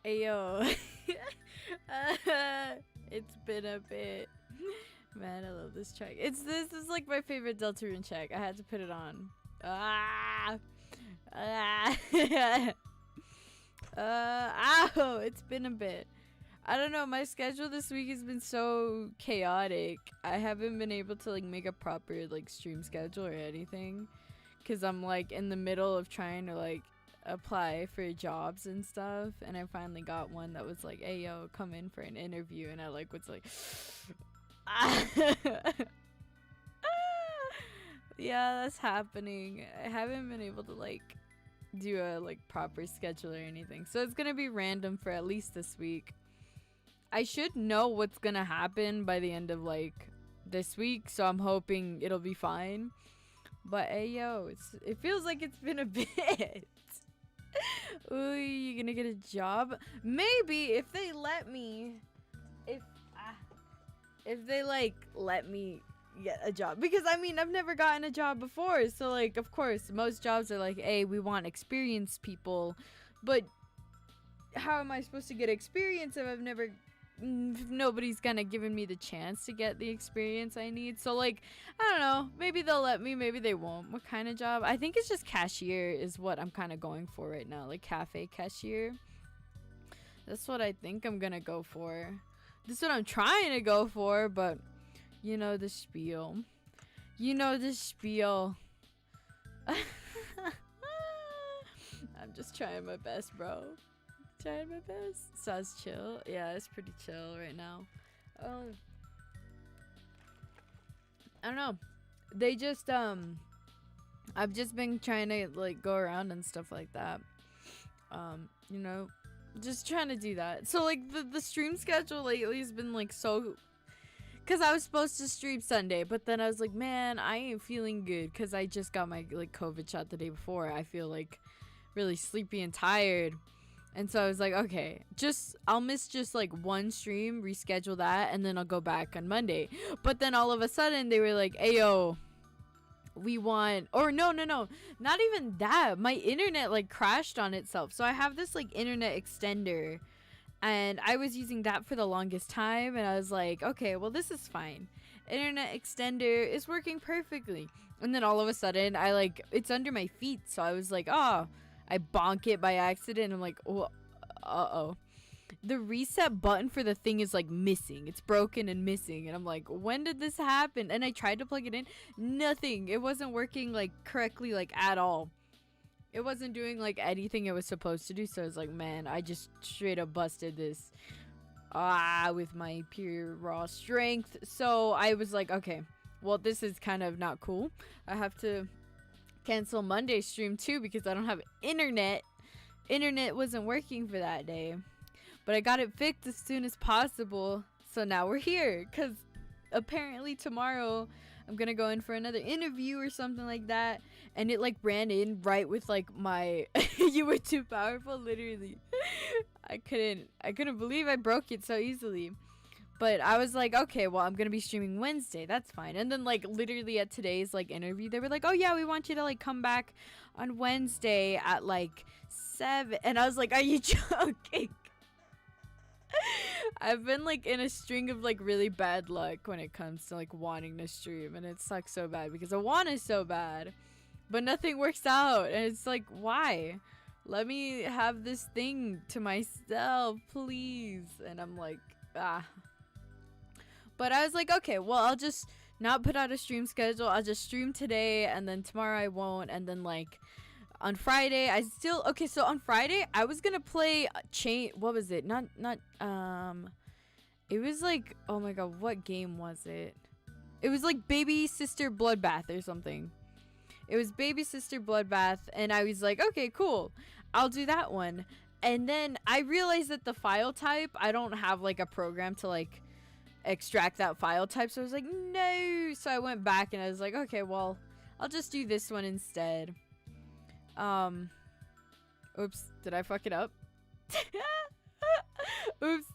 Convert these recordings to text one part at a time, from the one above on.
Ayo. It's been a bit. Man, I love this track. This is like my favorite Deltarune track. I had to put it on. Ah. Ah. Ow, it's been a bit. I don't know, my schedule this week has been so chaotic. I haven't been able to like make a proper like stream schedule or anything, cuz I'm like in the middle of trying to like apply for jobs and stuff, and I finally got one that was like, "Hey yo, come in for an interview." And I like was like yeah, that's happening. I haven't been able to like do a like proper schedule or anything, so it's gonna be random for at least this week. I should know what's gonna happen by the end of like this week, so I'm hoping it'll be fine. But hey yo, it feels like it's been a bit. Ooh, you gonna get a job? Maybe if they let me. If they like let me get a job, because I mean I've never gotten a job before, so like of course most jobs are like, hey, we want experienced people, but how am I supposed to get experience if nobody's gonna given me the chance to get the experience I need? So like I don't know, maybe they'll let me, maybe they won't. What kind of job? I think it's just cashier is what I'm kind of going for right now, like cafe cashier. That's what I think I'm gonna go for. This is what I'm trying to go for, but you know the spiel. You know the spiel. I'm just trying my best, bro. Trying my best. So it's chill. Yeah, it's pretty chill right now. I don't know. They just I've just been trying to like go around and stuff like that. You know, just trying to do that. So like the stream schedule lately has been like so, because I was supposed to stream Sunday, but then I was like, man, I ain't feeling good because I just got my like COVID shot the day before. I feel like really sleepy and tired, and so I was like, okay, I'll miss just like one stream, reschedule that, and then I'll go back on Monday. But then all of a sudden they were like, ayo, we want, or no, not even that, my internet like crashed on itself. So I have this like internet extender, and I was using that for the longest time, and I was like, okay, well this is fine, internet extender is working perfectly. And then all of a sudden I like, it's under my feet, so I was like, oh, I bonk it by accident. I'm like, oh, uh-oh, the reset button for the thing is like missing. It's broken and missing, and I'm like, when did this happen? And I tried to plug it in, nothing. It wasn't working like correctly, like at all. It wasn't doing like anything it was supposed to do. So I was like, man, I just straight up busted this with my pure raw strength. So I was like, okay, well this is kind of not cool. I have to cancel Monday stream too because I don't have internet. Internet wasn't working for that day. But I got it fixed as soon as possible. So now we're here. Because apparently tomorrow I'm going to go in for another interview or something like that. And it like ran in right with like my you were too powerful, literally. I couldn't believe I broke it so easily. But I was like, okay, well I'm going to be streaming Wednesday. That's fine. And then like literally at today's like interview, they were like, oh yeah, we want you to like come back on Wednesday at like 7. And I was like, are you joking? I've been like in a string of like really bad luck when it comes to like wanting to stream, and it sucks so bad because I want it so bad, but nothing works out, and it's like, why? Let me have this thing to myself, please. And I'm like, but I was like, okay, well I'll just not put out a stream schedule. I'll just stream today, and then tomorrow I won't, and then like on Friday, so on Friday, I was gonna play what was it? It was like, oh my god, what game was it? It was like Baby Sister Bloodbath or something. It was Baby Sister Bloodbath, and I was like, okay, cool, I'll do that one. And then I realized that the file type, I don't have like a program to like extract that file type, so I was like, no. So I went back and I was like, okay, well, I'll just do this one instead. Oops, did I fuck it up? Oops.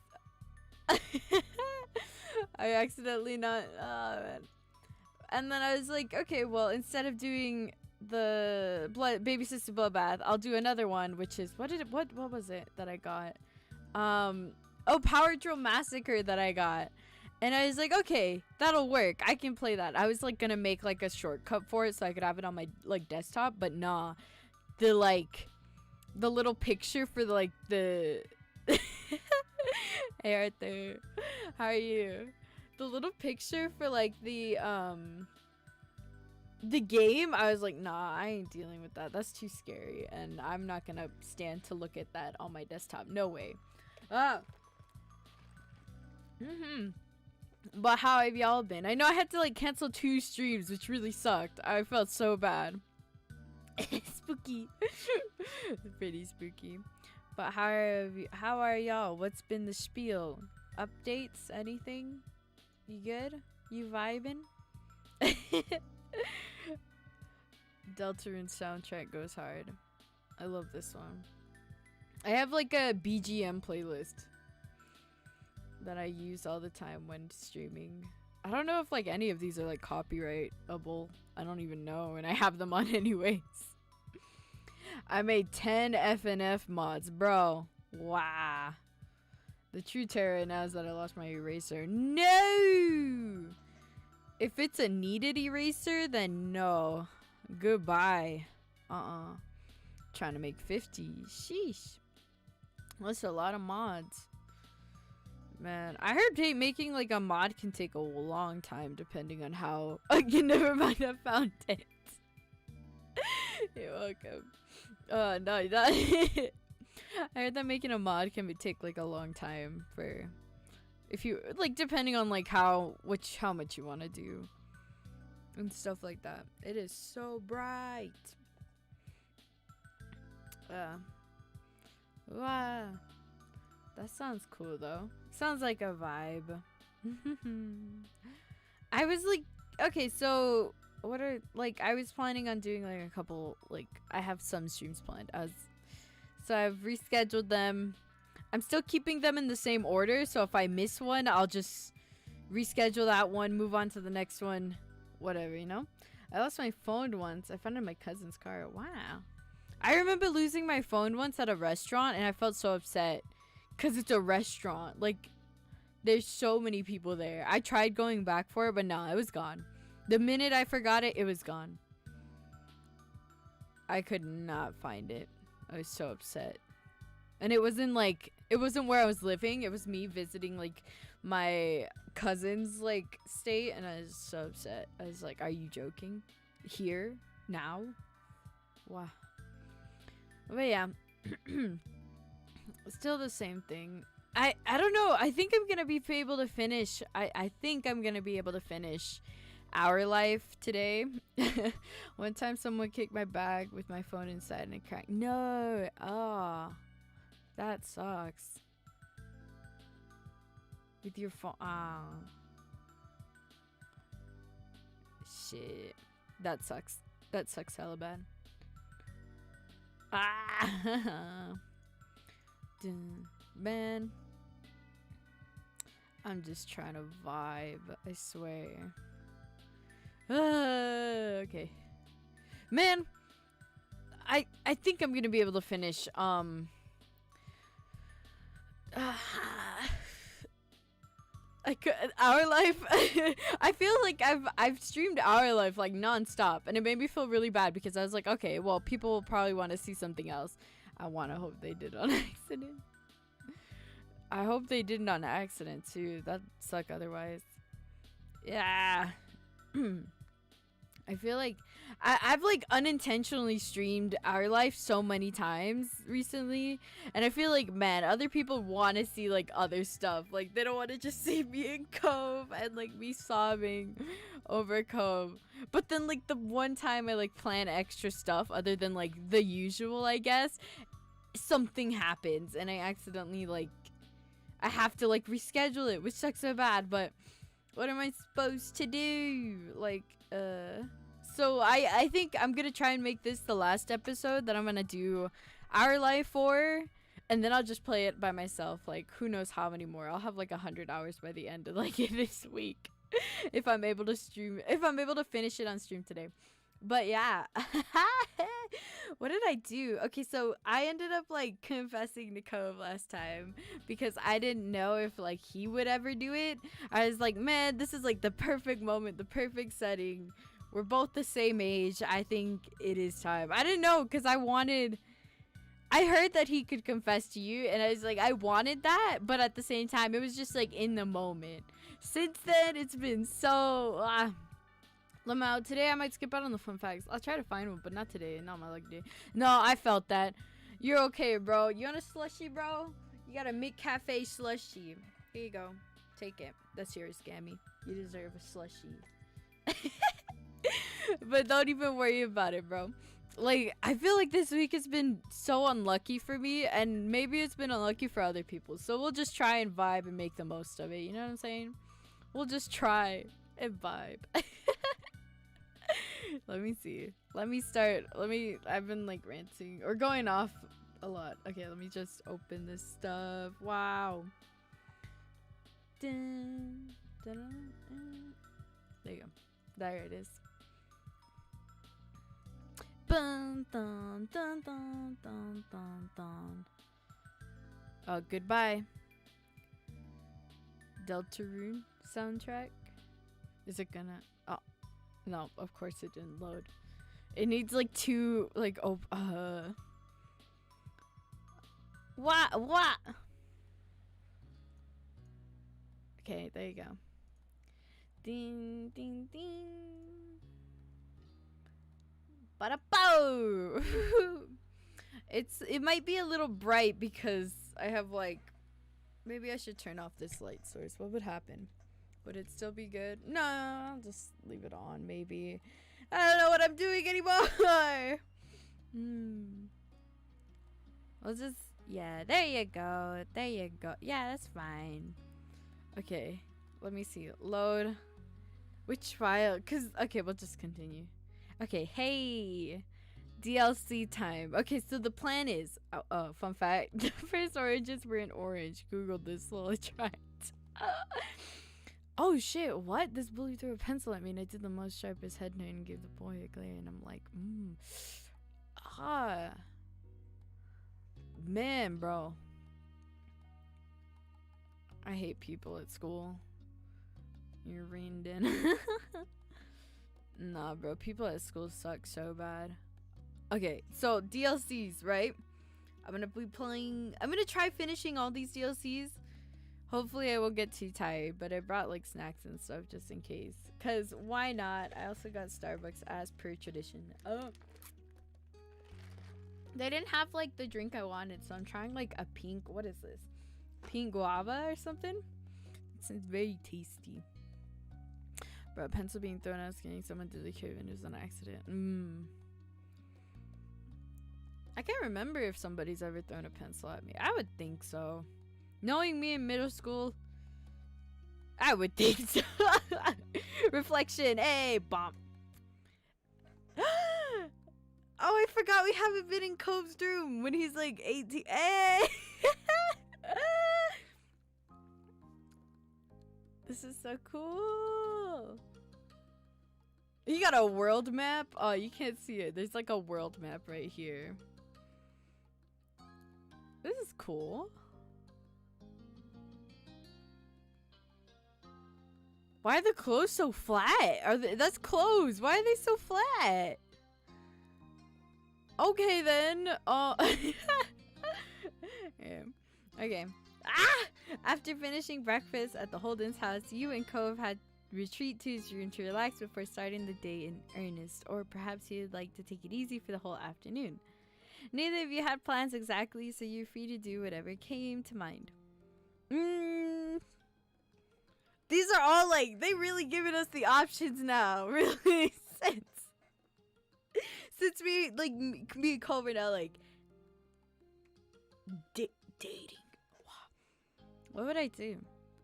I accidentally not, man. And then I was like, okay, well, instead of doing the Baby Sister Bloodbath, I'll do another one, which is, what was it that I got? Oh, Power Drill Massacre that I got. And I was like, okay, that'll work. I can play that. I was like gonna make like a shortcut for it so I could have it on my like desktop, but nah. The like the little picture for the, like the Hey Arthur. How are you? The little picture for like the game, I was like, nah, I ain't dealing with that. That's too scary, and I'm not gonna stand to look at that on my desktop. No way. But how have y'all been? I know I had to like cancel 2 streams, which really sucked. I felt so bad. Spooky. Pretty spooky. But how are y'all? What's been the spiel? Updates? Anything? You good? You vibing? Deltarune soundtrack goes hard. I love this one. I have like a BGM playlist that I use all the time when streaming. I don't know if like any of these are like copyrightable. I don't even know, and I have them on anyways. I made 10 FNF mods, bro. Wow. The true terror now is that I lost my eraser. No! If it's a needed eraser, then no. Goodbye. Trying to make 50. Sheesh. That's a lot of mods. Man, I heard making like a mod can take a long time depending on how. Okay, never mind. I found it. You're welcome. No, that. I heard that making a mod can take like a long time for, if you like, depending on like how much you want to do and stuff like that. It is so bright. Wow. That sounds cool though. Sounds like a vibe. I was like, okay, so what are, like, I was planning on doing like a couple, like, I have some streams planned so I've rescheduled them. I'm still keeping them in the same order, so if I miss one, I'll just reschedule that one, move on to the next one, whatever, you know? I lost my phone once. I found it in my cousin's car. Wow. I remember losing my phone once at a restaurant, and I felt so upset. Because it's a restaurant. Like, there's so many people there. I tried going back for it, but no, it was gone. The minute I forgot it, it was gone. I could not find it. I was so upset. And it wasn't where I was living. It was me visiting, like, my cousin's, like, state. And I was so upset. I was like, are you joking? Here? Now? Wow. But yeah. Still the same thing. I don't know. I think I'm gonna be able to finish. I think I'm gonna be able to finish Our Life today. One time someone kicked my bag with my phone inside and it cracked. No. Oh, that sucks. With your phone. Ah. Shit. That sucks. That sucks hella bad. Ah. Man, I'm just trying to vibe, I swear. Okay. Man, I think I'm gonna be able to finish Our Life. I feel like I've streamed Our Life like non-stop, and it made me feel really bad because I was like, okay, well, people will probably want to see something else. I want to hope they did on accident. I hope they didn't on accident too. That'd suck otherwise. Yeah. I feel like I've like unintentionally streamed Our Life so many times recently, and I feel like, man, other people want to see like other stuff. Like, they don't want to just see me in Cove and like me sobbing over Cove. But then like the one time I like plan extra stuff other than like the usual, I guess, something happens and I accidentally like I have to like reschedule it, which sucks so bad. But what am I supposed to do? Like, so I think I'm gonna try and make this the last episode that I'm gonna do Our Life for, and then I'll just play it by myself. Like, who knows how many more. I'll have like 100 hours by the end of like this week. If I'm able to finish it on stream today. But yeah. What did I do? Okay, so I ended up like confessing to Cove last time because I didn't know if like he would ever do it. I was like, man, this is like the perfect moment, the perfect setting. We're both the same age. I think it is time. I didn't know because I heard that he could confess to you, and I was like, I wanted that, but at the same time, it was just like in the moment. Since then, it's been so. Lamau, today I might skip out on the fun facts. I'll try to find one, but not today. Not my lucky day. No, I felt that. You're okay, bro. You want a slushie, bro? You got a McCafe slushie. Here you go. Take it. That's yours, Gammy. You deserve a slushie. But don't even worry about it, bro. Like, I feel like this week has been so unlucky for me, and maybe it's been unlucky for other people. So we'll just try and vibe and make the most of it. You know what I'm saying? We'll just try and vibe. Let me see. Let me start. I've been like ranting or going off a lot. Okay, let me just open this stuff. Wow. Dun, dun, dun. There you go. There it is. Dun, dun, dun, dun, dun, dun, dun. Oh, goodbye. Deltarune soundtrack. Is it gonna? Oh, no. Of course it didn't load. It needs like two, like What? Okay, there you go. Ding, ding, ding. Ba-da-bow! It might be a little bright because I have like, maybe I should turn off this light source. What would happen? Would it still be good? No, I'll just leave it on maybe. I don't know what I'm doing anymore. I'll just, yeah, there you go. There you go. Yeah, that's fine. Okay, let me see. Load. Which file? Okay, we'll just continue. Okay, hey, DLC time. Okay, so the plan is, fun fact, the first oranges were in orange. Googled this while I tried. Oh shit, what? This bully threw a pencil at me and I did the most sharpest head turn and gave the boy a glare, and I'm like, man, bro. I hate people at school. You're reined in. Nah, bro. People at school suck so bad. Okay, so DLCs, right? I'm gonna try finishing all these DLCs. Hopefully I won't get too tired, but I brought like snacks and stuff just in case. Cause why not? I also got Starbucks as per tradition. Oh. They didn't have like the drink I wanted, so I'm trying like a pink, what is this? Pink guava or something? It sounds very tasty. Bro, pencil being thrown out, scanning someone through the cave and it was an accident. I can't remember if somebody's ever thrown a pencil at me. I would think so. Knowing me in middle school, I would think so. Reflection, hey, bomb. Oh, I forgot we haven't been in Cove's room when he's like 18. Hey! This is so cool. You got a world map? Oh, you can't see it. There's like a world map right here. This is cool. Why are the clothes so flat? That's clothes. Why are they so flat? Okay then. Oh. Yeah. Okay. Ah! After finishing breakfast at the Holden's house, you and Cove had retreat to his room to relax before starting the day in earnest, or perhaps you'd like to take it easy for the whole afternoon. Neither of you had plans exactly, so you're free to do whatever came to mind. These are all like, they really giving us the options now. Really, since we like me and Cove are now like dating. What would I do?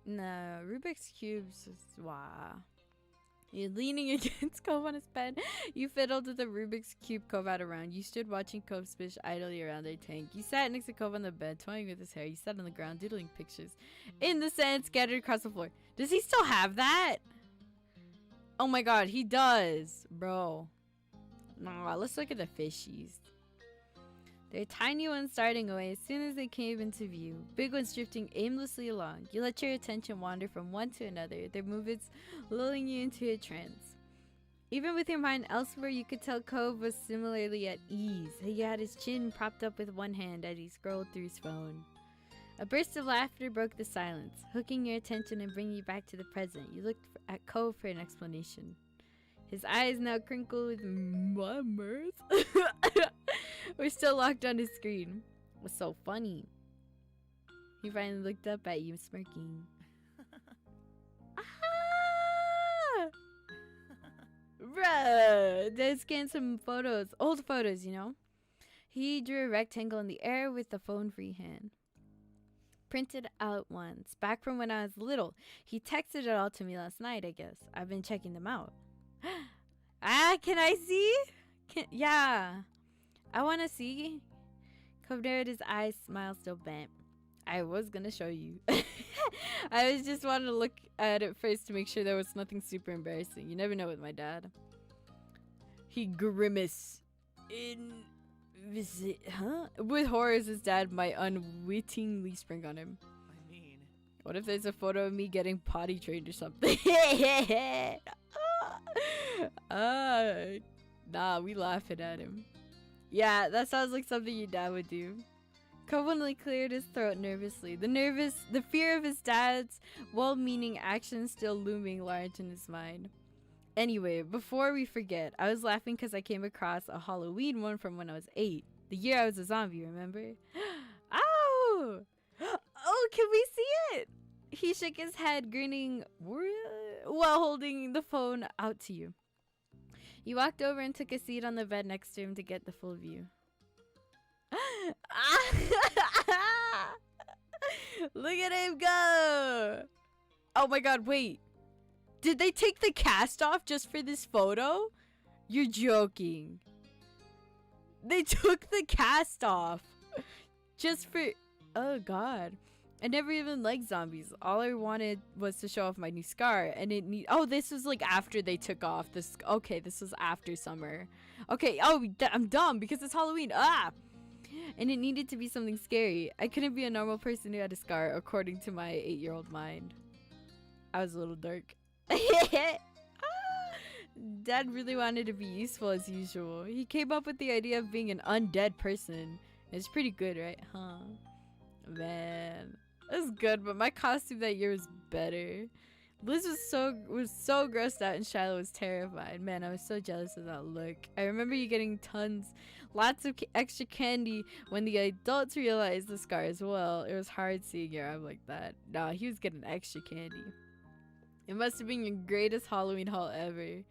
No, Rubik's Cubes is wow. You're leaning against Cove on his bed. You fiddled with the Rubik's Cube Cove out around. You stood watching Cove splish idly around their tank. You sat next to Cove on the bed, toying with his hair. You sat on the ground, doodling pictures in the sand scattered across the floor. Does he still have that? Oh my god, he does, bro. Aw, let's look at the fishies. They're tiny ones starting away as soon as they came into view. Big ones drifting aimlessly along. You let your attention wander from one to another, their movements lulling you into a trance. Even with your mind elsewhere, you could tell Cove was similarly at ease. He had his chin propped up with one hand as he scrolled through his phone. A burst of laughter broke the silence, hooking your attention and bringing you back to the present. You looked at Cove for an explanation. His eyes, now crinkled with mirth, were still locked on his screen. What's so funny? He finally looked up at you, smirking. Ah! Bruh! They scanned some photos, old photos, you know? He drew a rectangle in the air with the phone free hand. Printed out once, back from when I was little. He texted it all to me last night, I guess. I've been checking them out. Can I see? Yeah. I want to see. Cove narrowed his eyes, smile still bent. I was gonna show you. I was just wanted to look at it first to make sure there was nothing super embarrassing. You never know with my dad. He grimaced with horror as his dad might unwittingly spring on him. I mean, what if there's a photo of me getting potty trained or something? Nah, we laughing at him. Yeah, that sounds like something your dad would do. Covenly cleared his throat nervously. The fear of his dad's well-meaning actions still looming large in his mind. Anyway, before we forget, I was laughing because I came across a Halloween one from when I was 8. The year I was a zombie, remember? Oh! Oh, can we see it? He shook his head, grinning while holding the phone out to you. You walked over and took a seat on the bed next to him to get the full view. Look at him go! Oh my god, wait. Did they take the cast off just for this photo? You're joking. They took the cast off just for... Oh god. I never even liked zombies. All I wanted was to show off my new scar, and it oh, this was like after they took off this. Okay, this was after summer. Okay, oh, I'm dumb because it's Halloween. Ah! And it needed to be something scary. I couldn't be a normal person who had a scar, according to my 8-year-old mind. I was a little dark. Dad really wanted to be useful as usual. He came up with the idea of being an undead person. It's pretty good, right? Huh? Man, that's good, but my costume that year was better. Liz was so grossed out and Shiloh was terrified. Man, I was so jealous of that look. I remember you getting lots of extra candy when the adults realized the scar as well. It was hard seeing your arm like that. Nah, he was getting extra candy. It must have been your greatest Halloween haul ever.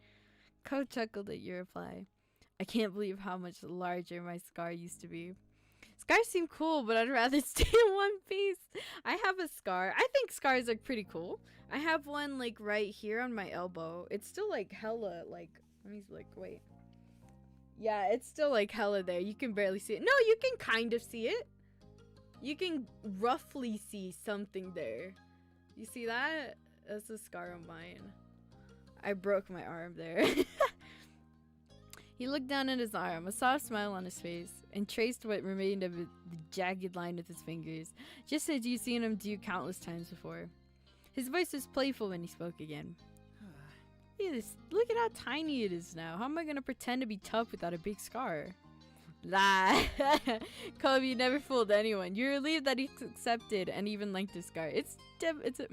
Co chuckled at your reply. I can't believe how much larger my scar used to be. Scars seem cool, but I'd rather stay in one piece. I have a scar. I think scars are pretty cool. I have one like right here on my elbow. It's still like hella like, let me like, wait. Yeah, it's still like hella there. You can barely see it. No, you can kind of see it. You can roughly see something there. You see that? That's a scar on mine. I broke my arm there. He looked down at his arm, a soft smile on his face, and traced what remained of the jagged line with his fingers, just as you'd seen him do countless times before. His voice was playful when he spoke again. Look at how tiny it is now. How am I going to pretend to be tough without a big scar? Lie. Cove, you never fooled anyone. You're relieved that he accepted and even liked the scar. It's a...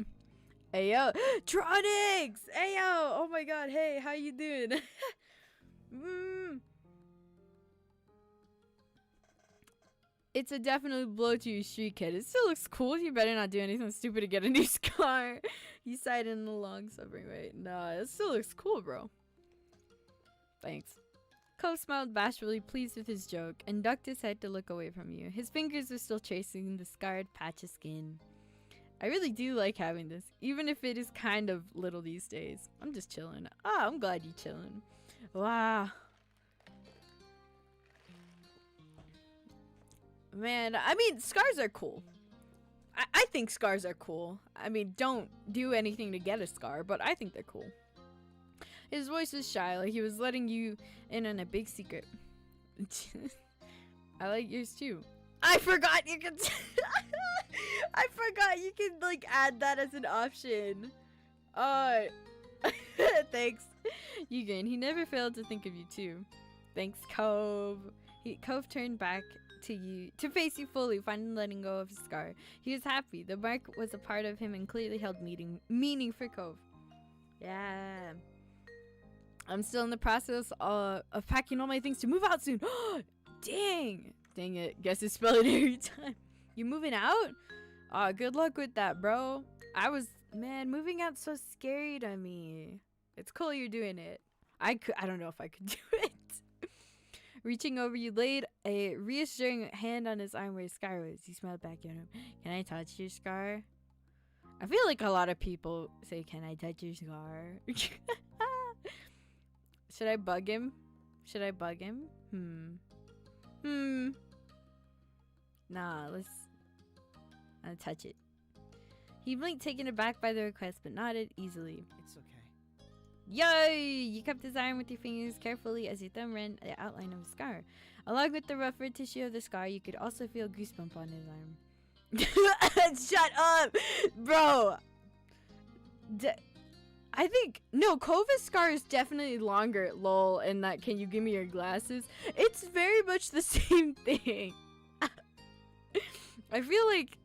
Ayo, Tronics! Ayo! Oh my god, hey, how you doing? It's a definite blow to your street kid. It still looks cool. You better not do anything stupid to get a new scar. You sighed in the long suffering way. Nah, it still looks cool, bro. Thanks. Cove smiled bashfully, pleased with his joke, and ducked his head to look away from you. His fingers were still tracing the scarred patch of skin. I really do like having this, even if it is kind of little these days. I'm just chilling. Ah, I'm glad you're chilling. Wow. Man, I mean, scars are cool. I think scars are cool. I mean, don't do anything to get a scar, but I think they're cool. His voice was shy, like he was letting you in on a big secret. I like yours too. I forgot you could. I forgot you can like add that as an option. Thanks. Eugen, he never failed to think of you too. Thanks, Cove. Cove turned back to you to face you fully, finally letting go of his scar. He was happy. The mark was a part of him and clearly held meaning for Cove. Yeah. I'm still in the process of packing all my things to move out soon. Dang it. Guess it's spelling every time. You moving out? Good luck with that, bro. Moving out's so scary to me. It's cool you're doing it. I don't know if I could do it. Reaching over, you laid a reassuring hand on his arm where his scar was. You smiled back at him. Can I touch your scar? I feel like a lot of people say, can I touch your scar? Should I bug him? Nah, I'll touch it. He blinked, taken aback by the request, but nodded easily. It's okay. Yay! You cupped his arm with your fingers carefully as your thumb ran the outline of a scar. Along with the rougher tissue of the scar, you could also feel goosebump on his arm. Shut up! Bro! I think... No, Kova's scar is definitely longer, lol, and that can you give me your glasses? It's very much the same thing. I feel like...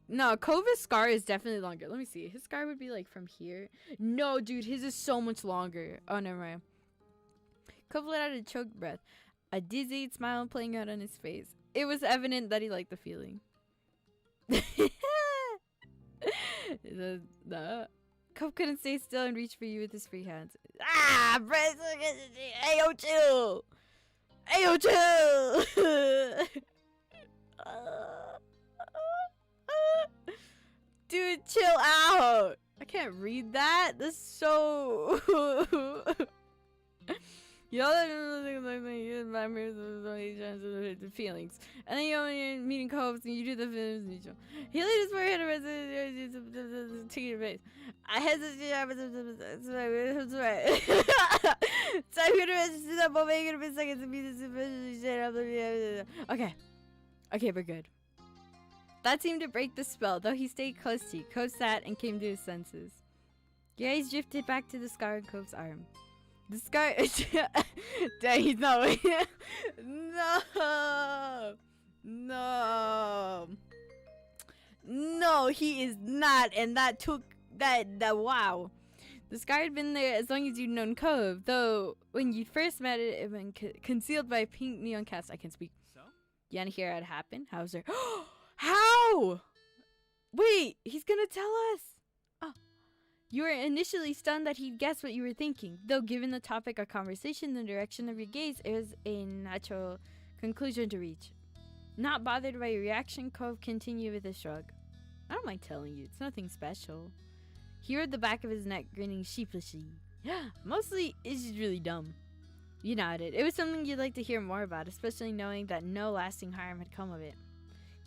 No, Kova's scar is definitely longer. Let me see. His scar would be like from here. No, dude, his is so much longer. Oh, never mind. Kova let out a choked breath. A dizzy smile playing out on his face. It was evident that he liked the feeling. Kova couldn't stay still and reached for you with his free hands. Ah! Ayo, chill! Ayo, chill! Dude, chill out. I can't read that. That's so... You know the feelings. And then you're meeting Coves and you do the feelings. He laid his forehead around the ticket face. I hesitate. That's right. So I'm going to sit up over here in a second to be this. Okay, we're good. That seemed to break the spell, though he stayed close to you. Cove sat and came to his senses. Your eyes drifted back to the scar on Cove's arm. The scar... Dang, he's not waiting. No, he is not, and that took... wow. The scar had been there as long as you'd known Cove, though when you first met it had been concealed by a pink neon cast. I can speak. So? You wanna hear how it happened? How was there... How? Wait, he's gonna tell us. Oh. You were initially stunned that he'd guess what you were thinking, though given the topic of conversation and the direction of your gaze, it was a natural conclusion to reach. Not bothered by your reaction, Cove continued with a shrug. I don't mind telling you, it's nothing special. He rode the back of his neck, grinning sheepishly. Mostly, it's just really dumb. You nodded. It was something you'd like to hear more about, especially knowing that no lasting harm had come of it.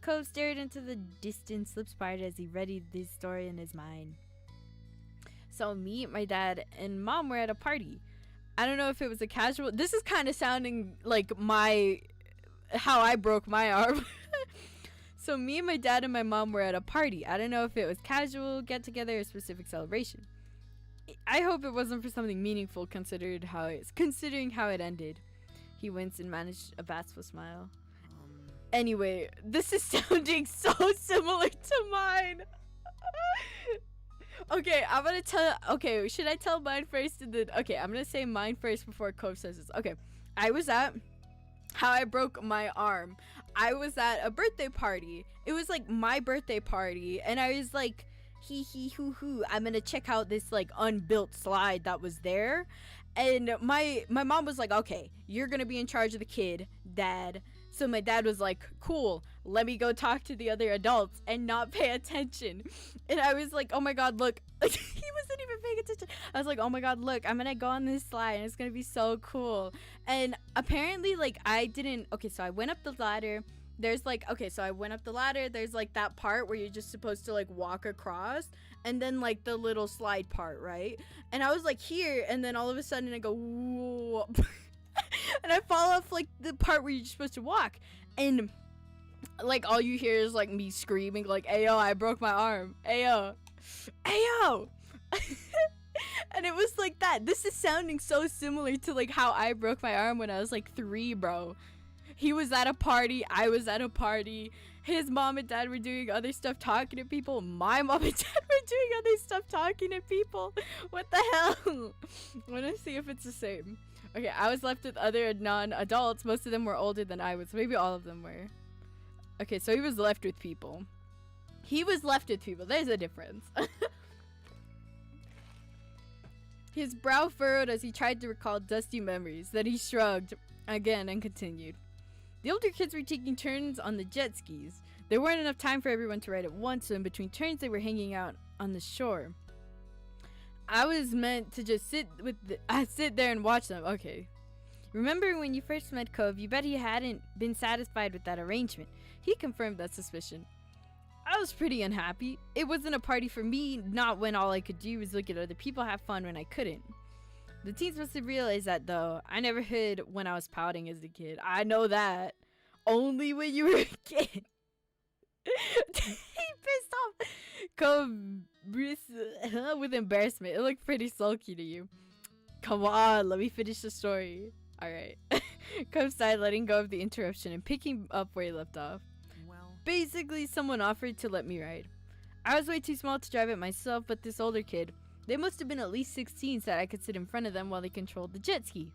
Cove stared into the distance, lips parted as he readied this story in his mind. So me, my dad, and mom were at a party. I don't know if it was a casual... This is kind of sounding like how I broke my arm. So me, my dad, and my mom were at a party. I don't know if it was casual, get-together, or specific celebration. I hope it wasn't for something meaningful considering how it ended. He winced and managed a bashful smile. Anyway, this is sounding so similar to mine. Okay, I'm gonna tell... Okay, should I tell mine first? And then... Okay, I'm gonna say mine first before Cove says this. Okay, I was at... How I broke my arm. I was at a birthday party. It was like my birthday party. And I was like... Hee hoo hoo. I'm gonna check out this like unbuilt slide that was there. And my mom was like, okay, you're gonna be in charge of the kid, Dad. So my dad was like, cool, let me go talk to the other adults and not pay attention. And I was like, oh my god, look. He wasn't even paying attention. I was like, oh my god, look, I'm gonna go on this slide and it's gonna be so cool. And apparently, like, I didn't... Okay, so I went up the ladder there's like, okay, so I went up the ladder. There's like that part where you're just supposed to like walk across, and then like the little slide part, right? And I was like here, and then all of a sudden I go, whoa, and I fall off like the part where you're supposed to walk, and like all you hear is like me screaming like, "Ayo, I broke my arm. Ayo, ayo." And it was like that. This is sounding so similar to like how I broke my arm when I was like 3, bro. He was at a party, I was at a party. His mom and dad were doing other stuff, talking to people. My mom and dad were doing other stuff, talking to people. What the hell? I want to see if it's the same. Okay, I was left with other non-adults. Most of them were older than I was. Maybe all of them were. Okay, so he was left with people. He was left with people. There's a difference. His brow furrowed as he tried to recall dusty memories. Then he shrugged again and continued. The older kids were taking turns on the jet skis. There weren't enough time for everyone to ride at once, so in between turns they were hanging out on the shore. I was meant to just sit there and watch them. Okay. Remember when you first met Cove, you bet he hadn't been satisfied with that arrangement. He confirmed that suspicion. I was pretty unhappy. It wasn't a party for me, not when all I could do was look at other people have fun when I couldn't. The teens must have realized that, though. I never hid when I was pouting as a kid. I know that. Only when you were a kid. He pissed off. Come with embarrassment. It looked pretty sulky to you. Come on, let me finish the story. Alright. Cove sighed, letting go of the interruption and picking up where he left off. Basically, someone offered to let me ride. I was way too small to drive it myself, but this older kid, they must have been at least 16 so that I could sit in front of them while they controlled the jet ski.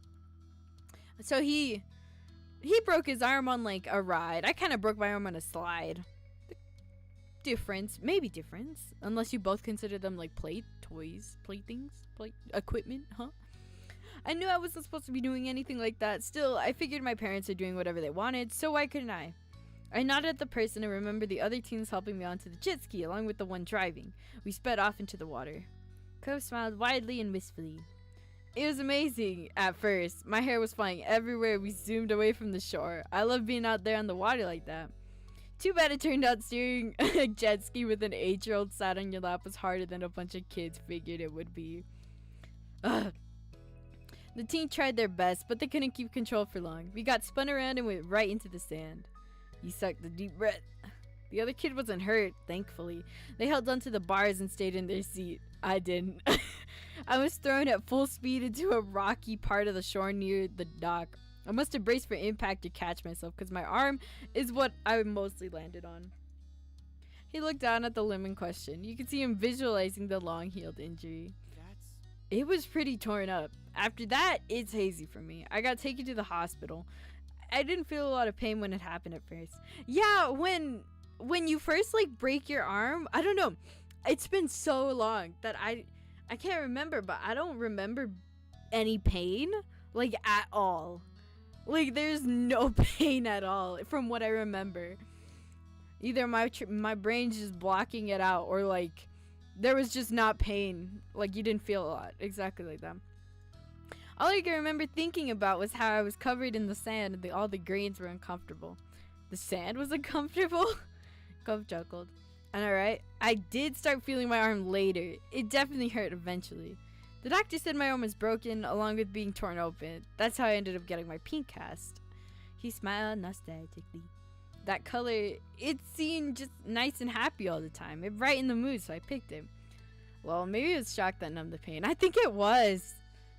So he broke his arm on like a ride. I kind of broke my arm on a slide. Maybe difference, unless you both consider them like playthings, equipment, huh? I knew I wasn't supposed to be doing anything like that. Still, I figured my parents are doing whatever they wanted, so why couldn't I? I nodded at the person and remembered the other teens helping me onto the jet ski along with the one driving. We sped off into the water. Cove smiled widely and wistfully. It was amazing at first. My hair was flying everywhere. We zoomed away from the shore. I love being out there on the water like that. Too bad it turned out steering a jet ski with an 8-year-old sat on your lap was harder than a bunch of kids figured it would be. Ugh. The team tried their best, but they couldn't keep control for long. We got spun around and went right into the sand. He sucked a deep breath. The other kid wasn't hurt, thankfully. They held onto the bars and stayed in their seat. I didn't. I was thrown at full speed into a rocky part of the shore near the dock. I must have braced for impact to catch myself because my arm is what I mostly landed on. He looked down at the limb in question. You could see him visualizing the long-healed injury. It was pretty torn up. After that, it's hazy for me. I got taken to the hospital. I didn't feel a lot of pain when it happened at first. Yeah, when you first like break your arm, I don't know. It's been so long that I can't remember, but I don't remember any pain like at all. Like there's no pain at all from what I remember. Either my brain's just blocking it out, or like there was just not pain. Like you didn't feel a lot. Exactly like that. All I can remember thinking about was how I was covered in the sand and all the grains were uncomfortable. The sand was uncomfortable? Cove chuckled. And alright, I did start feeling my arm later. It definitely hurt eventually. The doctor said my arm was broken along with being torn open. That's how I ended up getting my pink cast. He smiled nostalgically. That color, it seemed just nice and happy all the time. It brightened the mood, so I picked it. Well, maybe it was shock that numbed the pain. I think it was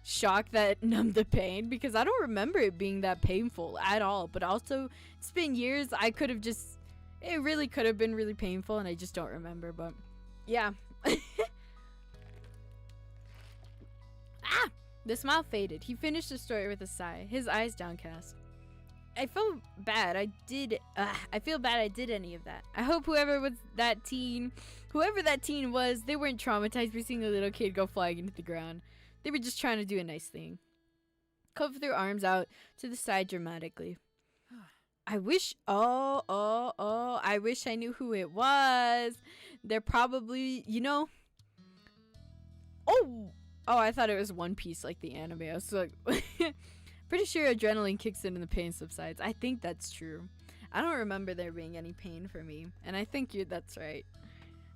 shock that numbed the pain because I don't remember it being that painful at all. But also, it's been years. It really could have been really painful and I just don't remember. But yeah. The smile faded. He finished the story with a sigh, his eyes downcast. I feel bad I did any of that. I hope whoever that teen was, they weren't traumatized by seeing a little kid go flying into the ground. They were just trying to do a nice thing. Cove threw arms out to the side dramatically. I wish I wish I knew who it was. They're probably, Oh, I thought it was One Piece, like the anime. I was like, pretty sure adrenaline kicks in and the pain subsides. I think that's true. I don't remember there being any pain for me, and I think that's right.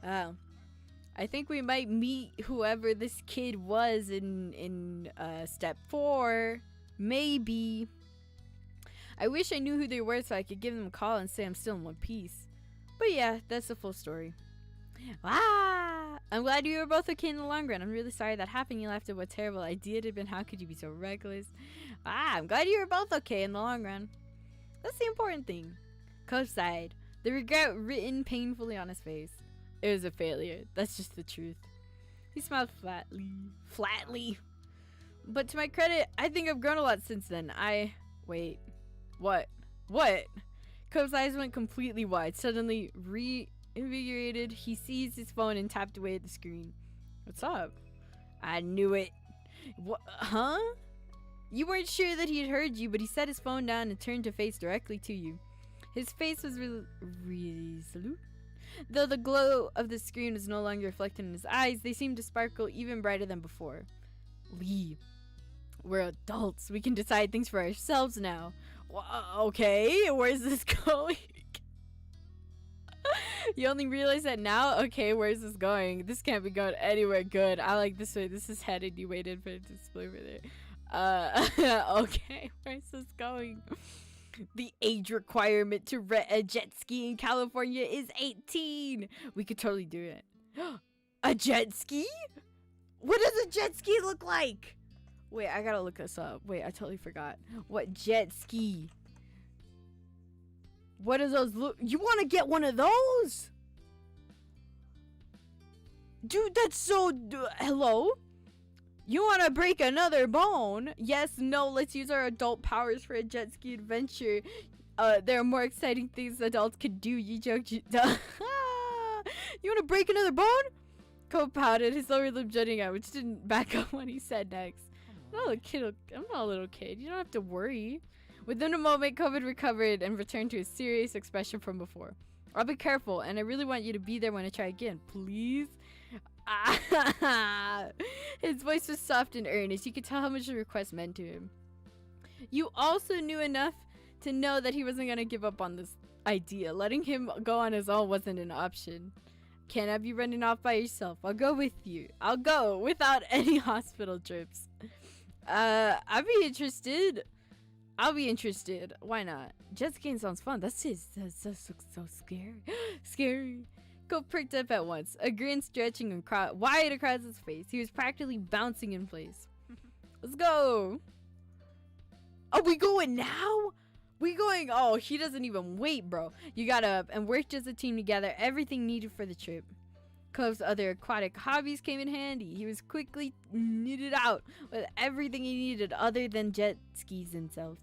I think we might meet whoever this kid was in step 4. Maybe. I wish I knew who they were so I could give them a call and say I'm still in one piece. But yeah, that's the full story. Ah! I'm glad you were both okay in the long run. I'm really sorry that happened. You left it. What terrible idea it had been. How could you be so reckless? I'm glad you were both okay in the long run. That's the important thing. Cove sighed, the regret written painfully on his face. It was a failure. That's just the truth. He smiled flatly. But to my credit, I think I've grown a lot since then. Wait. What? Cove's eyes went completely wide. Suddenly reinvigorated, he seized his phone and tapped away at the screen. What's up? I knew it. What? Huh? You weren't sure that he had heard you, but he set his phone down and turned to face directly to you. His face was resolute. Though the glow of the screen was no longer reflected in his eyes, they seemed to sparkle even brighter than before. Lee, we're adults. We can decide things for ourselves now. Okay, where's this going? You only realize that now? Okay, where's this going? This can't be going anywhere good. I like this way. This is headed. You waited for it to display over there. Okay, where's this going? The age requirement to rent a jet ski in California is 18. We could totally do it. A jet ski? What does a jet ski look like? Wait, I gotta look this up. Wait, I totally forgot. What jet ski? What does those look? You want to get one of those? Dude, that's so... hello? You want to break another bone? Yes, no, let's use our adult powers for a jet ski adventure. There are more exciting things adults could do. You joked. You want to break another bone? Cove pouted, his lower lip jutting out, which didn't back up what he said next. I'm not a little kid. You don't have to worry. Within a moment, Cove had recovered and returned to his serious expression from before. I'll be careful, and I really want you to be there when I try again. Please? His voice was soft and earnest. You could tell how much the request meant to him. You also knew enough to know that he wasn't going to give up on this idea. Letting him go on his own wasn't an option. Can't have you running off by yourself. I'll go with you. I'll go without any hospital trips. I'd be interested. I'll be interested. Why not? Jet skiing sounds fun. That's so scary. Scary. Cove pricked up at once, a grin stretching wide across his face. He was practically bouncing in place. Let's go. Are we going now? We going? Oh, he doesn't even wait, bro. You got up and worked as a team together. Everything needed for the trip. Cove's other aquatic hobbies came in handy. He was quickly knitted out with everything he needed other than jet skis themselves.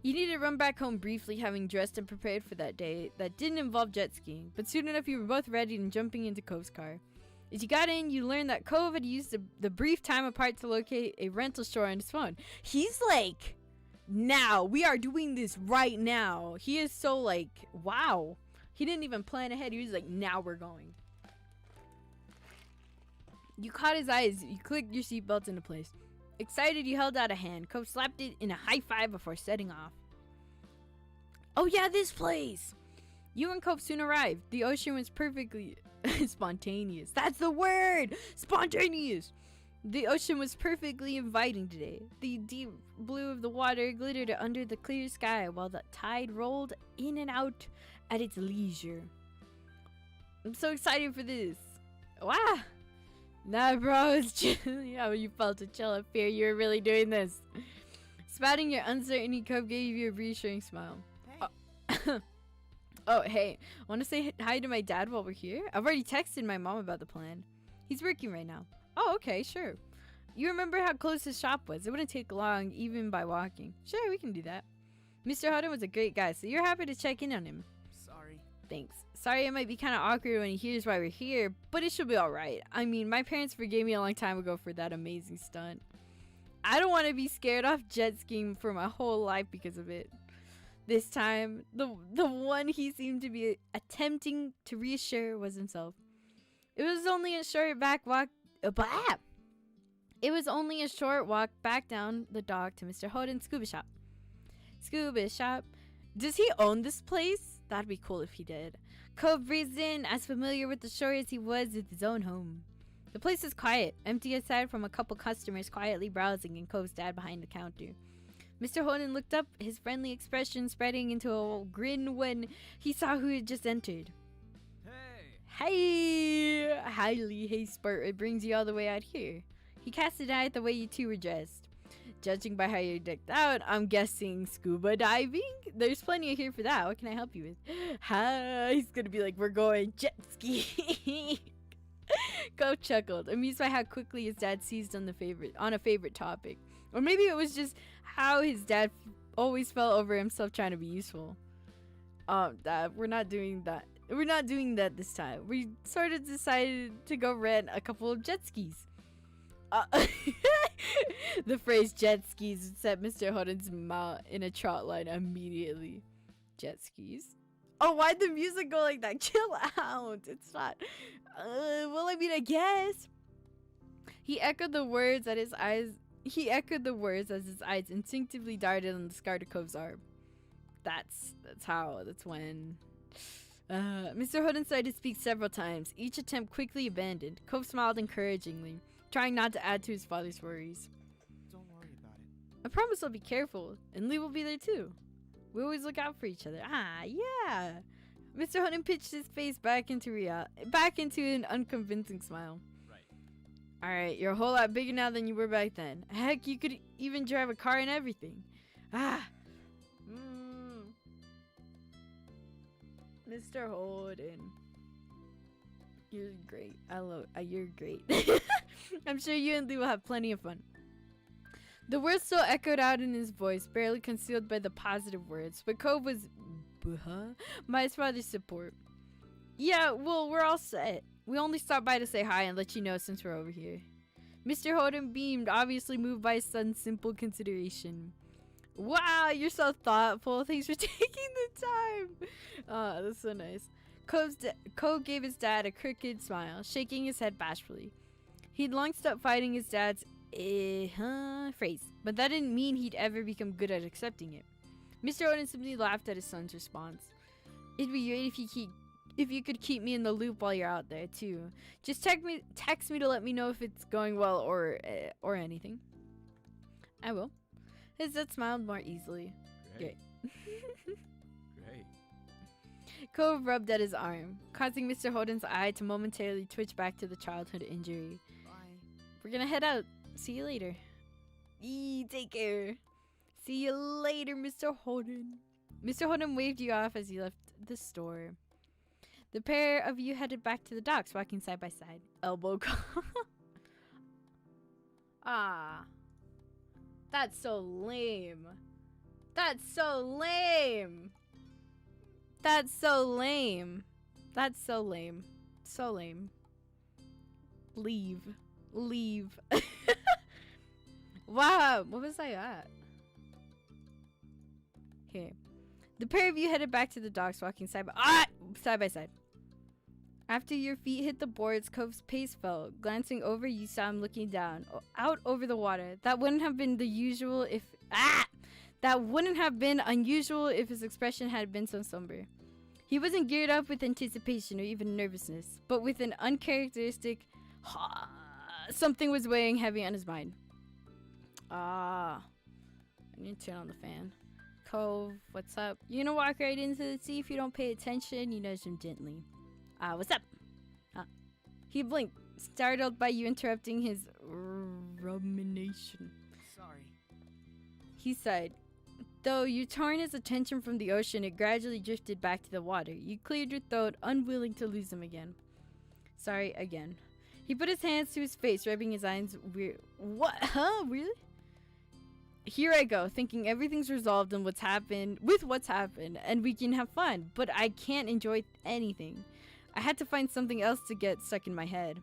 You needed to run back home briefly, having dressed and prepared for that day that didn't involve jet skiing, but soon enough you were both ready and jumping into Cove's car. As you got in, you learned that Cove had used the brief time apart to locate a rental store on his phone. He's like, now, we are doing this right now. He is so like, wow. He didn't even plan ahead. He was like, now we're going. You caught his eyes. You clicked your seatbelt into place. Excited, you held out a hand. Cove slapped it in a high five before setting off. Oh yeah, this place! You and Cove soon arrived. The ocean was perfectly spontaneous. That's the word! Spontaneous! The ocean was perfectly inviting today. The deep blue of the water glittered under the clear sky while the tide rolled in and out at its leisure. I'm so excited for this. Wow! Nah, bro, it's chill. Yeah, you felt a chill of fear. You were really doing this. Spouting your uncertainty, Cove gave you a reassuring smile. Hey. Oh, hey. Want to say hi to my dad while we're here? I've already texted my mom about the plan. He's working right now. Oh, okay, sure. You remember how close his shop was. It wouldn't take long, even by walking. Sure, we can do that. Mr. Houghton was a great guy, so you're happy to check in on him. Sorry. Thanks. Sorry it might be kind of awkward when he hears why we're here, but it should be alright. I mean, my parents forgave me a long time ago for that amazing stunt. I don't want to be scared off jet skiing for my whole life because of it. This time, the one he seemed to be attempting to reassure was himself. It was only a short walk back down the dock to Mr. Houghton's scuba shop. Scuba shop. Does he own this place? That'd be cool if he did. Cove breezed in, as familiar with the shore as he was with his own home. The place is quiet, empty aside from a couple customers quietly browsing and Cove's dad behind the counter. Mr. Holden looked up, his friendly expression spreading into a grin when he saw who had just entered. Hey! Highly, hey Spurt, it brings you all the way out here. He cast an eye at the way you two were dressed. Judging by how you're decked out, I'm guessing scuba diving? There's plenty here for that. What can I help you with? He's gonna be like, we're going jet ski. Cove chuckled, amused by how quickly his dad seized on a favorite topic. Or maybe it was just how his dad always fell over himself trying to be useful. Dad, we're not doing that. We're not doing that this time. We sort of decided to go rent a couple of jet skis. The phrase jet skis set Mr. Holden's mouth in a trot line immediately. Jet skis? Oh, why'd the music go like that? Chill out. It's not. Well, I mean, I guess. He echoed the words as his eyes instinctively darted on the scar to Cove's arm. That's when. Mr. Holden started to speak several times, each attempt quickly abandoned. Cove smiled encouragingly, trying not to add to his father's worries. Don't worry about it. I promise I'll be careful, and Lee will be there too. We always look out for each other. Ah, yeah. Mr. Holden pitched his face back into an unconvincing smile. Right. Alright, you're a whole lot bigger now than you were back then. Heck, you could even drive a car and everything. Mr. Holden. You're great. You're great. I'm sure you and Lee will have plenty of fun. The words still echoed out in his voice, barely concealed by the positive words, but Cove was by his father's support. Yeah, well, we're all set. We only stopped by to say hi and let you know since we're over here. Mr. Holden beamed, obviously moved by his son's simple consideration. Wow, you're so thoughtful. Thanks for taking the time. Oh, that's so nice. Cove gave his dad a crooked smile, shaking his head bashfully. He'd long stopped fighting his dad's phrase, but that didn't mean he'd ever become good at accepting it. Mr. Odin simply laughed at his son's response. It'd be great if you could keep me in the loop while you're out there too. Just text me to let me know if it's going well or anything. I will. His dad smiled more easily. Great. Great. Cove rubbed at his arm, causing Mr. Holden's eye to momentarily twitch back to the childhood injury. Bye. We're gonna head out. See you later. Take care. See you later, Mr. Holden. Mr. Holden waved you off as you left the store. The pair of you headed back to the docks, walking side by side. Elbow call. Ah. That's so lame. That's so lame. That's so lame. That's so lame. So lame. Leave. Leave. Wow. What was I at? Here. The pair of you headed back to the docks, walking side by side. After your feet hit the boards, Cove's pace fell. Glancing over, you saw him looking down, out over the water. That wouldn't have been unusual if his expression had been so somber. He wasn't geared up with anticipation or even nervousness, but with an uncharacteristic something was weighing heavy on his mind. I need to turn on the fan. Cove, what's up? You gonna walk right into the sea if you don't pay attention? You nudged him gently. What's up? He blinked, startled by you interrupting his rumination. Sorry. He sighed. Though you torn his attention from the ocean, it gradually drifted back to the water. You cleared your throat, unwilling to lose him again. Sorry again. He put his hands to his face, rubbing his eyes weird. What? Huh? Really? Here I go, thinking everything's resolved and what's happened, and we can have fun, but I can't enjoy anything. I had to find something else to get stuck in my head.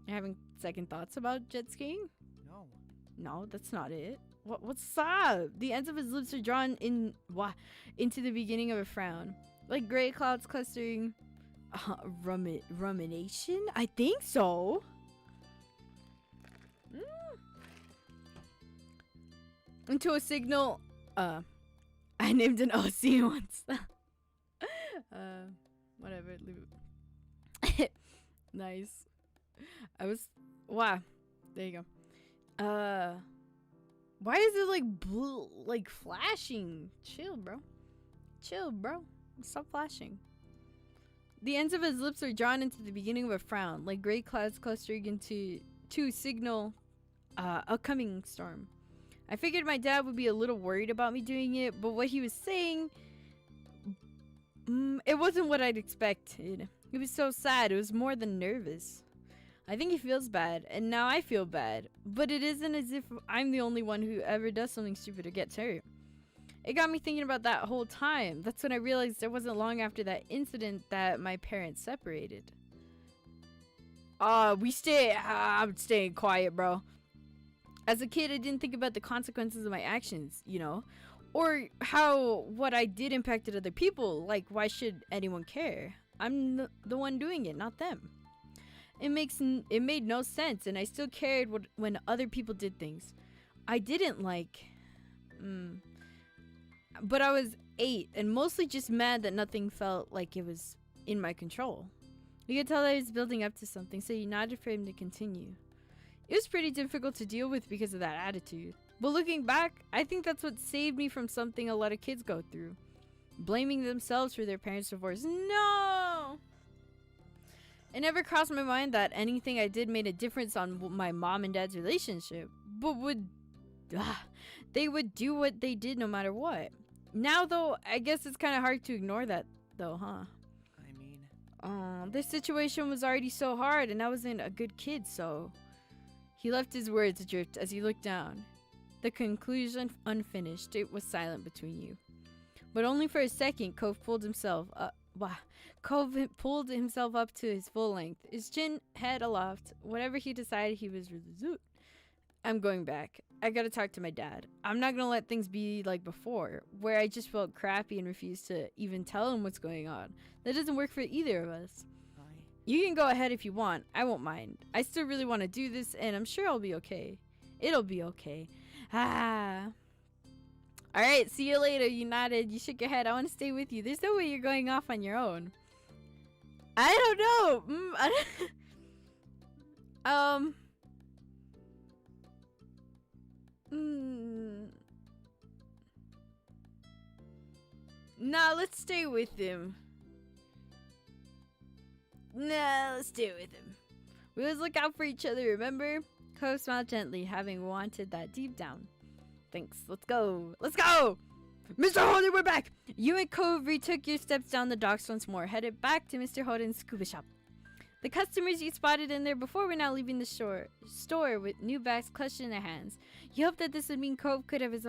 You're having second thoughts about jet skiing? No. No, that's not it. What's up? The ends of his lips are drawn into the beginning of a frown, like gray clouds clustering. Rumination? I think so. Into a signal. I named an OC once. Whatever. Leave it. Nice. I was. Wow. There you go. Why is it like blue, like flashing? Chill, bro. Chill, bro. Stop flashing. The ends of his lips were drawn into the beginning of a frown, like gray clouds clustering into to signal a coming storm. I figured my dad would be a little worried about me doing it, but what he was saying, it wasn't what I'd expected. He was so sad. It was more than nervous. I think he feels bad, and now I feel bad, but it isn't as if I'm the only one who ever does something stupid or gets hurt. It got me thinking about that whole time. That's when I realized it wasn't long after that incident that my parents separated. I'm staying quiet, bro. As a kid, I didn't think about the consequences of my actions, you know? Or how what I did impacted other people. Like, why should anyone care? I'm the one doing it, not them. It made no sense, and I still cared when other people did things I didn't like. But I was 8 and mostly just mad that nothing felt like it was in my control. You could tell that I was building up to something, so you nodded for him to continue. It was pretty difficult to deal with because of that attitude. But looking back, I think that's what saved me from something a lot of kids go through. Blaming themselves for their parents' divorce. No! It never crossed my mind that anything I did made a difference on my mom and dad's relationship. But they would do what they did no matter what. Now, though, I guess it's kind of hard to ignore that, though, huh? I mean... this situation was already so hard, and I wasn't a good kid, so... He left his words adrift as he looked down. The conclusion unfinished. It was silent between you. But only for a second, Cove pulled himself up to his full length, his chin head aloft. Whatever he decided, he was resolute. I'm going back. I gotta talk to my dad. I'm not gonna let things be like before, where I just felt crappy and refused to even tell him what's going on. That doesn't work for either of us. You can go ahead if you want. I won't mind. I still really want to do this, and I'm sure I'll be okay. It'll be okay. Alright, see you later. You nodded. You shook your head. I want to stay with you. There's no way you're going off on your own. I don't know. Nah, let's stay with him. Nah, let's stay with him. We always look out for each other, remember? Cove smiled gently, having wanted that deep down. Thanks. Let's go. Let's go! Mr. Holden, we're back! You and Cove retook your steps down the docks once more, headed back to Mr. Holden's scuba shop. The customers you spotted in there before were now leaving the store with new bags clutched in their hands. You hoped that this would mean Cove could have his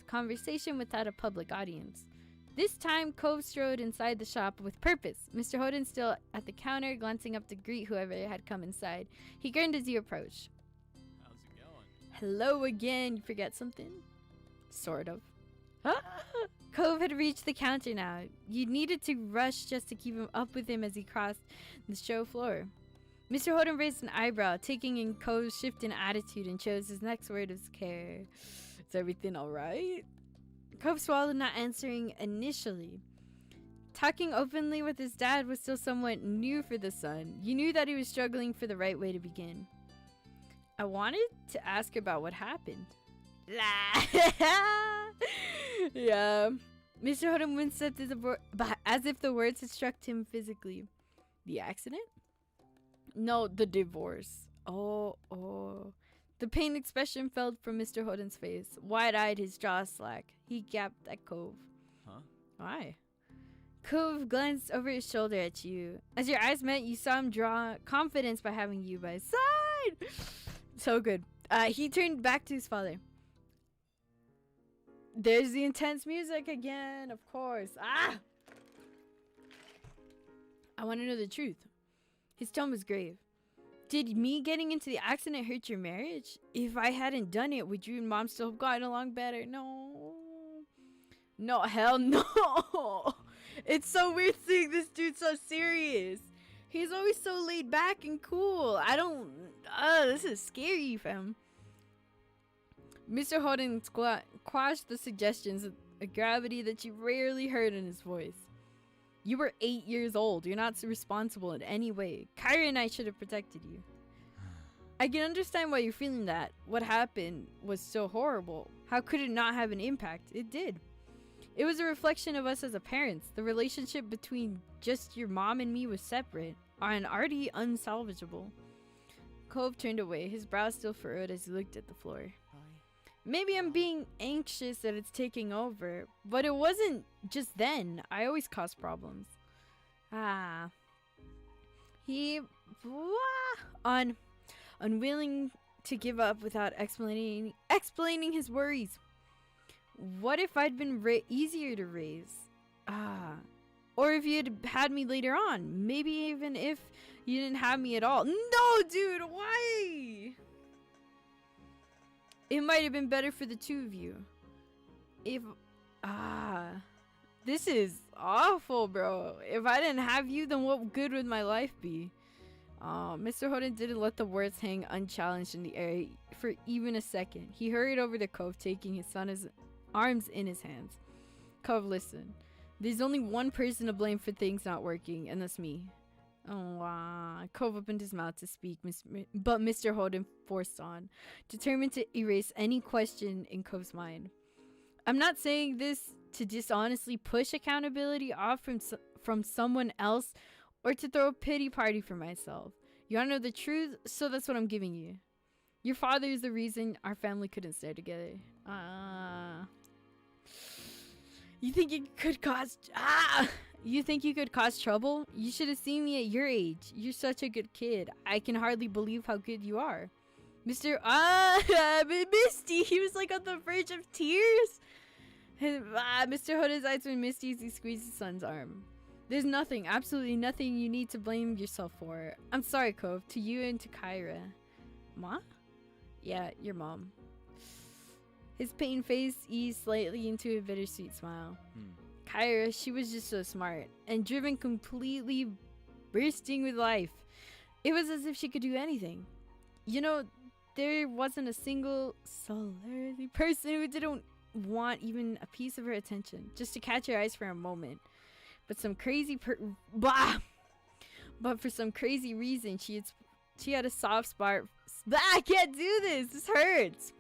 conversation without a public audience. This time, Cove strode inside the shop with purpose. Mr. Holden still at the counter, glancing up to greet whoever had come inside. He grinned as he approached. How's it going? Hello again. You forget something? Sort of. Cove had reached the counter now. You needed to rush just to keep up with him as he crossed the show floor. Mr. Holden raised an eyebrow, taking in Cove's shift in attitude, and chose his next word of care. Is everything alright? Cove swallowed, not answering initially. Talking openly with his dad was still somewhat new for the son. You knew that he was struggling for the right way to begin. I wanted to ask about what happened. Yeah. Mr. Holden winced as if the words had struck him physically. The accident? No, the divorce. Oh. The pain expression fell from Mr. Holden's face. Wide-eyed, his jaw slack. He gaped at Cove. Huh? Why? Cove glanced over his shoulder at you. As your eyes met, you saw him draw confidence by having you by his side. So good. He turned back to his father. There's the intense music again, of course. I want to know the truth. His tone was grave. Did me getting into the accident hurt your marriage? If I hadn't done it, would you and Mom still have gotten along better? No. No, hell no. It's so weird seeing this dude so serious. He's always so laid back and cool. This is scary, fam. Mr. Holden quashed the suggestions with a gravity that you rarely heard in his voice. You were 8 years old. You're not responsible in any way. Kyra and I should have protected you. I can understand why you're feeling that. What happened was so horrible. How could it not have an impact? It did. It was a reflection of us as a parents. The relationship between just your mom and me was separate and already unsalvageable. Cove turned away, his brow still furrowed as he looked at the floor. Maybe I'm being anxious that it's taking over, but it wasn't just then. I always cause problems. He unwilling to give up without explaining his worries. What if I'd been easier to raise? Or if you'd had me later on. Maybe even if you didn't have me at all. No, dude, why? It might have been better for the two of you. This is awful, bro. If I didn't have you, then what good would my life be? Mr. Holden didn't let the words hang unchallenged in the air for even a second. He hurried over to Cove, taking his son's arms in his hands. Cove, listen. There's only one person to blame for things not working, and that's me. Cove opened his mouth to speak, but Mr. Holden forced on, determined to erase any question in Cove's mind. I'm not saying this to dishonestly push accountability off from someone else or to throw a pity party for myself. You wanna know the truth? So that's what I'm giving you. Your father is the reason our family couldn't stay together. You think you could cause trouble? You should have seen me at your age. You're such a good kid. I can hardly believe how good you are. Misty, he was like on the verge of tears. Mr. Holden's eyes went misty as he squeezed his son's arm. There's nothing, absolutely nothing you need to blame yourself for. I'm sorry, Cove, to you and to Kyra. Ma? Yeah, your mom. His pain face eased slightly into a bittersweet smile. Kyra, she was just so smart and driven, completely bursting with life. It was as if she could do anything. You know, there wasn't a single solitary person who didn't want even a piece of her attention, just to catch her eyes for a moment. But for some crazy reason, she had a soft spot. I can't do this. This hurts.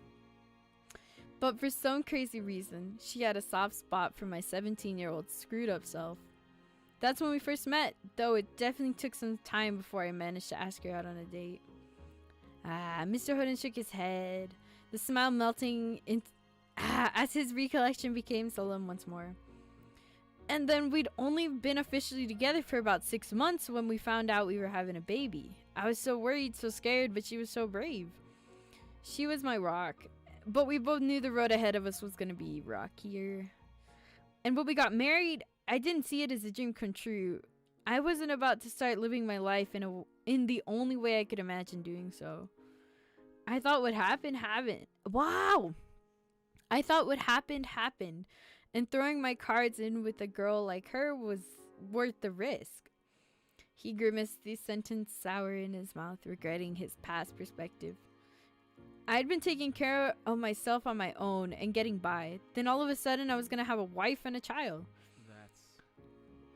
But for some crazy reason, she had a soft spot for my 17-year-old screwed up self. That's when we first met, though it definitely took some time before I managed to ask her out on a date. Mr. Holden shook his head, the smile melting as his recollection became solemn once more. And then we'd only been officially together for about 6 months when we found out we were having a baby. I was so worried, so scared, but she was so brave. She was my rock. But we both knew the road ahead of us was going to be rockier. And when we got married, I didn't see it as a dream come true. I wasn't about to start living my life in the only way I could imagine doing so. I thought what happened happened. Wow! I thought what happened happened. And throwing my cards in with a girl like her was worth the risk. He grimaced, the sentence sour in his mouth, regretting his past perspective. I'd been taking care of myself on my own and getting by. Then all of a sudden I was going to have a wife and a child.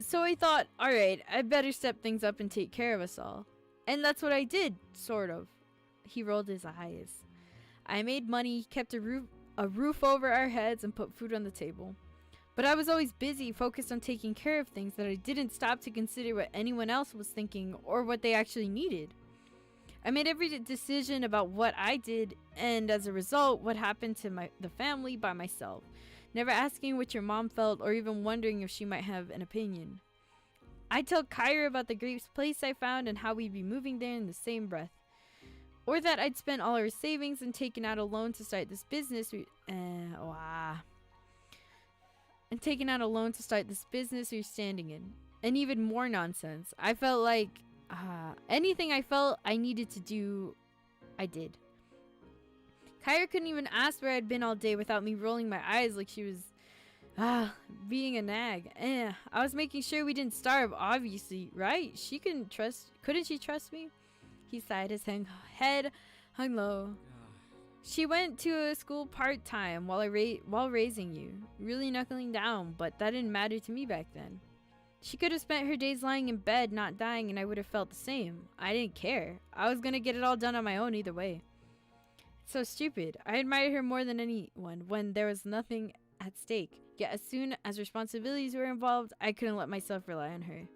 So I thought, alright, I better step things up and take care of us all. And that's what I did, sort of. He rolled his eyes. I made money, kept a roof over our heads, and put food on the table. But I was always busy, focused on taking care of things, that I didn't stop to consider what anyone else was thinking or what they actually needed. I made every decision about what I did, and as a result, what happened to the family by myself, never asking what your mom felt or even wondering if she might have an opinion. I'd tell Kyra about the great place I found and how we'd be moving there in the same breath. Or that I'd spent all our savings and taken out a loan to start this business we were standing in. And even more nonsense. I felt like anything I felt I needed to do, I did. Kyra couldn't even ask where I'd been all day without me rolling my eyes like she was being a nag. I was making sure we didn't starve, obviously, right? Couldn't she trust me? He sighed, his head hung low. She went to a school part-time while raising you, really knuckling down, but that didn't matter to me back then. She could have spent her days lying in bed, not dying, and I would have felt the same. I didn't care. I was gonna get it all done on my own either way. It's so stupid. I admired her more than anyone when there was nothing at stake. Yet as soon as responsibilities were involved, I couldn't let myself rely on her.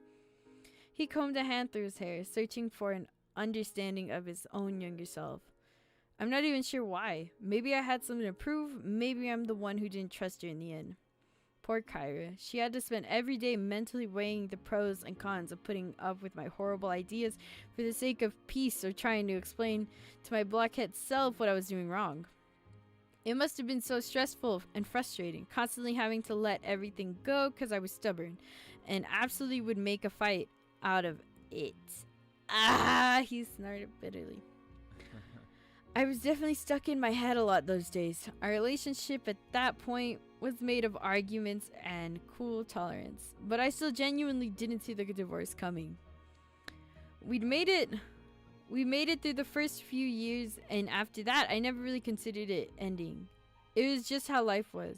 He combed a hand through his hair, searching for an understanding of his own younger self. I'm not even sure why. Maybe I had something to prove. Maybe I'm the one who didn't trust her in the end. Poor Kyra. She had to spend every day mentally weighing the pros and cons of putting up with my horrible ideas for the sake of peace, or trying to explain to my blockhead self what I was doing wrong. It must have been so stressful and frustrating, constantly having to let everything go because I was stubborn and absolutely would make a fight out of it. He snorted bitterly. I was definitely stuck in my head a lot those days. Our relationship at that point was made of arguments and cool tolerance, but I still genuinely didn't see the divorce coming. We made it through the first few years, and after that, I never really considered it ending. It was just how life was.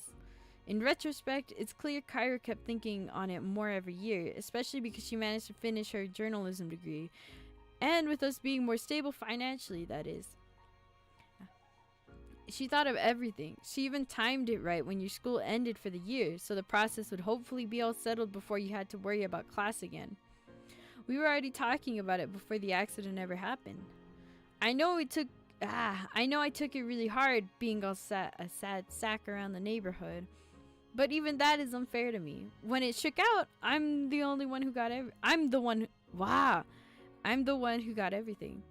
In retrospect, it's clear Kyra kept thinking on it more every year, especially because she managed to finish her journalism degree, and with us being more stable financially, that is. She thought of everything. She even timed it right when your school ended for the year, so the process would hopefully be all settled before you had to worry about class again. We were already talking about it before the accident ever happened. I know I took it really hard being all a sad sack around the neighborhood, but even that is unfair to me. When it shook out, I'm the one who got everything.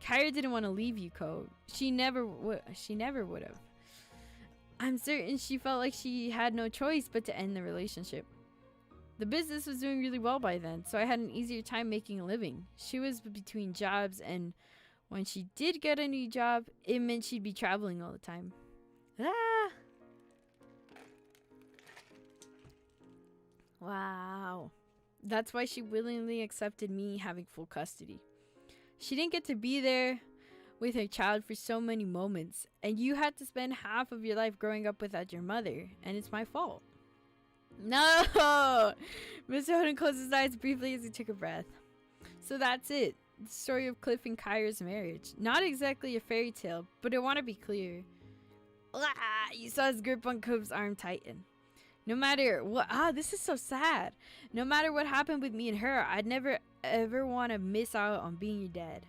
Kyra didn't want to leave you, Cove. She never would have. I'm certain she felt like she had no choice but to end the relationship. The business was doing really well by then, so I had an easier time making a living. She was between jobs, and when she did get a new job, it meant she'd be traveling all the time. Wow. That's why she willingly accepted me having full custody. She didn't get to be there with her child for so many moments, and you had to spend half of your life growing up without your mother, and it's my fault. No! Mr. Holden closed his eyes briefly as he took a breath. So that's it. The story of Cliff and Kyra's marriage. Not exactly a fairy tale, but I want to be clear. You saw his grip on Cove's arm tighten. No matter what... this is so sad. No matter what happened with me and her, I'd never ever want to miss out on being your dad.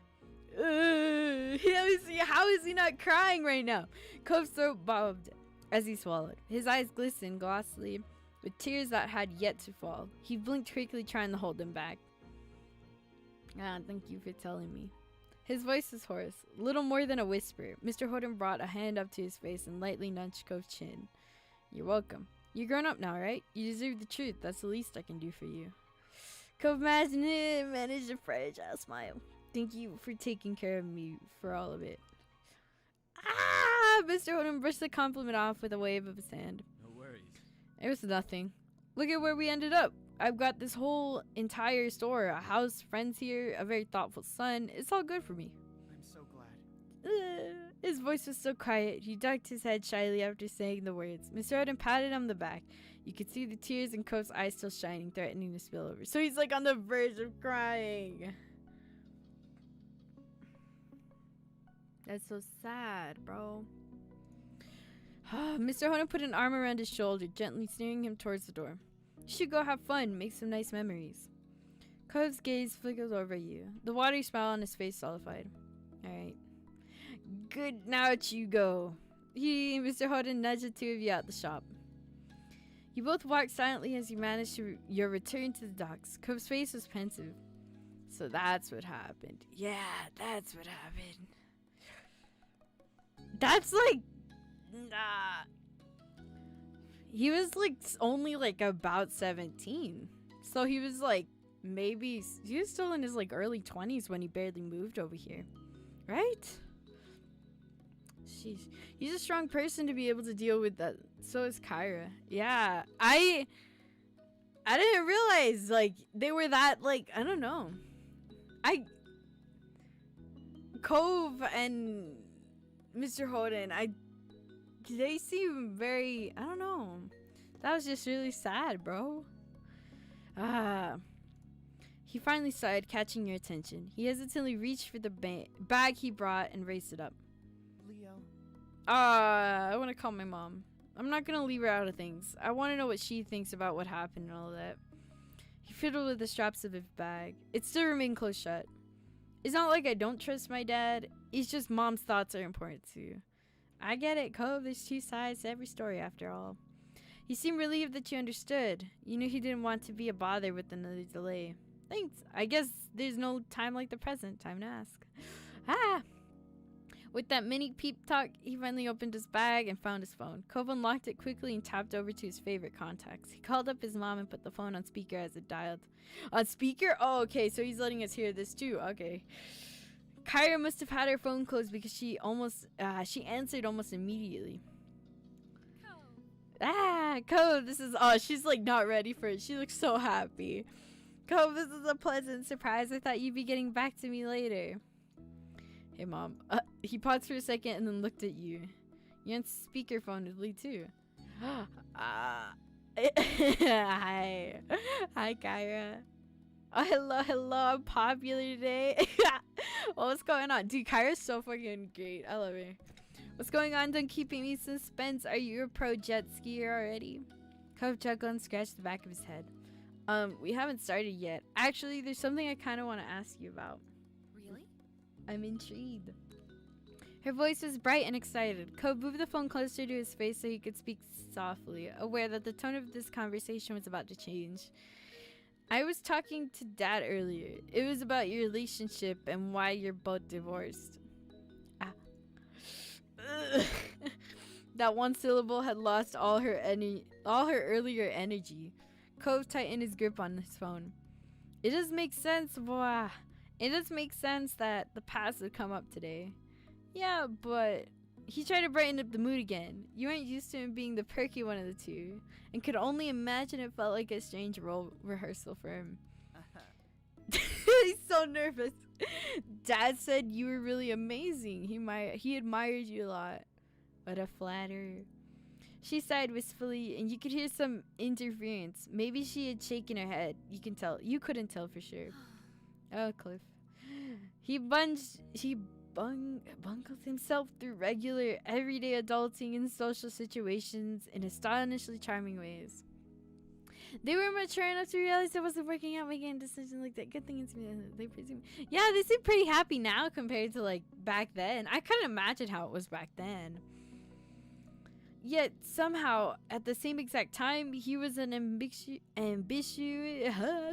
How is he not crying right now? Cove's throat bobbed as he swallowed. His eyes glistened glossily with tears that had yet to fall. He blinked quickly, trying to hold them back. Thank you for telling me. His voice was hoarse, little more than a whisper. Mr. Holden brought a hand up to his face and lightly nudged Cove's chin. You're welcome. You're grown up now, right? You deserve the truth. That's the least I can do for you. Cove managed a fragile smile. Thank you for taking care of me for all of it. Mr. Holden brushed the compliment off with a wave of his hand. No worries. It was nothing. Look at where we ended up. I've got this whole entire store, a house, friends here, a very thoughtful son. It's all good for me. I'm so glad. His voice was so quiet. He ducked his head shyly after saying the words. Mr. Holden patted him on the back. You could see the tears in Cove's eyes still shining, threatening to spill over. So he's like on the verge of crying. That's so sad, bro. Mr. Holden put an arm around his shoulder, gently steering him towards the door. You should go have fun, make some nice memories. Cove's gaze flickered over you. The watery smile on his face solidified. Alright. Good, now out you go. Mr. Holden nudged the two of you out the shop. You both walked silently as you managed your return to the docks. Cove's face was pensive. So that's what happened. Yeah, that's what happened. That's like... Nah. He was like only like about 17. So he was like maybe... He was still in his like early 20s when he barely moved over here. Right? Sheesh. He's a strong person to be able to deal with that. So is Kyra. Yeah. I didn't realize like they were that like I don't know. Cove and Mr. Holden, they seem very, I don't know. That was just really sad, bro. He finally sighed, catching your attention. He hesitantly reached for the bag he brought and raised it up. Leo. I want to call my mom. I'm not gonna leave her out of things. I want to know what she thinks about what happened and all that. He fiddled with the straps of his bag. It still remained close shut. It's not like I don't trust my dad. It's just mom's thoughts are important too. I get it, Cove. There's two sides to every story after all. He seemed relieved that you understood. You knew he didn't want to be a bother with another delay. Thanks. I guess there's no time like the present. Time to ask. With that mini peep talk, he finally opened his bag and found his phone. Cove unlocked it quickly and tapped over to his favorite contacts. He called up his mom and put the phone on speaker as it dialed. On speaker? Oh, okay, so he's letting us hear this too. Okay. Kyra must have had her phone closed because she answered almost immediately. Cove, this is, she's like not ready for it. She looks so happy. Cove, this is a pleasant surprise. I thought you'd be getting back to me later. Hey, Mom. He paused for a second and then looked at you. You're on speakerphone with Lee, too. Hi. Hi, Kyra. Oh, hello. I'm popular today. What's going on? Dude, Kyra's so fucking great. I love her. What's going on? Don't keep me in suspense. Are you a pro jet skier already? Cove chuckled and scratched the back of his head. We haven't started yet. Actually, there's something I kind of want to ask you about. Really? I'm intrigued. Her voice was bright and excited. Cove moved the phone closer to his face so he could speak softly, aware that the tone of this conversation was about to change. I was talking to Dad earlier. It was about your relationship and why you're both divorced. That one syllable had lost all her earlier energy. Cove tightened his grip on his phone. It does make sense, boy. It does make sense that the past would come up today. Yeah, but he tried to brighten up the mood again. You weren't used to him being the perky one of the two, and could only imagine it felt like a strange role rehearsal for him. He's so nervous. Dad said you were really amazing. He admired you a lot. What a flatterer. She sighed wistfully, and you could hear some interference. Maybe she had shaken her head. You couldn't tell for sure. Oh, Cliff. He bungled himself through regular, everyday adulting and social situations in astonishingly charming ways. They were mature enough to realize it wasn't working out, making a decision like that. Good thing it's they presume. Yeah, they seem pretty happy now compared to like back then. I couldn't imagine how it was back then. Yet somehow, at the same exact time, he was an ambitious,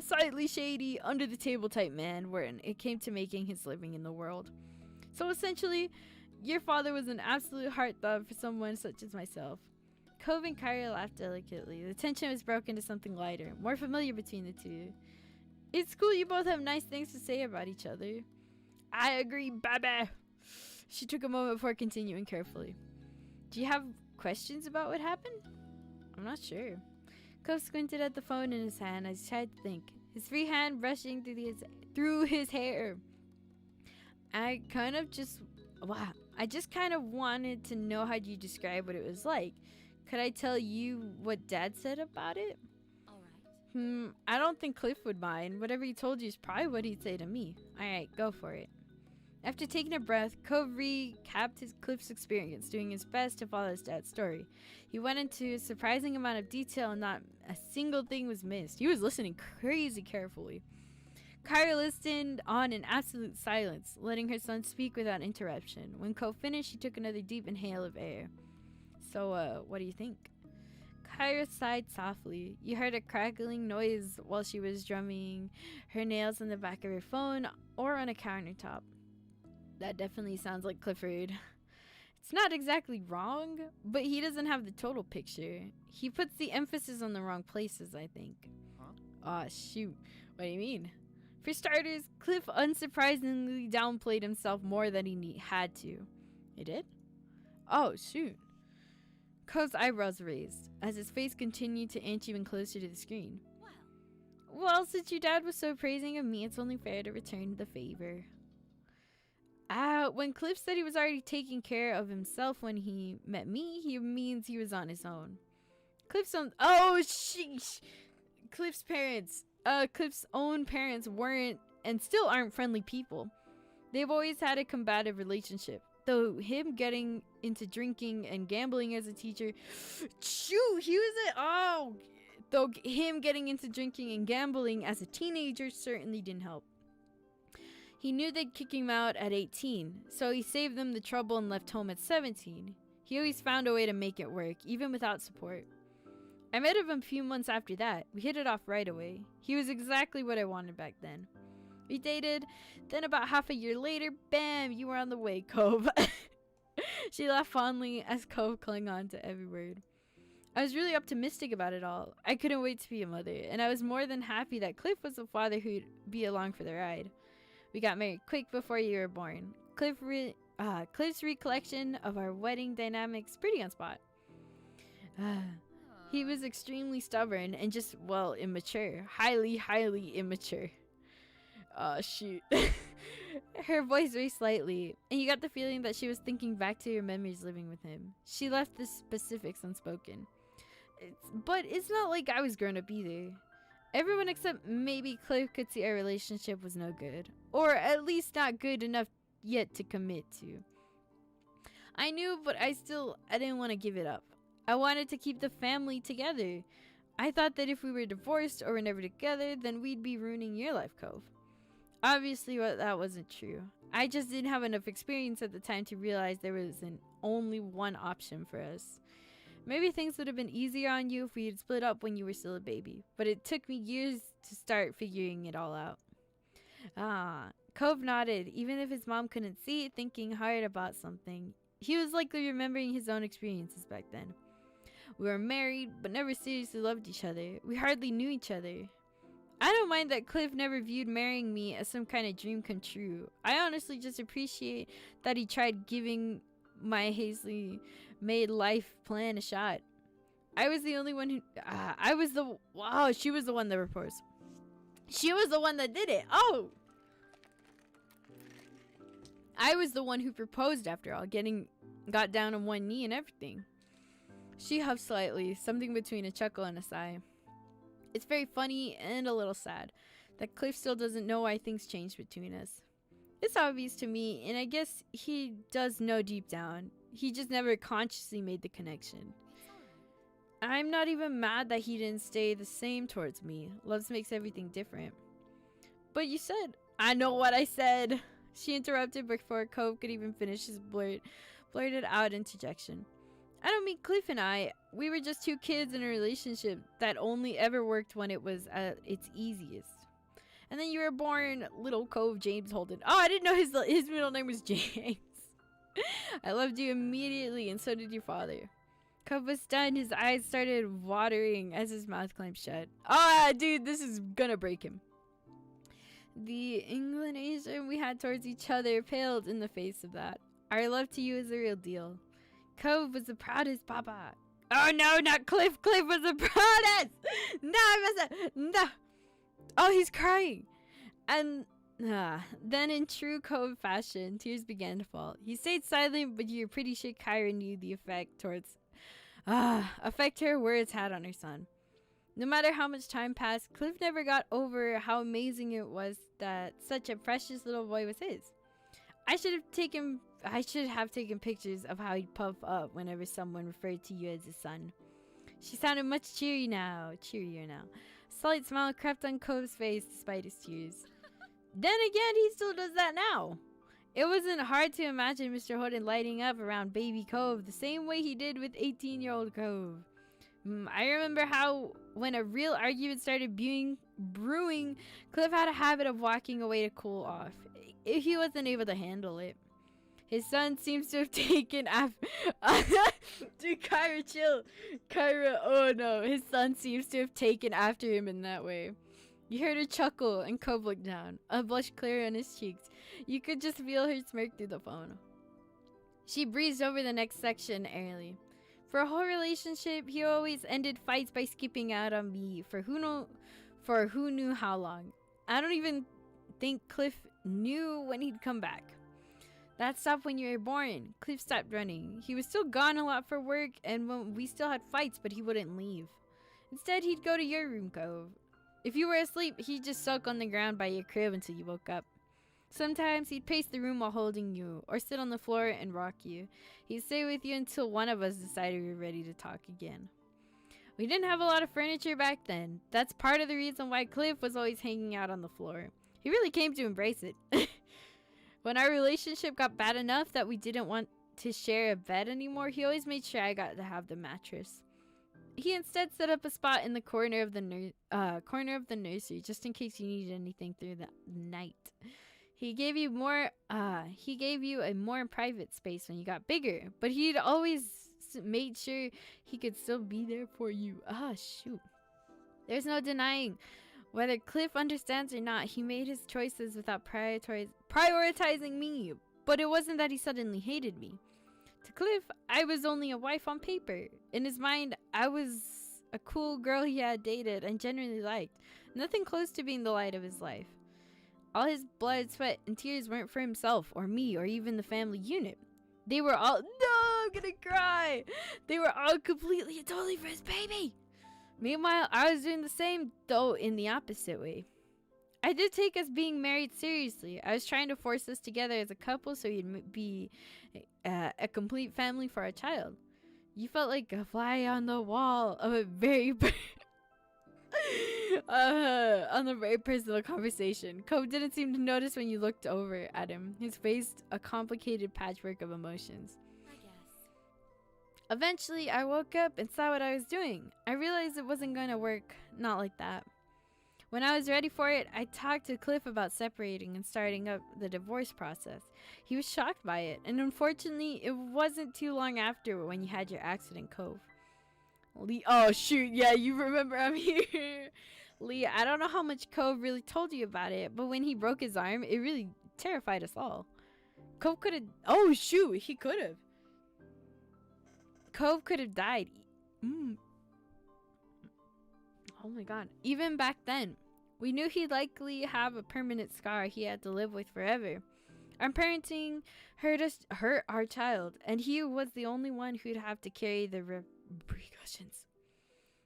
slightly shady, under-the-table type man when it came to making his living in the world. So essentially, your father was an absolute heartthrob for someone such as myself. Cove and Kyra laughed delicately. The tension was broken to something lighter, more familiar between the two. It's cool you both have nice things to say about each other. I agree, baby. She took a moment before continuing carefully. Do you have questions about what happened? I'm not sure. Cove squinted at the phone in his hand as he tried to think, his free hand brushing through his hair. I just kind of wanted to know how you describe what it was like. Could I tell you what Dad said about it? Alright. I don't think Cliff would mind. Whatever he told you is probably what he'd say to me. Alright, go for it. After taking a breath, Cove recapped Cliff's experience, doing his best to follow his dad's story. He went into a surprising amount of detail and not a single thing was missed. He was listening crazy carefully. Kyra listened on in absolute silence, letting her son speak without interruption. When Cove finished, she took another deep inhale of air. So, what do you think? Kyra sighed softly. You heard a crackling noise while she was drumming her nails on the back of her phone or on a countertop. That definitely sounds like Clifford. It's not exactly wrong, but he doesn't have the total picture. He puts the emphasis on the wrong places, I think. Huh? Aw, shoot. What do you mean? For starters, Cliff unsurprisingly downplayed himself more than he had to. He did? Oh, shoot. Cove's eyebrows raised, as his face continued to inch even closer to the screen. Well, since your dad was so praising of me, it's only fair to return the favor. When Cliff said he was already taking care of himself when he met me, he means he was on his own. Cliff's own. Oh, sheesh. Cliff's own parents weren't and still aren't friendly people. They've always had a combative relationship. Though him getting into drinking and gambling as a teacher, though him getting into drinking and gambling as a teenager certainly didn't help. He knew they'd kick him out at 18, so he saved them the trouble and left home at 17. He always found a way to make it work, even without support. I met him a few months after that. We hit it off right away. He was exactly what I wanted back then. We dated, then about half a year later, bam, you were on the way, Cove. She laughed fondly as Cove clung on to every word. I was really optimistic about it all. I couldn't wait to be a mother, and I was more than happy that Cliff was the father who'd be along for the ride. We got married quick before you were born. Cliff's recollection of our wedding dynamics pretty on spot. He was extremely stubborn and just, well, immature. Highly, highly immature. Shoot. Her voice raised slightly, and you got the feeling that she was thinking back to your memories living with him. She left the specifics unspoken. But it's not like I was grown up either. Everyone except maybe Cliff could see our relationship was no good. Or at least not good enough yet to commit to. I knew, but I didn't want to give it up. I wanted to keep the family together. I thought that if we were divorced or were never together, then we'd be ruining your life, Cove. Obviously, that wasn't true. I just didn't have enough experience at the time to realize there was only one option for us. Maybe things would have been easier on you if we had split up when you were still a baby, but it took me years to start figuring it all out. Cove nodded, even if his mom couldn't see it, thinking hard about something. He was likely remembering his own experiences back then. We were married, but never seriously loved each other. We hardly knew each other. I don't mind that Cliff never viewed marrying me as some kind of dream come true. I honestly just appreciate that he tried giving my hastily made life plan a shot. I was the only one who... she was the one that proposed. She was the one that did it. Oh! I was the one who proposed after all, got down on one knee and everything. She huffed slightly, something between a chuckle and a sigh. It's very funny and a little sad that Cliff still doesn't know why things changed between us. It's obvious to me, and I guess he does know deep down. He just never consciously made the connection. I'm not even mad that he didn't stay the same towards me. Love makes everything different. But you said... I know what I said! She interrupted before Cove could even finish his blurted out interjection. I don't mean Cliff and I. We were just two kids in a relationship that only ever worked when it was at its easiest. And then you were born, little Cove James Holden. Oh, I didn't know his middle name was James. I loved you immediately, and so did your father. Cove was stunned. His eyes started watering as his mouth clamped shut. Ah, dude, this is gonna break him. The inclination we had towards each other paled in the face of that. Our love to you is the real deal. Cove was the proudest papa. Oh no, not Cliff. Cliff was the proudest. No, I messed up. No. Oh, he's crying. And then in true Cove fashion, tears began to fall. He stayed silent, but you're pretty sure Kyra knew the effect her words had on her son. No matter how much time passed, Cliff never got over how amazing it was that such a precious little boy was his. I should have taken pictures of how he'd puff up whenever someone referred to you as his son. She sounded much cheerier now. A slight smile crept on Cove's face despite his tears. Then again, he still does that now. It wasn't hard to imagine Mr. Holden lighting up around baby Cove the same way he did with 18-year-old Cove. I remember how when a real argument started brewing, Cliff had a habit of walking away to cool off. If he wasn't able to handle it. His son seems to have taken after... Dude, Kyra, chill. Kyra, oh no. His son seems to have taken after him in that way. You heard her chuckle, and Cove looked down. A blush clear on his cheeks. You could just feel her smirk through the phone. She breezed over the next section airily. For a whole relationship, he always ended fights by skipping out on me for who knew how long. I don't even think Cliff knew when he'd come back. That stopped when you were born. Cliff stopped running. He was still gone a lot for work, and when we still had fights, but he wouldn't leave. Instead, he'd go to your room, Cove. If you were asleep, he'd just sulk on the ground by your crib until you woke up. Sometimes he'd pace the room while holding you, or sit on the floor and rock you. He'd stay with you until one of us decided we were ready to talk again. We didn't have a lot of furniture back then. That's part of the reason why Cliff was always hanging out on the floor. He really came to embrace it. When our relationship got bad enough that we didn't want to share a bed anymore, he always made sure I got to have the mattress. He instead set up a spot in the corner of the nursery just in case you needed anything through the night. He gave you a more private space when you got bigger, but he'd always made sure he could still be there for you. Shoot. There's no denying. Whether Cliff understands or not, he made his choices without prioritizing me. But it wasn't that he suddenly hated me. To Cliff, I was only a wife on paper. In his mind, I was a cool girl he had dated and genuinely liked. Nothing close to being the light of his life. All his blood, sweat, and tears weren't for himself or me or even the family unit. They were all... No, I'm gonna cry! They were all completely and totally for his baby! Meanwhile, I was doing the same, though in the opposite way. I did take us being married seriously. I was trying to force us together as a couple so you'd be a complete family for our child. You felt like a fly on the wall of a very on a very personal conversation. Cove didn't seem to notice when you looked over at him. His face a complicated patchwork of emotions. Eventually, I woke up and saw what I was doing. I realized it wasn't going to work, not like that. When I was ready for it, I talked to Cliff about separating and starting up the divorce process. He was shocked by it, and unfortunately, it wasn't too long after when you had your accident, Cove. Lee, oh shoot, yeah, you remember I'm here. Lee, I don't know how much Cove really told you about it, but when he broke his arm, it really terrified us all. Cove could have, oh shoot, he could have. Cove could have died. Oh my god. Even back then, we knew he'd likely have a permanent scar he had to live with forever. Our parenting hurt our child, and he was the only one who'd have to carry the repercussions.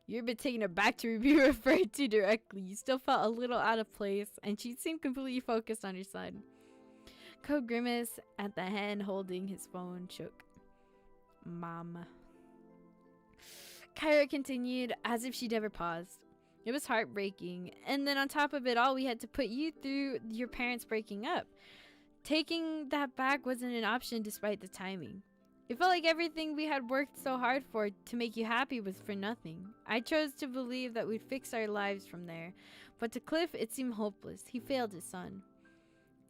You've been taken aback to be referred to directly. You still felt a little out of place, and she seemed completely focused on her son. Cove grimaced at the hand holding his phone shook. Mama. Kyra continued as if she'd never paused. It was heartbreaking, and then on top of it all, we had to put you through your parents breaking up. Taking that back wasn't an option despite the timing. It felt like everything we had worked so hard for to make you happy was for nothing. I chose to believe that we'd fix our lives from there, but to Cliff, it seemed hopeless. He failed his son.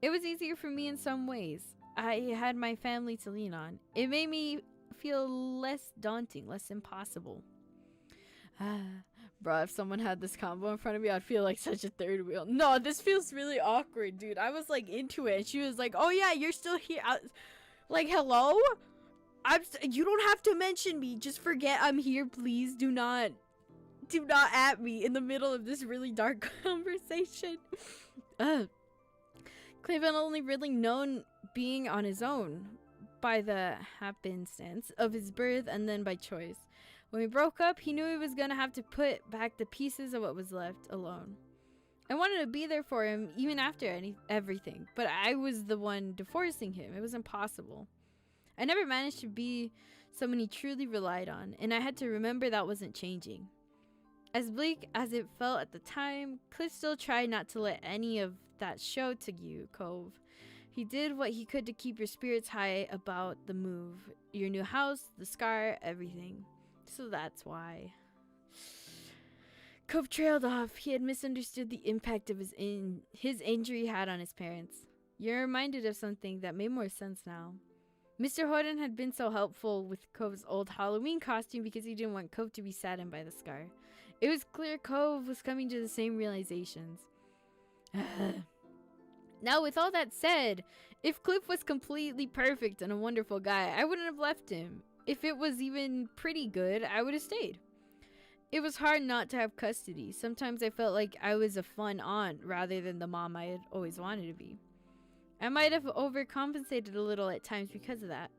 It was easier for me in some ways. I had my family to lean on. It made me feel less daunting, less impossible. Bro, if someone had this combo in front of me, I'd feel like such a third wheel. No, this feels really awkward, dude. I was like into it, and she was like, "Oh yeah, you're still here." Like, hello? You don't have to mention me. Just forget I'm here, please. Do not at me in the middle of this really dark conversation. Cliff had only really known being on his own by the happenstance of his birth and then by choice. When we broke up, he knew he was going to have to put back the pieces of what was left alone. I wanted to be there for him even after everything, but I was the one divorcing him. It was impossible. I never managed to be someone he truly relied on, and I had to remember that wasn't changing. As bleak as it felt at the time, Cliff still tried not to let any of that show to you, Cove. He did what he could to keep your spirits high about the move, your new house, the scar, everything. So that's why. Cove trailed off. He had misunderstood the impact of his injury had on his parents. You're reminded of something that made more sense now. Mr. Horton had been so helpful with Cove's old Halloween costume because he didn't want Cove to be saddened by the scar. It was clear Cove was coming to the same realizations. Now, with all that said, if Cliff was completely perfect and a wonderful guy, I wouldn't have left him. If it was even pretty good, I would have stayed. It was hard not to have custody. Sometimes I felt like I was a fun aunt rather than the mom I had always wanted to be. I might have overcompensated a little at times because of that.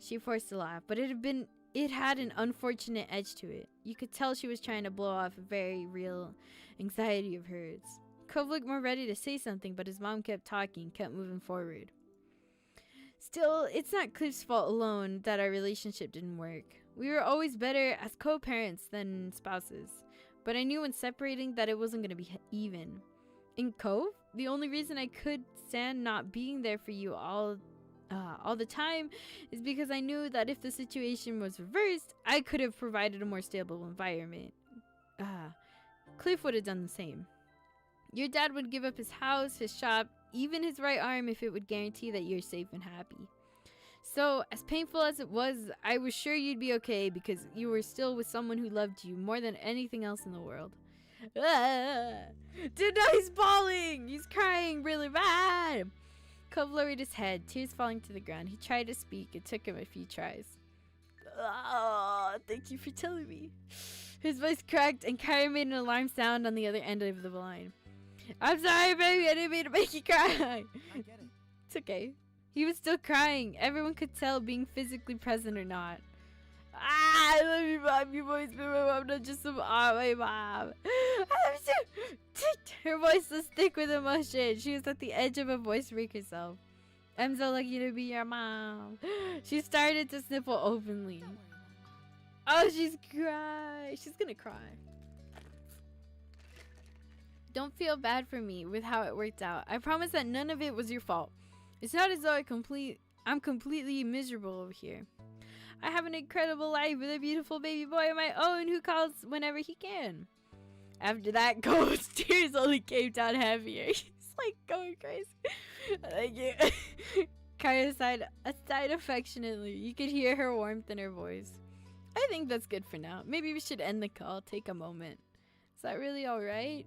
She forced a laugh, but it had an unfortunate edge to it. You could tell she was trying to blow off a very real anxiety of hers. Cove looked more ready to say something, but his mom kept talking, kept moving forward. Still, it's not Cliff's fault alone that our relationship didn't work. We were always better as co-parents than spouses, but I knew when separating that it wasn't going to be even. In Cove, the only reason I could stand not being there for you all the time is because I knew that if the situation was reversed, I could have provided a more stable environment. Cliff would have done the same. Your dad would give up his house, his shop, even his right arm if it would guarantee that you're safe and happy. So, as painful as it was, I was sure you'd be okay because you were still with someone who loved you more than anything else in the world. Dude, now he's bawling! He's crying really bad! Cove lowered his head, tears falling to the ground. He tried to speak. It took him a few tries. Thank you for telling me. His voice cracked, and Kyra made an alarm sound on the other end of the line. I'm sorry, baby. I didn't mean to make you cry. I get it. It's okay. He was still crying. Everyone could tell, being physically present or not. I love you, Mom. You've always been my mom, not just some my mom. Her voice was thick with emotion. She was at the edge of a voice break herself. I'm so lucky to be your mom. She started to sniffle openly. Don't worry, Mom. Oh, she's crying. She's gonna cry. Don't feel bad for me with how it worked out. I promise that none of it was your fault. It's not as though I'm completely miserable over here. I have an incredible life with a beautiful baby boy of my own who calls whenever he can. After that, Cove's tears only came down heavier. He's like going crazy. Thank you. Kaya sighed affectionately. You could hear her warmth in her voice. I think that's good for now. Maybe we should end the call. Take a moment. Is that really alright?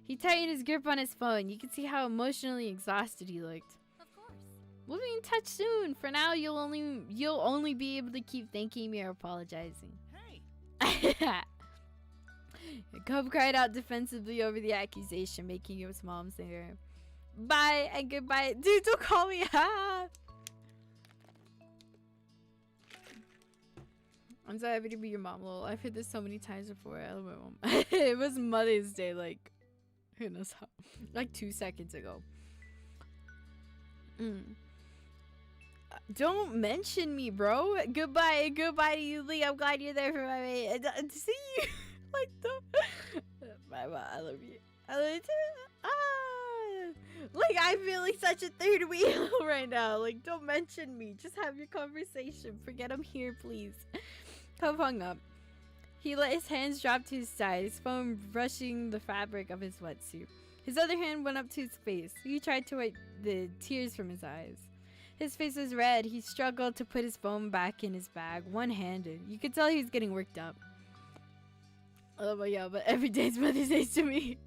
He tightened his grip on his phone. You could see how emotionally exhausted he looked. Of course. We'll be in touch soon. For now, you'll only be able to keep thanking me or apologizing. Hey! Cove cried out defensively over the accusation, making his mom stare. Bye and goodbye. Dude, don't call me. I'm so happy to be your mom, lol. I've heard this so many times before. I love my mom. It was Mother's Day, like, who knows how? Like 2 seconds ago. Don't mention me, bro. Goodbye to you, Lee. I'm glad you're there for my mate. See you. Like, don't. Bye, I love you. I love you too. Like, I feel like such a third wheel right now. Like, don't mention me. Just have your conversation. Forget I'm here, please. Cove hung up. He let his hands drop to his side, his phone brushing the fabric of his wetsuit. His other hand went up to his face. He tried to wipe the tears from his eyes. His face was red. He struggled to put his phone back in his bag, one-handed. You could tell he was getting worked up. Oh my god, but every day's Mother's Day to me.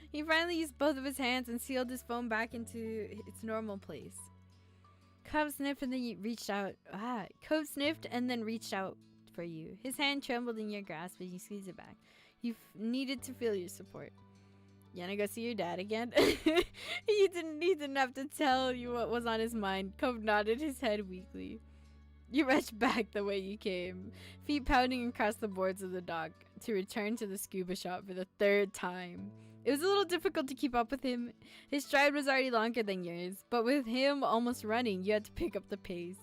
He finally used both of his hands and sealed his phone back into its normal place. Cove sniffed and then reached out. Cove sniffed and then reached out for you. His hand trembled in your grasp as you squeezed it back. You needed to feel your support. You wanna go see your dad again? He didn't have to tell you what was on his mind. Cove nodded his head weakly. You rushed back the way you came, feet pounding across the boards of the dock, to return to the scuba shop for the third time. It was a little difficult to keep up with him. His stride was already longer than yours, but with him almost running, you had to pick up the pace.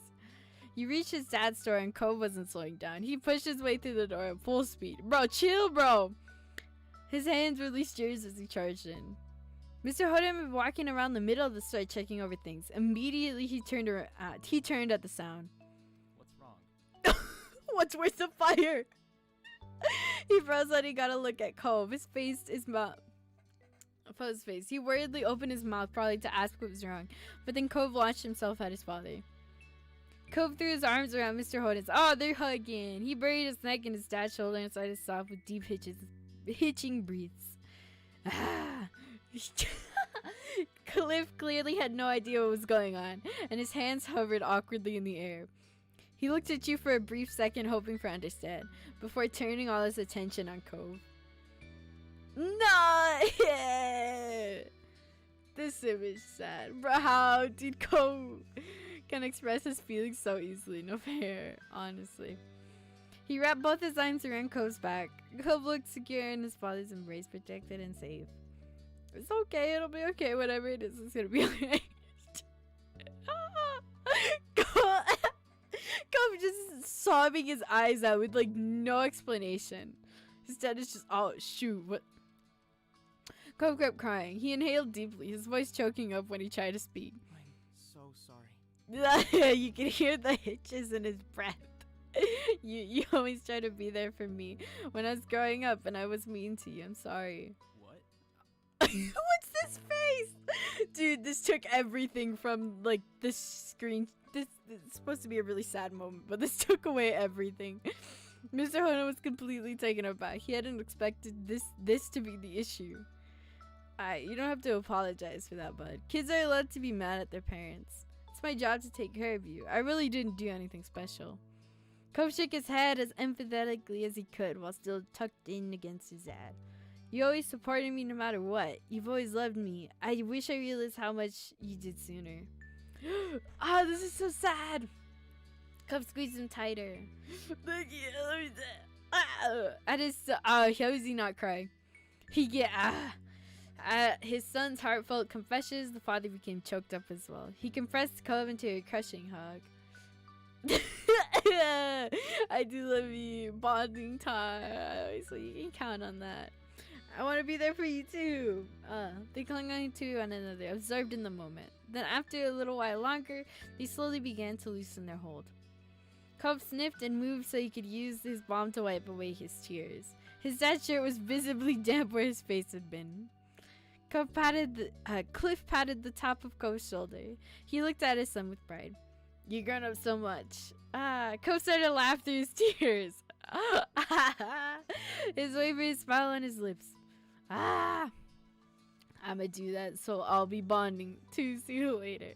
You reached his dad's store and Cove wasn't slowing down. He pushed his way through the door at full speed. Bro, chill, bro! His hands released yours as he charged in. Mr. Hodem was walking around the middle of the store checking over things. Immediately, he turned at the sound. What's wrong? What's worse than fire? He froze when he got a look at Cove. His face. He worriedly opened his mouth, probably to ask what was wrong. But then Cove launched himself at his father. Cove threw his arms around Mr. Hodens. Oh, they're hugging. He buried his neck in his dad's shoulder and started soft with deep hitching breaths. Cliff clearly had no idea what was going on, and his hands hovered awkwardly in the air. He looked at you for a brief second, hoping for understand, before turning all his attention on Cove. No! This image sad. Bro, how dude Cove can express his feelings so easily. No fair, honestly. He wrapped both his arms around Cove's back. Cove looked secure in his father's embrace, protected and safe. It's okay, it'll be okay. Whatever it is, it's gonna be okay. Cove just sobbing his eyes out with like no explanation. His dad is just, oh shoot, what? Cove kept crying. He inhaled deeply, his voice choking up when he tried to speak. I'm so sorry. You can hear the hitches in his breath. You always try to be there for me when I was growing up and I was mean to you. I'm sorry. What? What's this face? Dude, this took everything from like this screen. This is supposed to be a really sad moment, but this took away everything. Mr. Hono was completely taken aback. He hadn't expected this to be the issue. You don't have to apologize for that, bud. Kids are allowed to be mad at their parents. It's my job to take care of you. I really didn't do anything special. Cove shook his head as empathetically as he could while still tucked in against his dad. You always supported me no matter what. You've always loved me. I wish I realized how much you did sooner. Ah, this is so sad. Cove squeezed him tighter. At his how is he not crying? At his son's heartfelt confessions, the father became choked up as well. He compressed Cove into a crushing hug. I do love you. Bonding time. So you can count on that. I want to be there for you too. They clung on to one another, absorbed in the moment. Then after a little while longer, they slowly began to loosen their hold. Cove sniffed and moved so he could use his balm to wipe away his tears. His dad's shirt was visibly damp where his face had been. Cliff patted the top of Cove's shoulder. He looked at his son with pride. You've grown up so much. Cove started to laugh through his tears. His wavering smile on his lips. I'ma do that, so I'll be bonding too. See you later.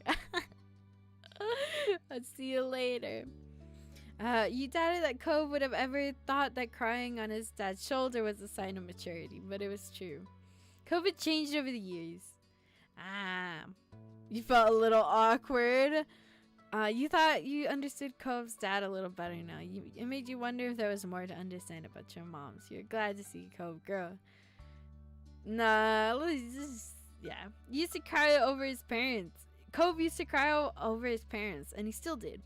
I'll see you later. You doubted that Cove would have ever thought that crying on his dad's shoulder was a sign of maturity, but it was true. Cove had changed over the years. You felt a little awkward. You thought you understood Cove's dad a little better now. It made you wonder if there was more to understand about your moms. You're glad to see Cove grow. Nah, yeah. You used to cry over his parents. Cove used to cry over his parents, and he still did.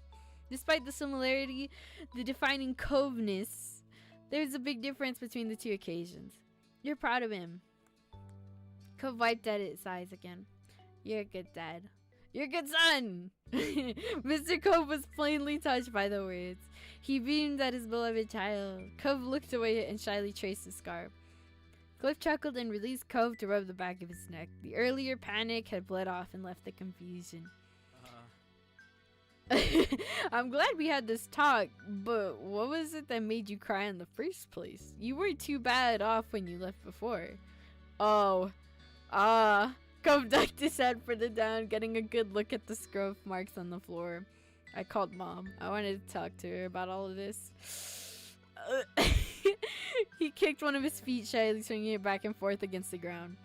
Despite the similarity, the defining Coveness, there's a big difference between the two occasions. You're proud of him. Cove wiped at his eyes again. You're a good dad. You're a good son! Mr. Cove was plainly touched by the words. He beamed at his beloved child. Cove looked away and shyly traced his scarf. Cliff chuckled and released Cove to rub the back of his neck. The earlier panic had bled off and left the confusion. I'm glad we had this talk, but what was it that made you cry in the first place? You weren't too bad off when you left before. Cove ducked his head further down, getting a good look at the scruff marks on the floor. I called Mom. I wanted to talk to her about all of this. He kicked one of his feet shyly, swinging it back and forth against the ground.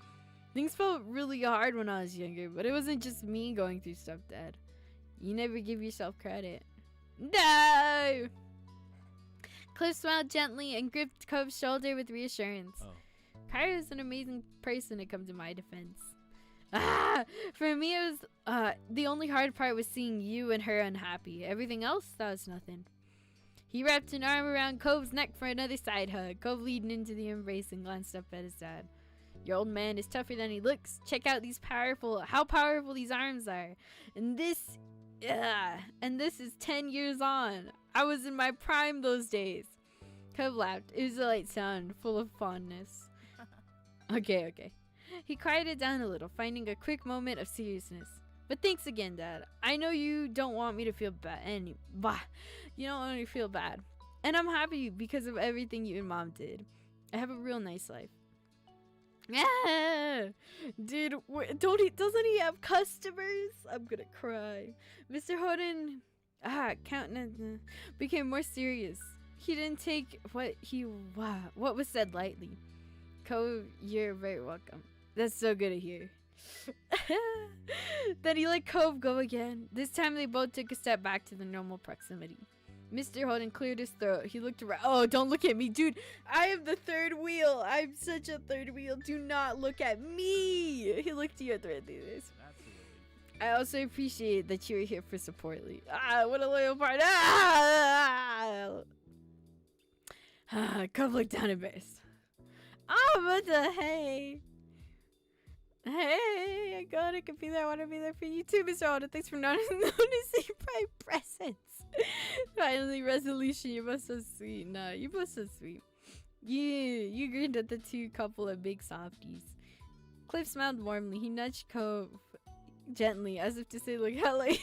Things felt really hard when I was younger, but it wasn't just me going through stuff, Dad. You never give yourself credit. No! Cliff smiled gently and gripped Cove's shoulder with reassurance. Kyra's an amazing person to come to my defense. For me, it was the only hard part was seeing you and her unhappy. Everything else, that was nothing. He wrapped an arm around Cove's neck for another side hug. Cove leaned into the embrace and glanced up at his dad. Your old man is tougher than he looks. Check out how powerful these arms are. And this is 10 years on. I was in my prime those days. Cove laughed. It was a light sound, full of fondness. Okay. He quieted down a little, finding a quick moment of seriousness. But thanks again, Dad. I know you don't want me to feel bad. You don't want me to feel bad. And I'm happy because of everything you and Mom did. I have a real nice life. Dude, doesn't he have customers? I'm gonna cry. Mr. Hoden, countenance became more serious. He didn't take what was said lightly. Cove, you're very welcome. That's so good to hear. Then he let Cove go again. This time they both took a step back to the normal proximity. Mr. Holden cleared his throat. He looked around. Oh, don't look at me, dude. I am the third wheel. I'm such a third wheel. Do not look at me. He looked at you at the end of this. I also appreciate that you were here for support, Lee. What a loyal part. Cove looked down embarrassed. Oh, what the hey? Hey, I got it. Could be there. I want to be there for you too, Mr. Holden. Thanks for noticing my presence. Finally, resolution. You both so sweet. No, you both so sweet. You grinned at the two couple of big softies. Cliff smiled warmly. He nudged Cove gently, as if to say, look how like,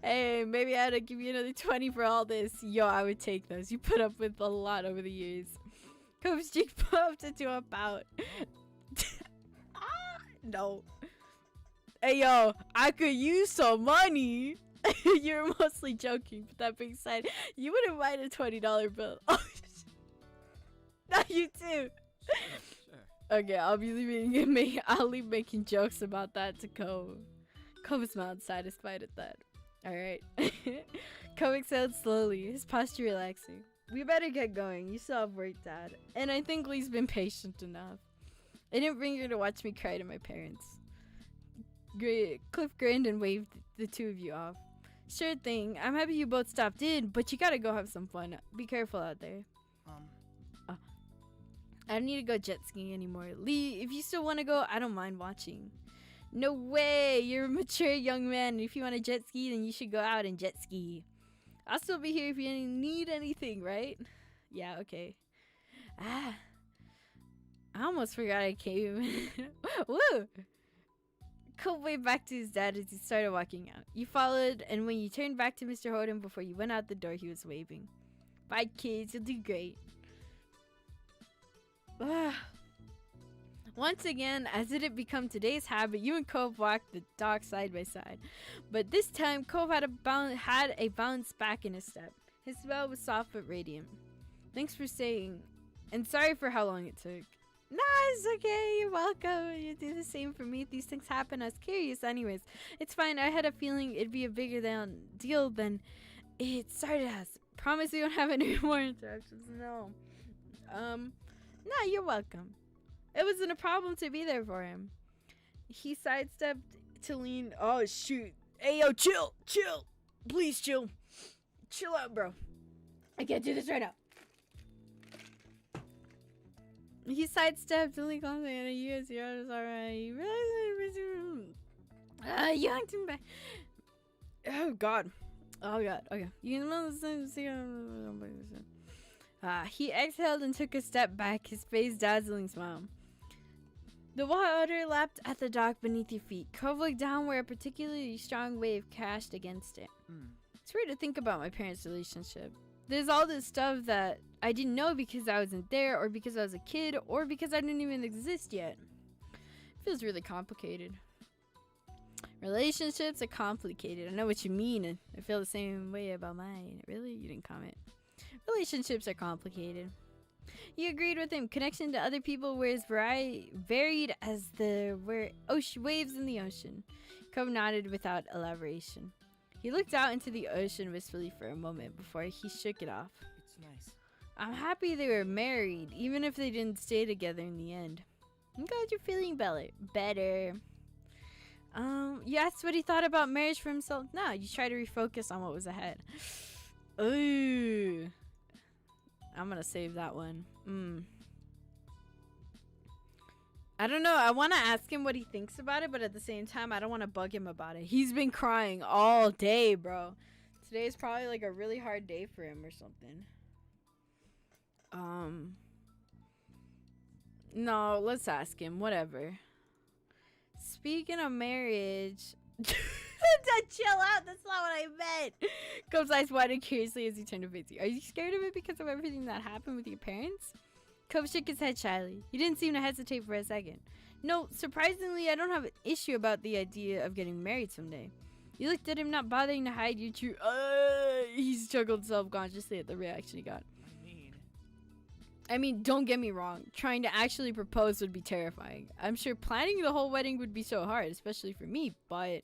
hey, maybe I had to give you another 20 for all this. Yo, I would take those. You put up with a lot over the years. Cove's cheek puffed into a pout. No. Hey, yo, I could use some money. You're mostly joking, but that being said, you wouldn't mind a $20 bill. Oh, not you too. Sure. Okay, I'll leave making jokes about that to Cove. Cove smiled, satisfied at that. Alright. Cove exhaled slowly, his posture relaxing. We better get going. You still have work, Dad. And I think Lee's been patient enough. I didn't bring her to watch me cry to my parents. Cliff grinned and waved the two of you off. Sure thing. I'm happy you both stopped in, but you gotta go have some fun. Be careful out there. I don't need to go jet skiing anymore. Lee, if you still want to go, I don't mind watching. No way! You're a mature young man. If you want to jet ski, then you should go out and jet ski. I'll still be here if you need anything, right? Yeah, okay. I almost forgot I came. Woo! Cole waved back to his dad as he started walking out. You followed, and when you turned back to Mr. Holden before you went out the door, he was waving. Bye, kids. You'll do great. Once again, as it had become today's habit, you and Cove walked the dock side by side. But this time, Cove had a bounce back in his step. His smile was soft but radiant. Thanks for staying, and sorry for how long it took. Nah, it's okay. You're welcome. You do the same for me. These things happen. I was curious anyways. It's fine. I had a feeling it'd be a bigger deal than it started as. Promise we won't have any more interruptions. No. Nah, you're welcome. It wasn't a problem to be there for him. He sidestepped to lean. Oh, shoot. Hey, yo, chill. Please chill. Chill out, bro. I can't do this right now. He sidestepped to lean closer and he used the others alright. He realized yanked him back. Oh, God. Okay. You know he exhaled and took a step back, his face dazzling smile. The water lapped at the dock beneath your feet. Cove looked down where a particularly strong wave crashed against it. It's weird to think about my parents' relationship. There's all this stuff that I didn't know because I wasn't there, or because I was a kid, or because I didn't even exist yet. It feels really complicated. Relationships are complicated. I know what you mean, and I feel the same way about mine. Really? You didn't comment. Relationships are complicated. You agreed with him. Connection to other people were as varied as the waves in the ocean. Cove nodded without elaboration. He looked out into the ocean wistfully for a moment before he shook it off. It's nice. I'm happy they were married, even if they didn't stay together in the end. I'm glad you're feeling better. You asked what he thought about marriage for himself? No, you try to refocus on what was ahead. Ooh. I'm gonna save that one. I don't know. I want to ask him what he thinks about it, but at the same time, I don't want to bug him about it. He's been crying all day, bro. Today is probably like a really hard day for him or something. No, let's ask him. Whatever. Speaking of marriage... Chill out. That's not what I meant. Cove's eyes widened curiously as he turned to face you. Are you scared of it because of everything that happened with your parents? Cove shook his head shyly. He didn't seem to hesitate for a second. No, surprisingly, I don't have an issue about the idea of getting married someday. You looked at him, not bothering to hide your true... He struggled self-consciously at the reaction he got. I mean... I mean, don't get me wrong. Trying to actually propose would be terrifying. I'm sure planning the whole wedding would be so hard, especially for me. But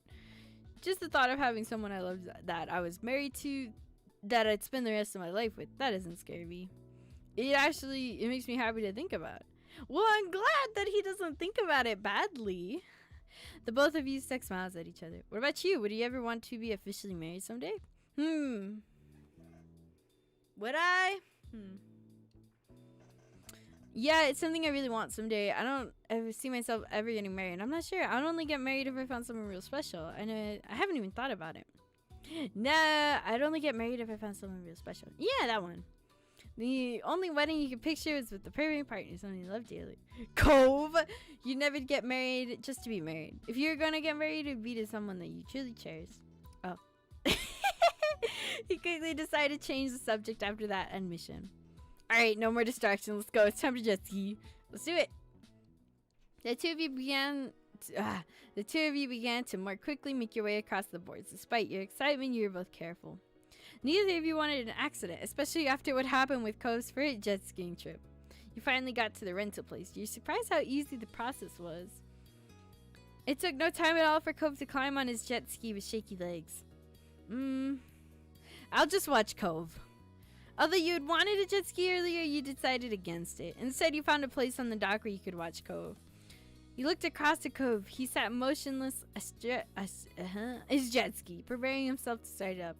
just the thought of having someone I loved that I was married to, that I'd spend the rest of my life with, that doesn't scare me. It makes me happy to think about. Well, I'm glad that he doesn't think about it badly. The both of you stuck smiles at each other. What about you? Would you ever want to be officially married someday? Would I? Yeah, it's something I really want someday. I don't ever see myself ever getting married. I'm not sure. I'd only get married if I found someone real special. And I haven't even thought about it. Nah, I'd only get married if I found someone real special. Yeah, that one. The only wedding you can picture is with the perfect partner, someone you love dearly. Cove! You'd never get married just to be married. If you were gonna get married, it would be to someone that you truly cherish. Oh. He quickly decided to change the subject after that admission. Alright, no more distractions. Let's go. It's time to jet ski. Let's do it. The two of you began to more quickly make your way across the boards. Despite your excitement, you were both careful. Neither of you wanted an accident, especially after what happened with Cove's first jet skiing trip. You finally got to the rental place. You're surprised how easy the process was. It took no time at all for Cove to climb on his jet ski with shaky legs. I'll just watch Cove. Although you had wanted a jet ski earlier, you decided against it. Instead, you found a place on the dock where you could watch Cove. You looked across the Cove. He sat motionless, his jet ski, preparing himself to start up.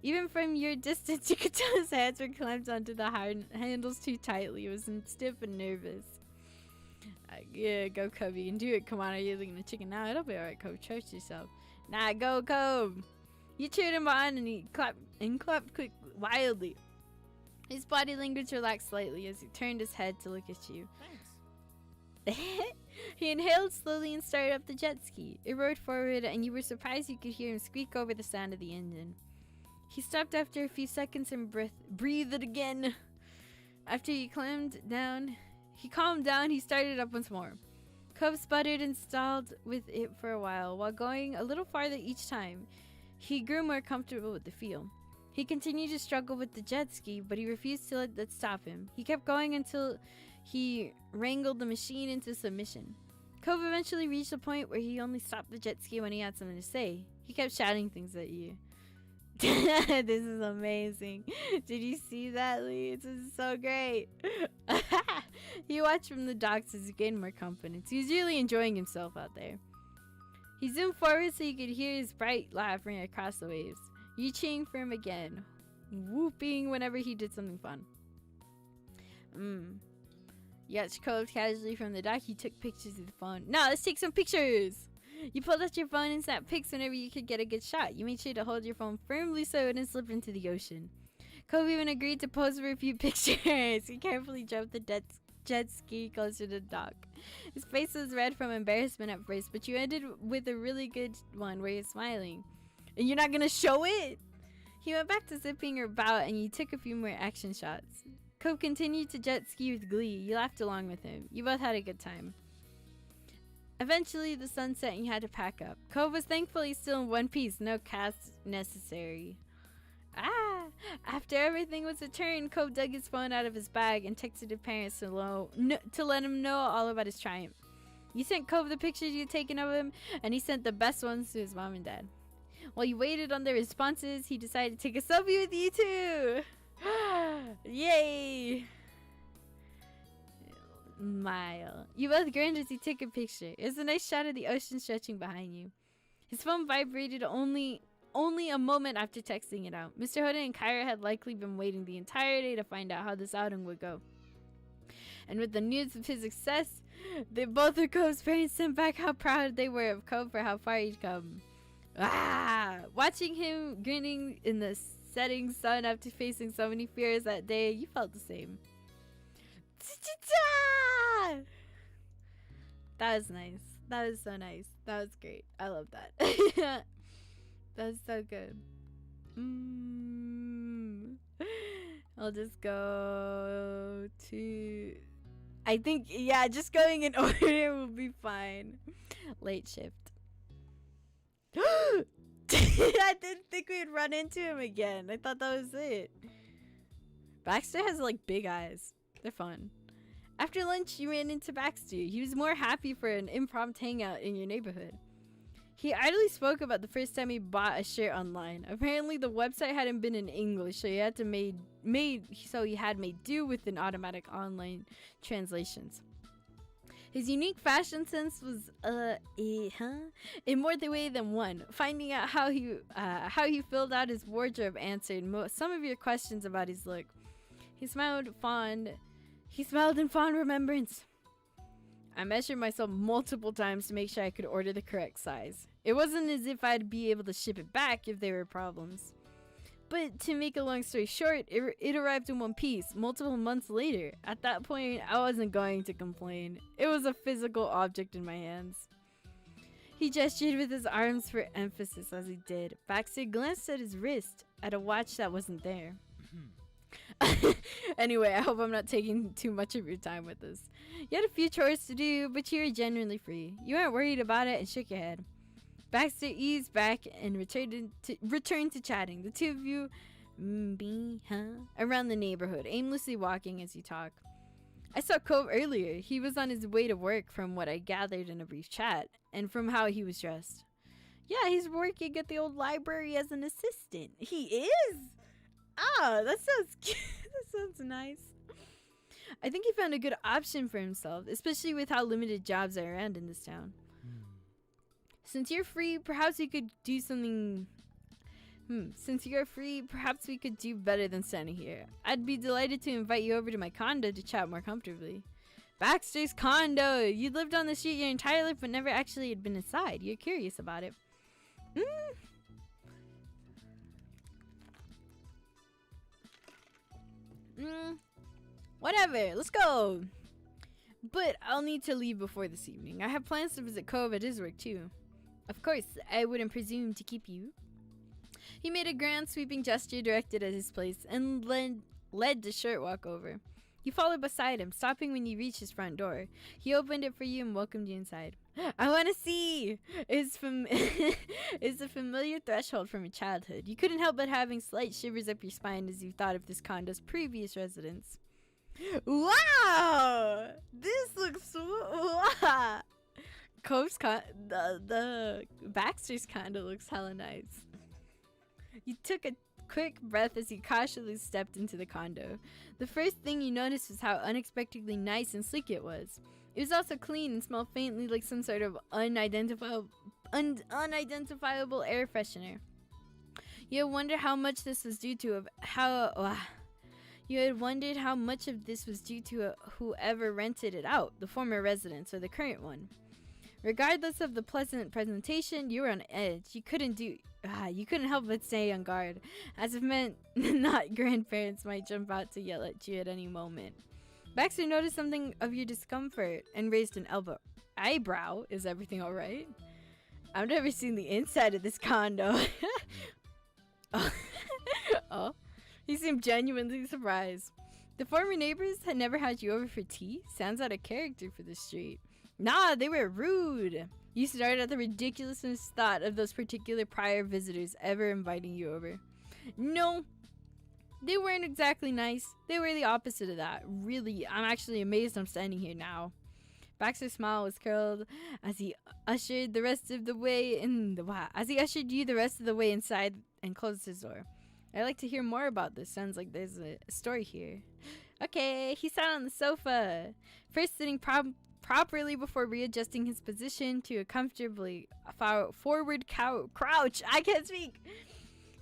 Even from your distance, you could tell his hands were clamped onto the handles too tightly. He was stiff and nervous. Yeah, go Cove. You can do it. Come on, are you looking at chicken now? It'll be alright, Cove. Trust yourself. Nah, go Cove. You cheered him on and he clapped quick, wildly. His body language relaxed slightly as he turned his head to look at you. Thanks. He inhaled slowly and started up the jet ski. It roared forward and you were surprised you could hear him squeak over the sound of the engine. He stopped after a few seconds and breathed again. After he calmed down, he started up once more. Cove sputtered and stalled with it for a while going a little farther each time. He grew more comfortable with the feel. He continued to struggle with the jet ski, but he refused to let that stop him. He kept going until he wrangled the machine into submission. Cove eventually reached a point where he only stopped the jet ski when he had something to say. He kept shouting things at you. This is amazing. Did you see that, Lee? This is so great. He watched from the docks as he gained more confidence. He was really enjoying himself out there. He zoomed forward so you could hear his bright laugh ring across the waves. You cheering for him again, whooping whenever he did something fun. Yacht Cove casually from the dock. He took pictures with the phone. Now let's take some pictures. You pulled out your phone and snapped pics whenever you could get a good shot. You made sure to hold your phone firmly so it wouldn't slip into the ocean. Cove even agreed to pose for a few pictures. He carefully drove the jet ski closer to the dock. His face was red from embarrassment at first, but you ended with a really good one where you're smiling. And you're not gonna show it? He went back to zipping her about and you took a few more action shots. Cove continued to jet ski with glee. You laughed along with him. You both had a good time. Eventually, the sun set and you had to pack up. Cove was thankfully still in one piece, no cast necessary. After everything was returned, Cove dug his phone out of his bag and texted his parents to let him know all about his triumph. You sent Cove the pictures you'd taken of him, and he sent the best ones to his mom and dad. While you waited on their responses, he decided to take a selfie with you too! Yay! Smile. You both grinned as he took a picture. It was a nice shot of the ocean stretching behind you. His phone vibrated only a moment after texting it out. Mr. Hoda and Kyra had likely been waiting the entire day to find out how this outing would go. And with the news of his success, both of Cove's parents sent back how proud they were of Cove for how far he'd come. Watching him grinning in the setting sun after facing so many fears that day, you felt the same. That was nice. That was so nice. That was great. I love that. That was so good. I'll just go to... I think, yeah, just going in order will be fine. Late shift. I didn't think we'd run into him again. I thought that was it. Baxter has like big eyes. They're fun. After lunch, you ran into Baxter. He was more happy for an impromptu hangout in your neighborhood. He idly spoke about the first time he bought a shirt online. Apparently, the website hadn't been in English, so he had made do with an automatic online translations. His unique fashion sense was in more way than one. Finding out how he filled out his wardrobe answered some of your questions about his look. He smiled in fond remembrance. I measured myself multiple times to make sure I could order the correct size. It wasn't as if I'd be able to ship it back if there were problems. But to make a long story short, it arrived in one piece multiple months later. At that point, I wasn't going to complain. It was a physical object in my hands. He gestured with his arms for emphasis as he did. Baxter glanced at his wrist, at a watch that wasn't there. Anyway, I hope I'm not taking too much of your time with this. You had a few chores to do, but you were genuinely free. You weren't worried about it and shook your head. Baxter eased back and returned to chatting. The two of you around the neighborhood, aimlessly walking as you talk. I saw Cove earlier. He was on his way to work from what I gathered in a brief chat, and from how he was dressed. Yeah, he's working at the old library as an assistant. He is? Ah, that sounds cute. That sounds nice. I think he found a good option for himself, especially with how limited jobs are around in this town. Since you're free, perhaps we could do something... Since you're free, perhaps we could do better than standing here. I'd be delighted to invite you over to my condo to chat more comfortably. Baxter's condo! You lived on the street your entire life but never actually had been inside. You're curious about it. Whatever, let's go. But I'll need to leave before this evening. I have plans to visit Cove at his work too. Of course, I wouldn't presume to keep you. He made a grand sweeping gesture directed at his place and led the short walk over. You followed beside him, stopping when you reached his front door. He opened it for you and welcomed you inside. I want to see! It's a familiar threshold from your childhood. You couldn't help but having slight shivers up your spine as you thought of this condo's previous residence. Wow! This looks... Wow! Cove's the Baxter's condo looks hella nice. You took a quick breath as you cautiously stepped into the condo. The first thing you noticed was how unexpectedly nice and sleek it was. It was also clean and smelled faintly like some sort of unidentifiable air freshener. You had wondered how much this was due to whoever rented it out, the former residents or the current one. Regardless of the pleasant presentation, you were on edge. You couldn't help but stay on guard, as if meant not grandparents might jump out to yell at you at any moment. Baxter noticed something of your discomfort and raised an eyebrow. Is everything all right? I've never seen the inside of this condo. Oh, he seemed genuinely surprised. The former neighbors had never had you over for tea? Sounds out of character for the street. Nah, they were rude. You started at the ridiculousness thought of those particular prior visitors ever inviting you over. No, they weren't exactly nice. They were the opposite of that. Really, I'm actually amazed I'm standing here now. Baxter's smile was curled as he ushered you the rest of the way inside and closed his door. I'd like to hear more about this. Sounds like there's a story here. Okay, he sat on the sofa, first sitting properly before readjusting his position to a comfortably forward crouch. I can't speak.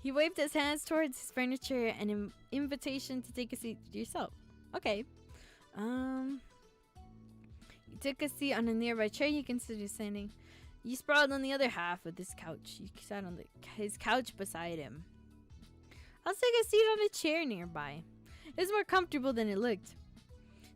He waved his hands towards his furniture and an invitation to take a seat yourself. Okay. You took a seat on a nearby chair you considered standing. You sprawled on the other half of this couch. You sat on his couch beside him. I'll take a seat on a chair nearby. It was more comfortable than it looked.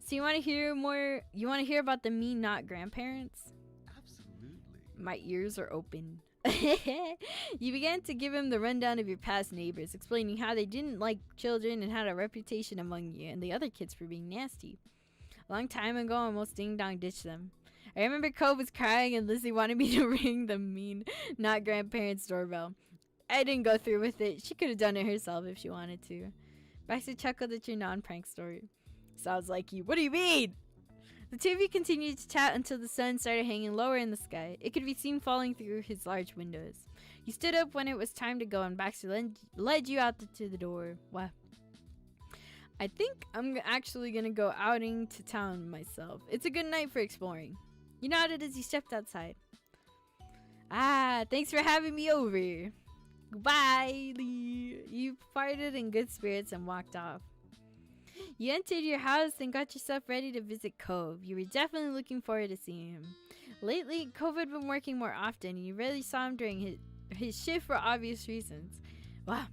So you want to hear more? You want to hear about the me not grandparents? Absolutely. My ears are open. You began to give him the rundown of your past neighbors, explaining how they didn't like children and had a reputation among you and the other kids for being nasty. A long time ago, almost ding-dong ditched them. I remember Cole was crying and Lizzie wanted me to ring the mean not grandparents doorbell. I didn't go through with it. She could have done it herself if she wanted to. Baxter chuckled at your non-prank story. Sounds like you. What do you mean? The two of you continued to chat until the sun started hanging lower in the sky. It could be seen falling through his large windows. You stood up when it was time to go, and Baxter led you out to the door. Wow. I think I'm actually going to go outing to town myself. It's a good night for exploring. You nodded as you stepped outside. Ah, thanks for having me over. Goodbye, Lee. You parted in good spirits and walked off. You entered your house and got yourself ready to visit Cove. You were definitely looking forward to seeing him. Lately, Cove had been working more often, and you rarely saw him during his shift for obvious reasons. Wow.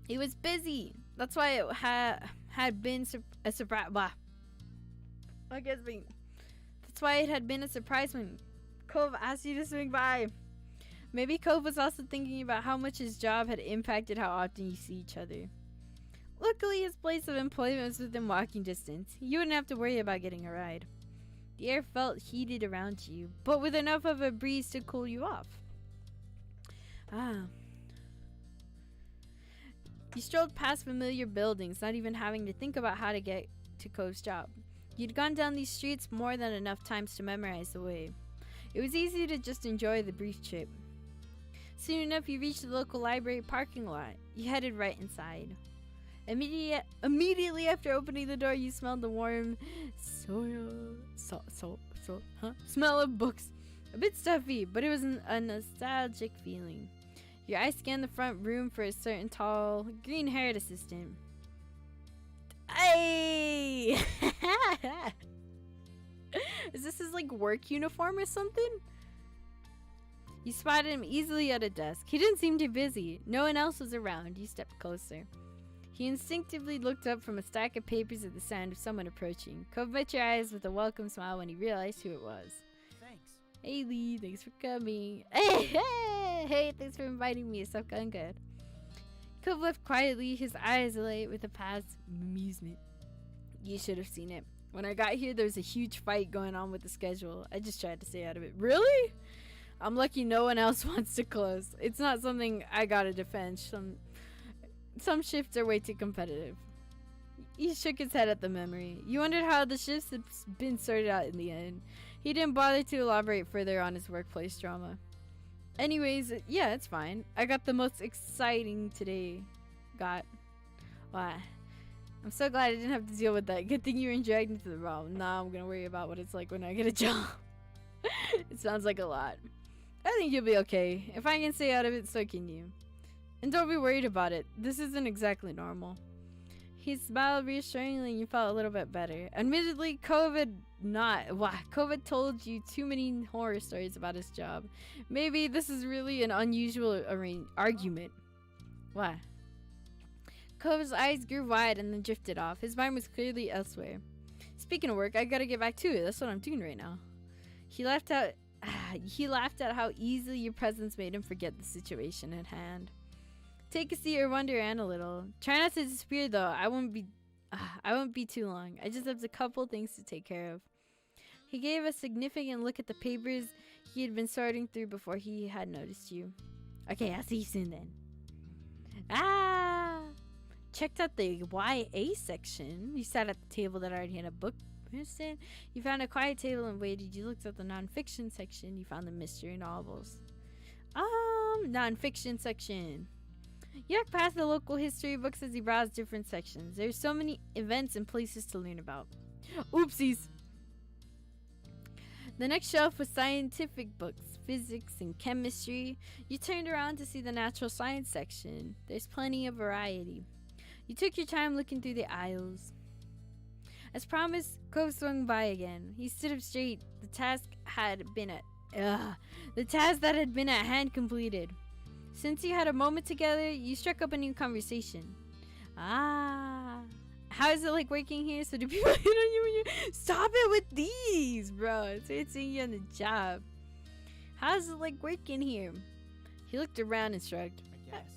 He was busy. That's why it had been a surprise. Wow. That's why it had been a surprise when Cove asked you to swing by. Maybe Cove was also thinking about how much his job had impacted how often you see each other. Luckily, his place of employment was within walking distance. You wouldn't have to worry about getting a ride. The air felt heated around you, but with enough of a breeze to cool you off. You strolled past familiar buildings, not even having to think about how to get to Cove's job. You'd gone down these streets more than enough times to memorize the way. It was easy to just enjoy the brief trip. Soon enough, you reached the local library parking lot. You headed right inside. Immediately after opening the door, you smelled the warm smell of books. A bit stuffy, but it was a nostalgic feeling. Your eyes scanned the front room for a certain tall, green-haired assistant. Hey! Is this his, work uniform or something? You spotted him easily at a desk. He didn't seem too busy. No one else was around. You stepped closer. He instinctively looked up from a stack of papers at the sound of someone approaching. Cove met your eyes with a welcome smile when he realized who it was. Thanks. Hey Lee, thanks for coming. Hey, thanks for inviting me. It's going good. Cove left quietly, his eyes alight with a past amusement. You should have seen it. When I got here, there was a huge fight going on with the schedule. I just tried to stay out of it. Really? I'm lucky no one else wants to close. It's not something I gotta defend. Some shifts are way too competitive. He shook his head at the memory. You wondered how the shifts had been sorted out in the end. He didn't bother to elaborate further on his workplace drama. Anyways, yeah, it's fine. I got the most exciting today. Wow. I'm so glad I didn't have to deal with that. Good thing you were dragged into the realm. Now I'm gonna worry about what it's like when I get a job. It sounds like a lot. I think you'll be okay. If I can stay out of it, so can you. And don't be worried about it. This isn't exactly normal. He smiled reassuringly and you felt a little bit better. Admittedly, COVID told you too many horror stories about his job. Maybe this is really an unusual argument. Why? Cove's eyes grew wide and then drifted off. His mind was clearly elsewhere. Speaking of work, I gotta get back to it. That's what I'm doing right now. He laughed at how easily your presence made him forget the situation at hand. Take a seat or wander around a little. Try not to disappear though. I won't be too long. I just have a couple things to take care of. He gave a significant look at the papers he had been sorting through before he had noticed you. Okay, I'll see you soon then. Checked out the YA section. You sat at the table that already had a book. You found a quiet table and waited. You looked at the non-fiction section. You found the mystery novels. Non-fiction section. You walked past the local history books as you browsed different sections. There's so many events and places to learn about. Oopsies. The next shelf was scientific books, physics and chemistry. You turned around to see the natural science section. There's plenty of variety. You took your time looking through the aisles. As promised, Cove swung by again. He stood up straight. The task that had been at hand completed. Since you had a moment together, you struck up a new conversation. How is it like working here? So do people hit on you when you stop it with these, bro? It's seeing you on the job. How is it like working here? He looked around and shrugged. I guess.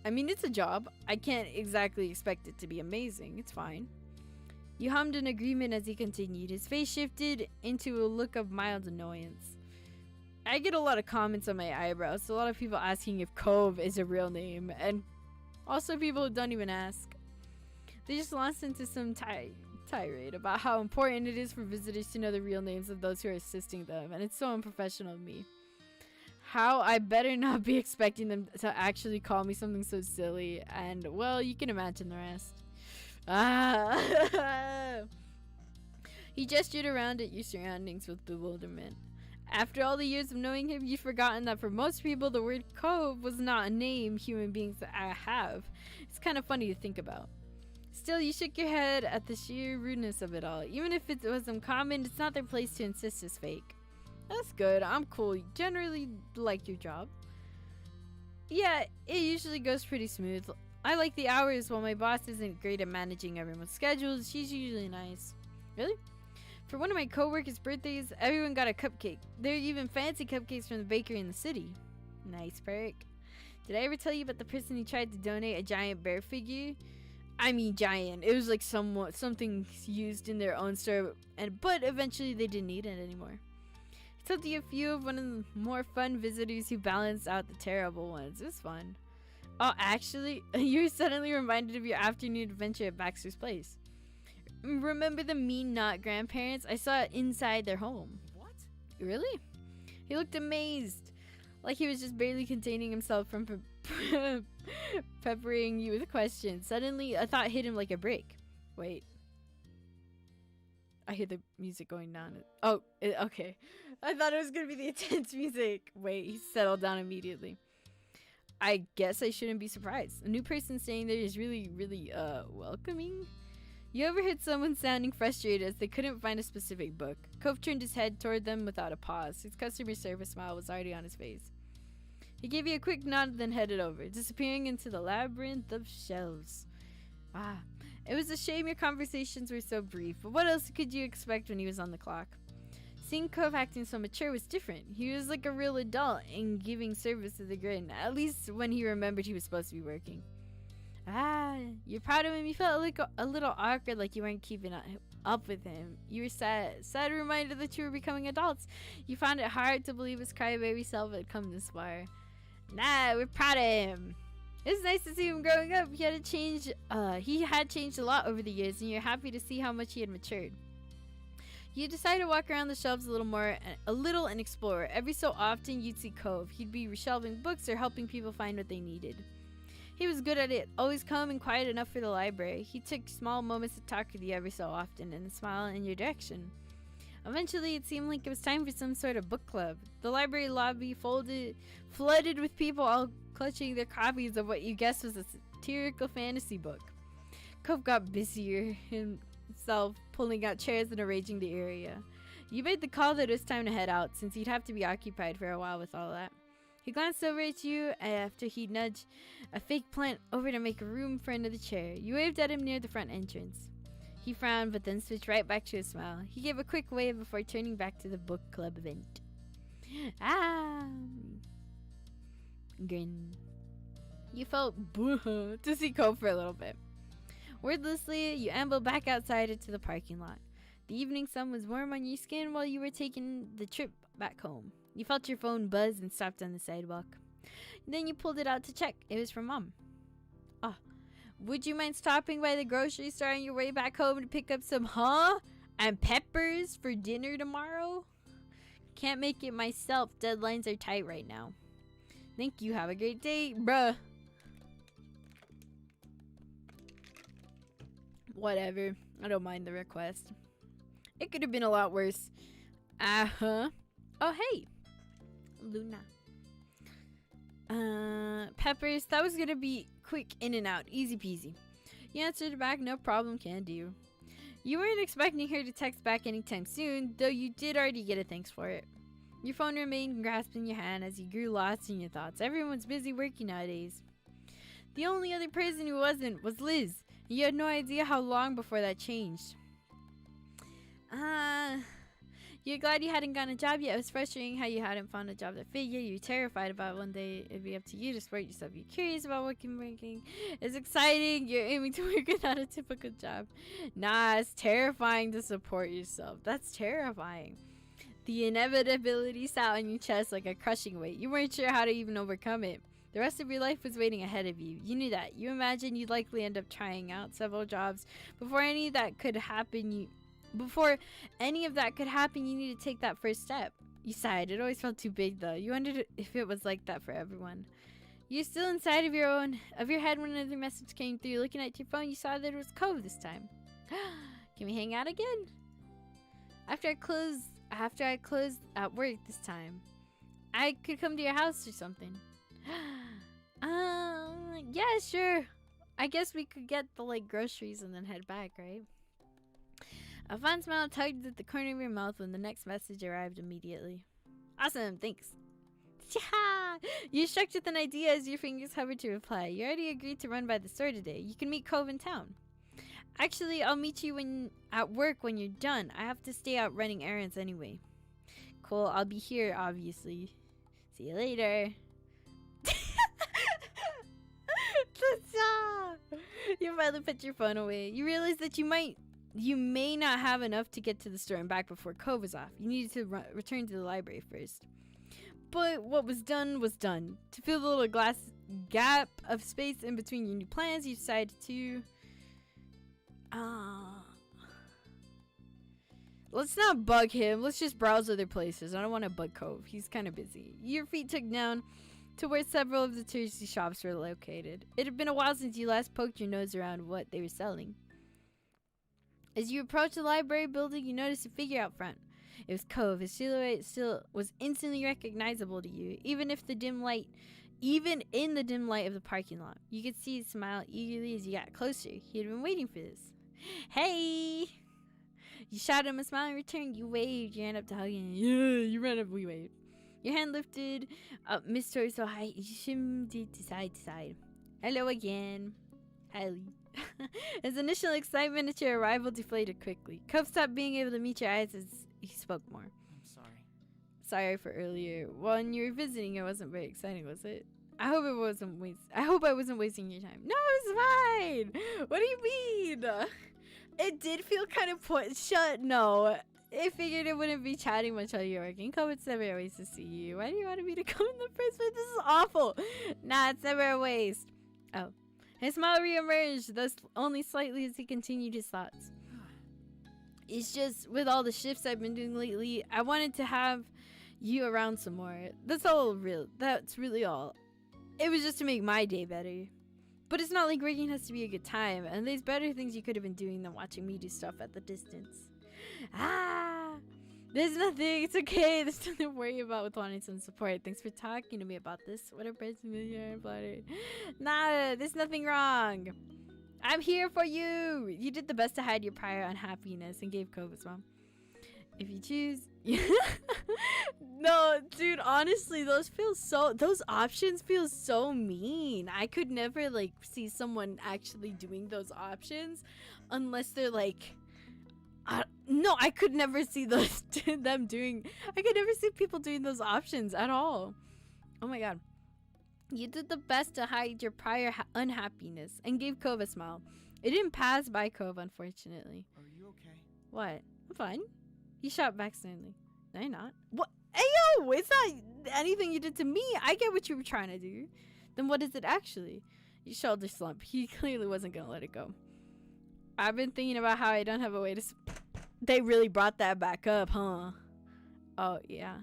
I mean, it's a job. I can't exactly expect it to be amazing. It's fine. You hummed in agreement as he continued. His face shifted into a look of mild annoyance. I get a lot of comments on my eyebrows. A lot of people asking if Cove is a real name. And also people who don't even ask. They just launched into some tirade about how important it is for visitors to know the real names of those who are assisting them, and it's so unprofessional of me. How I better not be expecting them to actually call me something so silly, and well, you can imagine the rest. He gestured around at your surroundings with bewilderment. After all the years of knowing him, you've forgotten that for most people, the word cove was not a name human beings have. It's kind of funny to think about. Still, you shook your head at the sheer rudeness of it all. Even if it was uncommon, it's not their place to insist it's fake. That's good. I'm cool. You generally like your job. Yeah, it usually goes pretty smooth. I like the hours. While my boss isn't great at managing everyone's schedules, she's usually nice. Really? For one of my coworkers' birthdays, everyone got a cupcake. There are even fancy cupcakes from the bakery in the city. Nice perk. Did I ever tell you about the person who tried to donate a giant bear figure? I mean giant. It was like something used in their own store, but eventually they didn't need it anymore. He told you a few of one of the more fun visitors who balanced out the terrible ones. It was fun. Oh, actually, you were suddenly reminded of your afternoon adventure at Baxter's place. Remember the mean not grandparents? I saw it inside their home. What? Really? He looked amazed, like he was just barely containing himself from peppering you with questions. Suddenly, a thought hit him like a brick. Wait. I hear the music going down. Oh, okay. I thought it was going to be the intense music. Wait, he settled down immediately. I guess I shouldn't be surprised. A new person staying there is really, really, welcoming. You overheard someone sounding frustrated as they couldn't find a specific book. Cove turned his head toward them without a pause. His customer service smile was already on his face. He gave you a quick nod, then headed over, disappearing into the labyrinth of shelves. Ah, it was a shame your conversations were so brief, but what else could you expect when he was on the clock? Seeing Cove acting so mature was different. He was like a real adult and giving service to the grin, at least when he remembered he was supposed to be working. Ah, you're proud of him. You felt like a little awkward, like you weren't keeping up with him. You were sad reminded that you were becoming adults. You found it hard to believe his crybaby self had come this far. Nah, we're proud of him. It's nice to see him growing up. He had changed a lot over the years, and you're happy to see how much he had matured. You decided to walk around the shelves a little and explore. Every so often, you'd see Cove. He'd be reshelving books or helping people find what they needed. He was good at it, always calm and quiet enough for the library. He took small moments to talk with you every so often and smile in your direction. Eventually, it seemed like it was time for some sort of book club. The library lobby flooded with people all clutching their copies of what you guessed was a satirical fantasy book. Cove got busier himself, pulling out chairs and arranging the area. You made the call that it was time to head out, since he'd have to be occupied for a while with all that. He glanced over at you after he nudged a fake plant over to make room for another chair. You waved at him near the front entrance. He frowned, but then switched right back to a smile. He gave a quick wave before turning back to the book club event. Ah! Grin. You felt boo to see Cove for a little bit. Wordlessly, you ambled back outside into the parking lot. The evening sun was warm on your skin while you were taking the trip back home. You felt your phone buzz and stopped on the sidewalk. Then you pulled it out to check. It was from Mom. Oh, would you mind stopping by the grocery store on your way back home to pick up some and peppers for dinner tomorrow? Can't make it myself. Deadlines are tight right now. Thank you. Have a great day, bruh. Whatever. I don't mind the request. It could have been a lot worse. Uh-huh. Oh, hey. Luna. Peppers. That was gonna be quick in and out. Easy peasy. You answered back, no problem, can do. You weren't expecting her to text back anytime soon, though you did already get a thanks for it. Your phone remained grasped in your hand as you grew lost in your thoughts. Everyone's busy working nowadays. The only other person who wasn't was Liz. You had no idea how long before that changed. You're glad you hadn't gotten a job yet. It was frustrating how you hadn't found a job that fit you. You're terrified about one day it'd be up to you to support yourself. You're curious about what you're making. It's exciting. You're aiming to work without a typical job. Nah, it's terrifying to support yourself. That's terrifying. The inevitability sat on your chest like a crushing weight. You weren't sure how to even overcome it. The rest of your life was waiting ahead of you. You knew that. You imagined you'd likely end up trying out several jobs. Before any of that could happen, you need to take that first step. You sighed. It always felt too big, though. You wondered if it was like that for everyone. You're still inside of your head when another message came through. Looking at your phone, you saw that it was Cove this time. Can we hang out again? After I closed at work this time, I could come to your house or something. Yeah, sure. I guess we could get the groceries and then head back, right? A fond smile tugged at the corner of your mouth when the next message arrived immediately. Awesome, thanks. You shrugged with an idea as your fingers hovered to reply. You already agreed to run by the store today. You can meet Cove in town. Actually, I'll meet you at work when you're done. I have to stay out running errands anyway. Cool, I'll be here, obviously. See you later. You finally put your phone away. You realize that you may not have enough to get to the store and back before Cove was off. You needed to return to the library first. But what was done was done. To fill the little glass gap of space in between your new plans, you decided to... Let's not bug him. Let's just browse other places. I don't want to bug Cove. He's kind of busy. Your feet took down to where several of the touristy shops were located. It had been a while since you last poked your nose around what they were selling. As you approached the library building, you noticed a figure out front. It was Cove. His silhouette still was instantly recognizable to you, even in the dim light of the parking lot. You could see his smile eagerly as you got closer. He had been waiting for this. Hey! You shouted him a smile in return. You waved. You ran up to hug him. Yeah, you ran up. We waved. Your hand lifted up Miss Torso high. You shimmed it to side to side. Hello again. Highly. His initial excitement at your arrival deflated quickly. Cove stopped being able to meet your eyes as he spoke more. I'm sorry. Sorry for earlier. When you were visiting, it wasn't very exciting, was it? I hope I wasn't wasting your time. No, it's fine. What do you mean? It did feel kind of no. I figured it wouldn't be chatting much while you're working. Cove, it's never a waste to see you. Why do you want me to come in the first place? This is awful. Nah, it's never a waste. Oh. His smile reemerged, thus only slightly as he continued his thoughts. It's just, with all the shifts I've been doing lately, I wanted to have you around some more. That's really all. It was just to make my day better. But it's not like working has to be a good time, and there's better things you could have been doing than watching me do stuff at the distance. There's nothing. It's okay. There's nothing to worry about with wanting some support. Thanks for talking to me about this. What a person you're flattered. Nah, there's nothing wrong. I'm here for you. You did the best to hide your prior unhappiness and gave Cove a smile. If you choose. No, dude, honestly, those options feel so mean. I could never see someone actually doing those options unless they're no, I could never see I could never see people doing those options at all. Oh my god. You did the best to hide your prior unhappiness and gave Cove a smile. It didn't pass by Cove, unfortunately. Are you okay? What? I'm fine. He shot back sternly. No, you're not. What? Hey, yo! It's not anything you did to me. I get what you were trying to do. Then what is it actually? Your shoulder slump. He clearly wasn't gonna let it go. I've been thinking about how I don't have a way to... They really brought that back up, huh? Oh, yeah.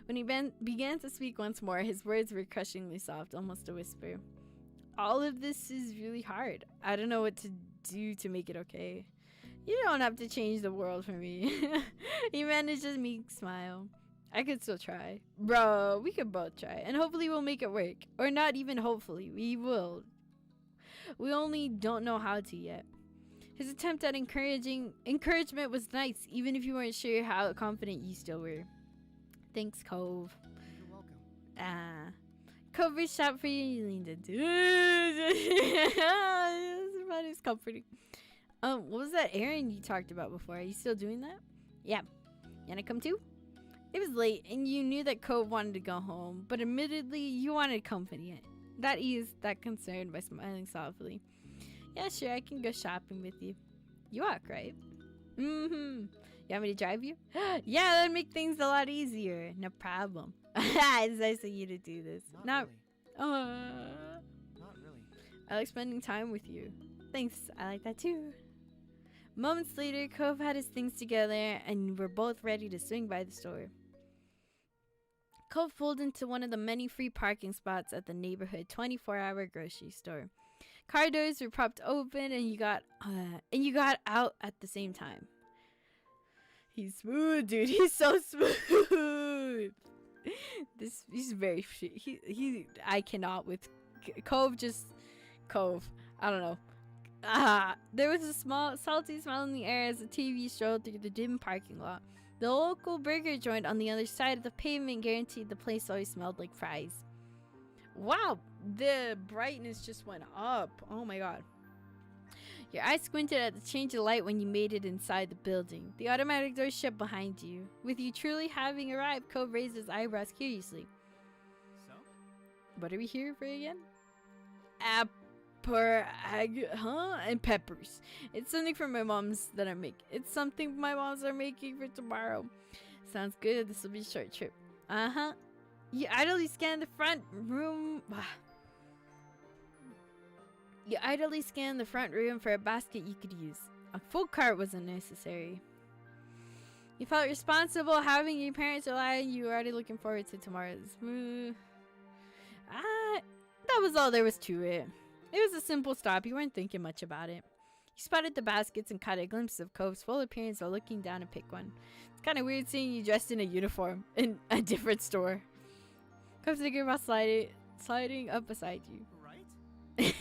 When he began to speak once more, his words were crushingly soft, almost a whisper. All of this is really hard. I don't know what to do to make it okay. You don't have to change the world for me. He managed a meek smile. I could still try. Bro, we could both try. And hopefully we'll make it work. Or not even hopefully. We will. We only don't know how to yet. His attempt at encouragement was nice, even if you weren't sure how confident you still were. Thanks, Cove. You're welcome. Cove reached out for you and you leaned into it's comforting. What was that errand you talked about before? Are you still doing that? Yeah. You wanna come too? It was late and you knew that Cove wanted to go home, but admittedly you wanted company. That eased that concern by smiling softly. Yeah, sure, I can go shopping with you. You walk, right? Mm-hmm. You want me to drive you? Yeah, that'd make things a lot easier. No problem. It's nice of you to do this. Not really. Not really. I like spending time with you. Thanks, I like that too. Moments later, Cove had his things together and we're both ready to swing by the store. Cove pulled into one of the many free parking spots at the neighborhood 24-hour grocery store. Car doors were propped open and you got out at the same time. He's smooth, dude. He's so smooth. He's very I cannot with Cove. I don't know. There was a small salty smell in the air as the TV strolled through the dim parking lot. The local burger joint on the other side of the pavement guaranteed the place always smelled like fries. Wow, the brightness just went up. Oh my god. Your eyes squinted at the change of light when you made it inside the building. The automatic door shut behind you. With you truly having arrived, Cove raised his eyebrows curiously. So? What are we here for again? And peppers. It's something from my mom's that I'm making. It's something my mom's are making for tomorrow. Sounds good. This will be a short trip. You idly scan the front room. You idly scanned the front room for a basket you could use. A full cart wasn't necessary. You felt responsible having your parents rely on you. Were already looking forward to tomorrow's move. That was all there was to it. It was a simple stop. You weren't thinking much about it. You spotted the baskets and caught a glimpse of Cove's full appearance while looking down to pick one. It's kind of weird seeing you dressed in a uniform in a different store. Cove's thinking about sliding up beside you. Right?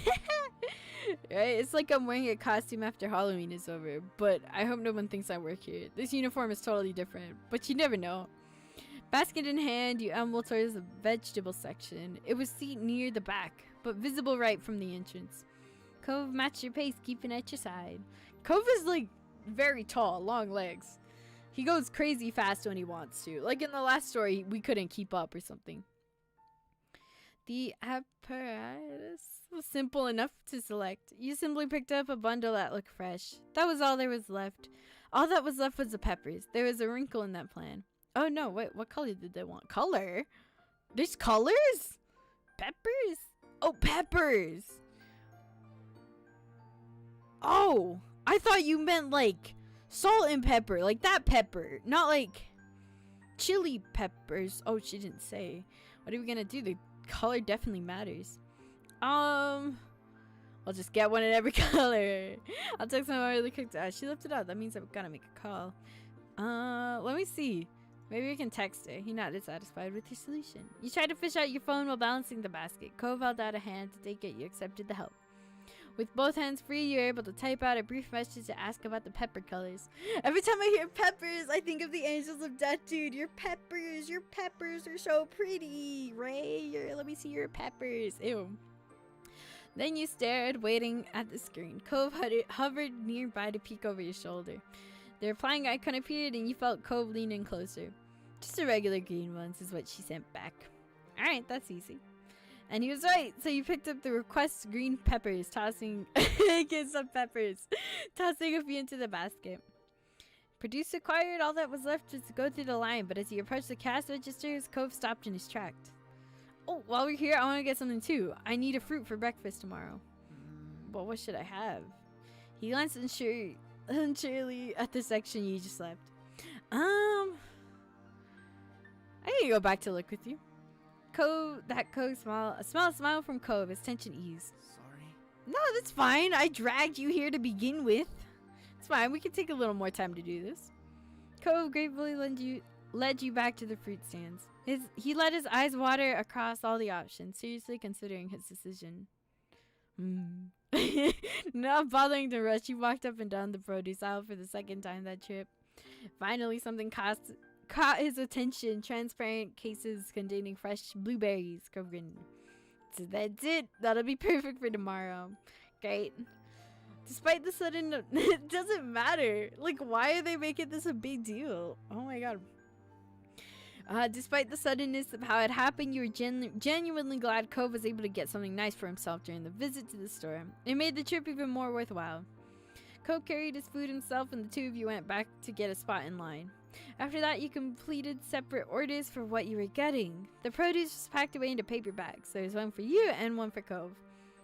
Right? It's like I'm wearing a costume after Halloween is over, but I hope no one thinks I work here. This uniform is totally different, but you never know. Basket in hand, you ambled towards the vegetable section. It was seated near the back, but visible right from the entrance. Cove matched your pace, keeping at your side. Cove is like very tall, long legs. He goes crazy fast when he wants to. Like in the last story, we couldn't keep up or something. The apparatus was simple enough to select. You simply picked up a bundle that looked fresh. That was all there was left. All that was left was the peppers. There was a wrinkle in that plan. Oh no, wait, what color did they want? Color? There's colors? Peppers? Oh, peppers! Oh, I thought you meant like salt and pepper, like that pepper, not like chili peppers. Oh, she didn't say. What are we gonna do? The color definitely matters. I'll just get one in every color. I'll text my mom really quick. She left it out. That means I've gotta make a call. Let me see. Maybe we can text her. You're not dissatisfied with your solution. You tried to fish out your phone while balancing the basket. Cove held out a hand to take it. You accepted the help. With both hands free, you're able to type out a brief message to ask about the pepper colors. Every time I hear peppers, I think of the angels of death, dude. Your peppers are so pretty. Ray, let me see your peppers. Ew. Then you stared, waiting at the screen. Cove hovered nearby to peek over your shoulder. The replying icon appeared and you felt Cove lean in closer. Just a regular green ones is what she sent back. Alright, that's easy. And he was right, so you picked up the request green peppers, tossing some peppers, tossing a few into the basket. Produce acquired, all that was left was to go through the line, but as you approached the cash registers, Cove stopped in his tracks. Oh, while we're here, I want to get something too. I need a fruit for breakfast tomorrow. Well, what should I have? He glanced unsurely at the section you just left. I need to go back to look with you. Cove smile. A smile from Cove as tension eased. Sorry. No, that's fine. I dragged you here to begin with. It's fine. We can take a little more time to do this. Cove gratefully led you back to the fruit stands. He let his eyes water across all the options, seriously considering his decision. Not bothering to rush, you walked up and down the produce aisle for the second time that trip. Finally, something caught his attention. Transparent cases containing fresh blueberries. Cove grinned. So that's it. That'll be perfect for tomorrow. Great. Despite the sudden... it doesn't matter. Like, why are they making this a big deal? Oh my god. Despite the suddenness of how it happened, you were genuinely glad Cove was able to get something nice for himself during the visit to the store. It made the trip even more worthwhile. Cove carried his food himself and the two of you went back to get a spot in line. After that, you completed separate orders for what you were getting. The produce was packed away into paper bags. There was one for you and one for Cove.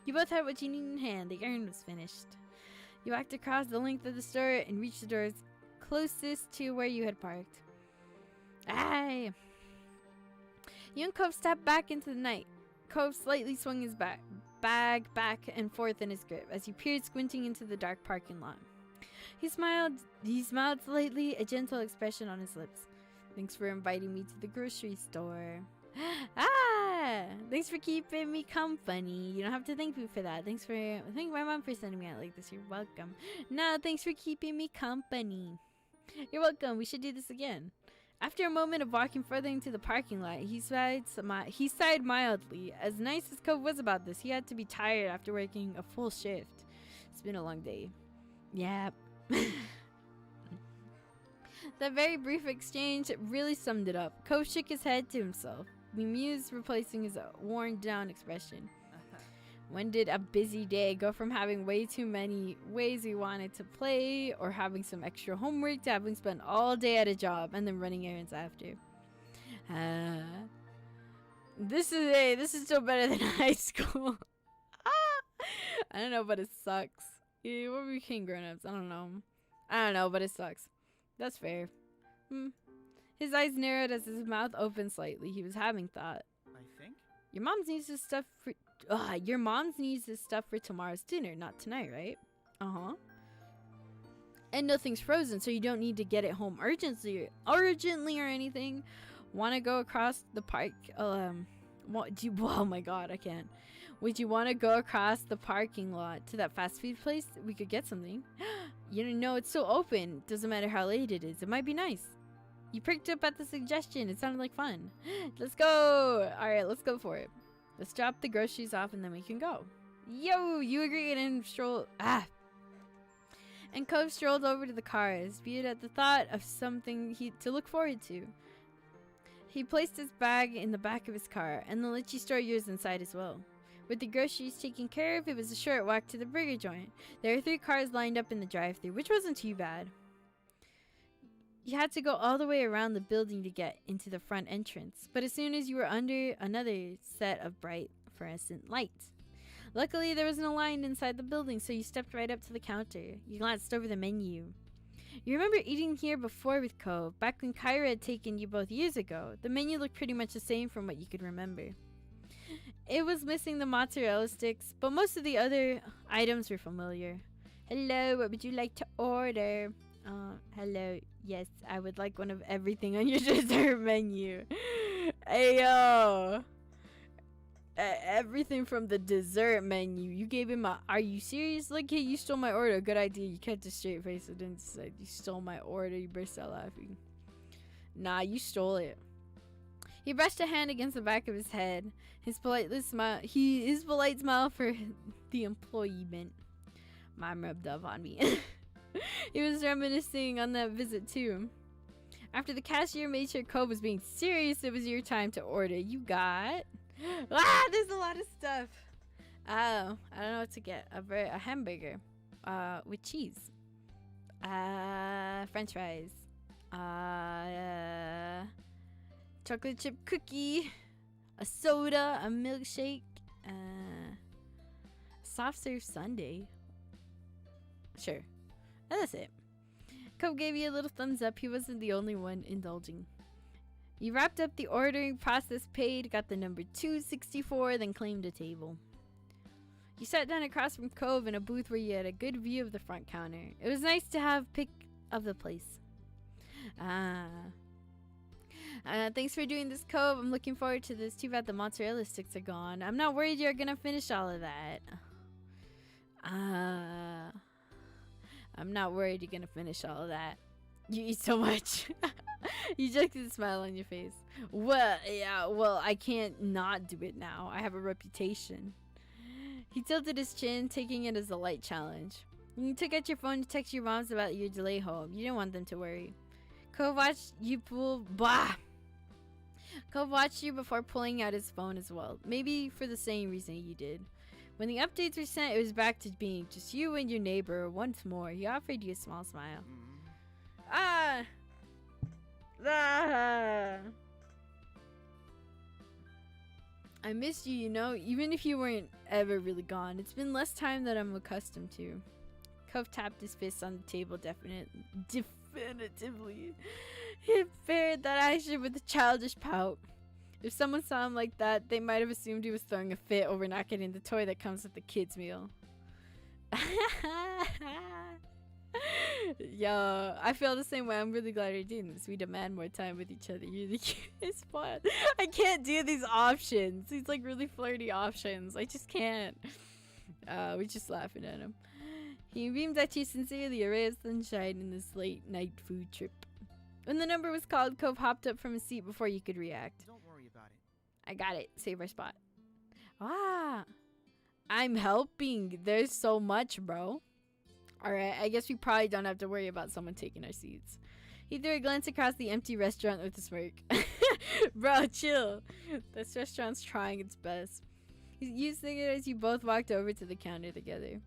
You both had what you needed in hand. The errand was finished. You walked across the length of the store and reached the doors closest to where you had parked. Aye. You and Cove stepped back into the night. Cove slightly swung his bag back and forth in his grip as he peered, squinting into the dark parking lot. He smiled slightly, a gentle expression on his lips. Thanks for inviting me to the grocery store. Thanks for keeping me company. You don't have to thank me for that. Thank my mom for sending me out like this. You're welcome. No, thanks for keeping me company. You're welcome. We should do this again. After a moment of walking further into the parking lot, he sighed mildly. As nice as Cove was about this, he had to be tired after working a full shift. It's been a long day. Yeah. That very brief exchange really summed it up. Cove shook his head to himself, bemused, replacing his worn-down expression. When did a busy day go from having way too many ways we wanted to play or having some extra homework to having spent all day at a job and then running errands after? This is still better than high school. I don't know, but it sucks. Yeah, we became grown-ups. I don't know, but it sucks. That's fair. His eyes narrowed as his mouth opened slightly. He was having thought. I think? Your mom's needs this stuff for tomorrow's dinner, not tonight, right? Uh-huh. And nothing's frozen, so you don't need to get it home urgently or anything. Want to go across the park? Oh my god, I can't. Would you want to go across the parking lot to that fast food place? We could get something. You know, it's so open. Doesn't matter how late it is. It might be nice. You pricked up at the suggestion. It sounded like fun. Let's go. All right, let's go for it. Let's drop the groceries off and then we can go. Yo, you agreed and strolled. And Cove strolled over to the cars, viewed at the thought of something to look forward to. He placed his bag in the back of his car and then let you store yours inside as well. With the groceries taken care of, it was a short walk to the burger joint. There were 3 cars lined up in the drive-thru, which wasn't too bad. You had to go all the way around the building to get into the front entrance, but as soon as you were under another set of bright fluorescent lights. Luckily, there wasn't a line inside the building, so you stepped right up to the counter. You glanced over the menu. You remember eating here before with Cove, back when Kyra had taken you both years ago. The menu looked pretty much the same from what you could remember. It was missing the mozzarella sticks, but most of the other items were familiar. Hello, what would you like to order? Hello. Yes, I would like one of everything on your dessert menu. Ayo. Everything from the dessert menu. You gave him a, are you serious? Like, hey, you stole my order. Good idea. You kept a straight face and didn't say you stole my order. You burst out laughing. Nah, you stole it. He brushed a hand against the back of his head. His polite smile for the employee meant. Mom rubbed off on me. He was reminiscing on that visit too. After the cashier made sure Cove was being serious, it was your time to order. You got... there's a lot of stuff. Oh, I don't know what to get. A hamburger. With cheese. French fries. Chocolate chip cookie. A soda. A milkshake. Soft serve sundae. Sure. And that's it. Cove gave you a little thumbs up. He wasn't the only one indulging. You wrapped up the ordering process, paid, got the number 264, then claimed a table. You sat down across from Cove in a booth where you had a good view of the front counter. It was nice to have pick of the place. Thanks for doing this, Cove. I'm looking forward to this. Too bad the mozzarella sticks are gone. I'm not worried you're gonna finish all of that. I'm not worried you're gonna finish all of that. You eat so much. You joked with a smile on your face. Well, yeah, I can't not do it now. I have a reputation. He tilted his chin, taking it as a light challenge. You took out your phone to text your moms about your delay home. You didn't want them to worry. Cove watched you Cove watched you before pulling out his phone as well. Maybe for the same reason you did. When the updates were sent, it was back to being just you and your neighbor once more. He offered you a small smile. Ah. I missed you, you know, even if you weren't ever really gone. It's been less time than I'm accustomed to. Cove tapped his fist on the table definitively. He bared that action with a childish pout. If someone saw him like that, they might have assumed he was throwing a fit over not getting the toy that comes with the kids' meal. Yo, I feel the same way. I'm really glad you're doing this. We demand more time with each other. You're the cutest one. I can't do these options. These like really flirty options. I just can't. We're just laughing at him. He beamed at you sincerely, a ray of sunshine in this late night food trip. When the number was called, Cove hopped up from his seat before you could react. Don't worry about it. I got it. Save our spot. Ah, I'm helping. There's so much, bro. Alright, I guess we probably don't have to worry about someone taking our seats. He threw a glance across the empty restaurant with a smirk. Bro, chill. This restaurant's trying its best. He used it as you both walked over to the counter together.